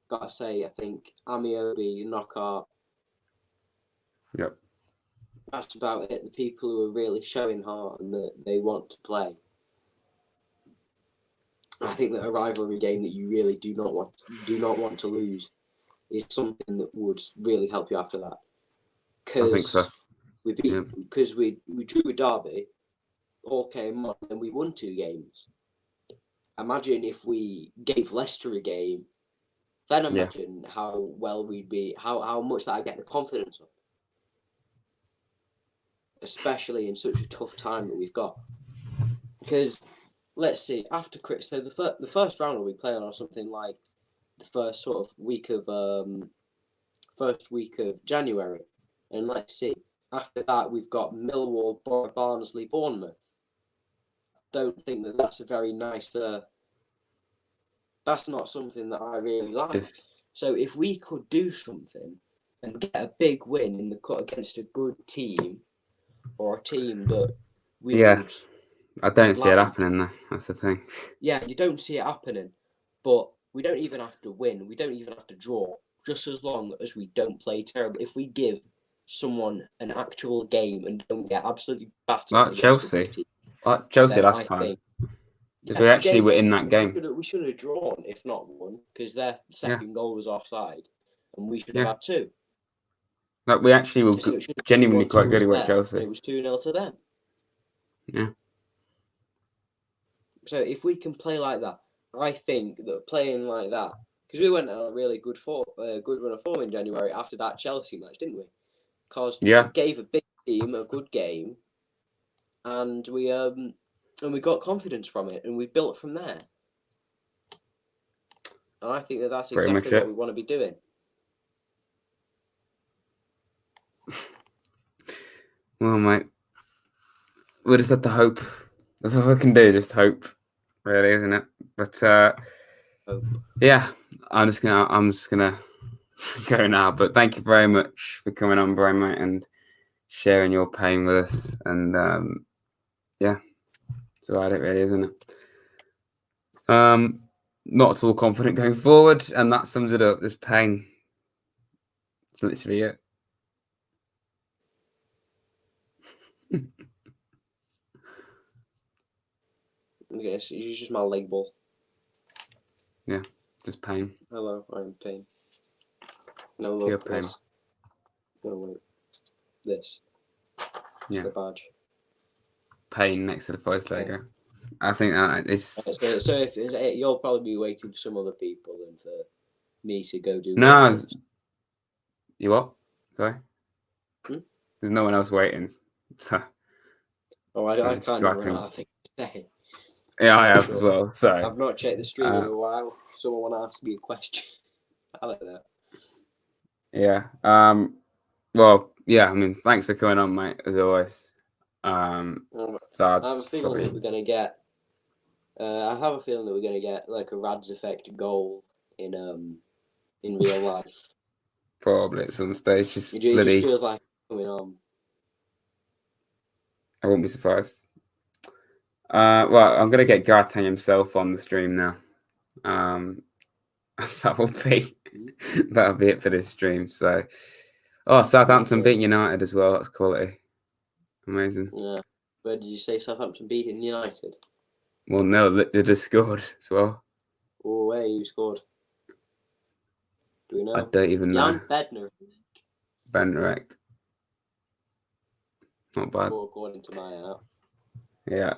Gotta say, I think Amiobi, Knockout. Yep. That's about it. The people who are really showing heart and that they want to play. I think that a rivalry game that you really do not want to lose is something that would really help you after that. I think so. Because we drew with Derby, all came on, and we won 2 games. Imagine if we gave Leicester a game, then imagine how well we'd be, how much that I'd get the confidence up. Especially in such a tough time that we've got. Because, let's see, after Chris, so the first round will be playing on something like the first week of January. And let's see, after that we've got Millwall, Barnsley, Bournemouth. Don't think that that's a very nice, that's not something that I really like. So if we could do something and get a big win in the cut against a good team, or a team that we would, I don't see it happening though. That's the thing. Yeah, you don't see it happening, but we don't even have to win. We don't even have to draw. Just as long as we don't play terrible. If we give someone an actual game and don't get absolutely battered, like Chelsea last time. Because we actually were in that game. We should have drawn, if not won, because their second goal was offside, and we should have had 2. Like we actually were genuinely quite good at Chelsea. It was 2-0 to them. Yeah. So if we can play like that, I think that playing like that, because we went on a really good run of form in January after that Chelsea match, didn't we? Because we gave a big team a good game, and we got confidence from it, and we built from there. And I think that that's exactly what we want to be doing. Well, mate, we'll just have to hope. That's all we can do, just hope, really, isn't it? But, yeah, I'm just gonna go now. But thank you very much for coming on, Brian, mate, and sharing your pain with us. And yeah, it's about it, really, isn't it? Not at all confident going forward, and that sums it up. This pain. It's literally it. Okay, so use just my label. Yeah, just pain. Hello, I'm pain. No, Pure look, pain. this. No, wait. This. Yeah. The badge. Pain next to the voice logo. I think that is. So if you'll probably be waiting for some other people than for me to go do. No. You what? Sorry. Hmm? There's no one else waiting. So. Oh, I can't remember what I think to say. Yeah, I have as well. So I've not checked the stream in a while. Someone want to ask me a question. I like that. Yeah. Well, yeah. I mean, thanks for coming on, mate. As always. So I have a feeling that we're gonna get. I have a feeling that we're gonna get like a Rads effect goal in real life. Probably at some stage. Just It bloody. just feels like coming on. I won't be surprised. Well, I'm gonna get Gartang himself on the stream now. That'll be it for this stream. So, Southampton beating United as well. That's quality. Amazing. Yeah. Where did you say Southampton beating United? Well, no, they just scored as well. Oh, where you scored? Do we know? I don't even know. Jan Bednar. Benrek. Not bad. More according to my app. Yeah.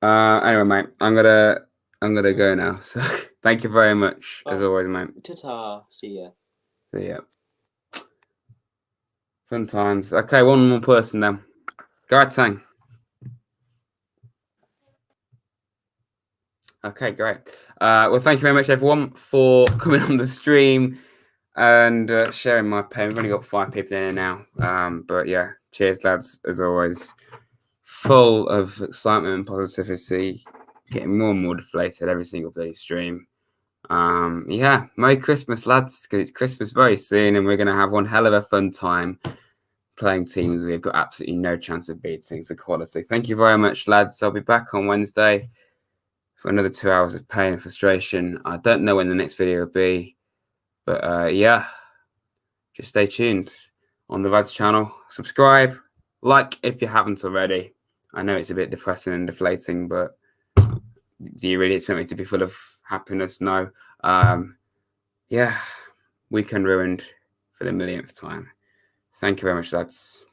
Anyway, mate, I'm gonna go now. So thank you very much as always, mate. Ta-ta. See ya. See ya. Fun times. Okay, one more person then. Gartang. Okay, great. Well, thank you very much, everyone, for coming on the stream and sharing my pain. We've only got 5 people in here now. But yeah, cheers, lads, as always. Full of excitement and positivity, getting more and more deflated every single bloody stream. Yeah, Merry Christmas, lads, because it's Christmas very soon, and we're going to have one hell of a fun time playing teams we've got absolutely no chance of beating. So quality. Thank you very much, lads. I'll be back on Wednesday for another 2 hours of pain and frustration. I don't know when the next video will be, but yeah, just stay tuned on the VADS channel. Subscribe, like if you haven't already. I know it's a bit depressing and deflating, but do you really expect me to be full of happiness? No. Yeah, weekend ruined for the millionth time. Thank you very much, lads.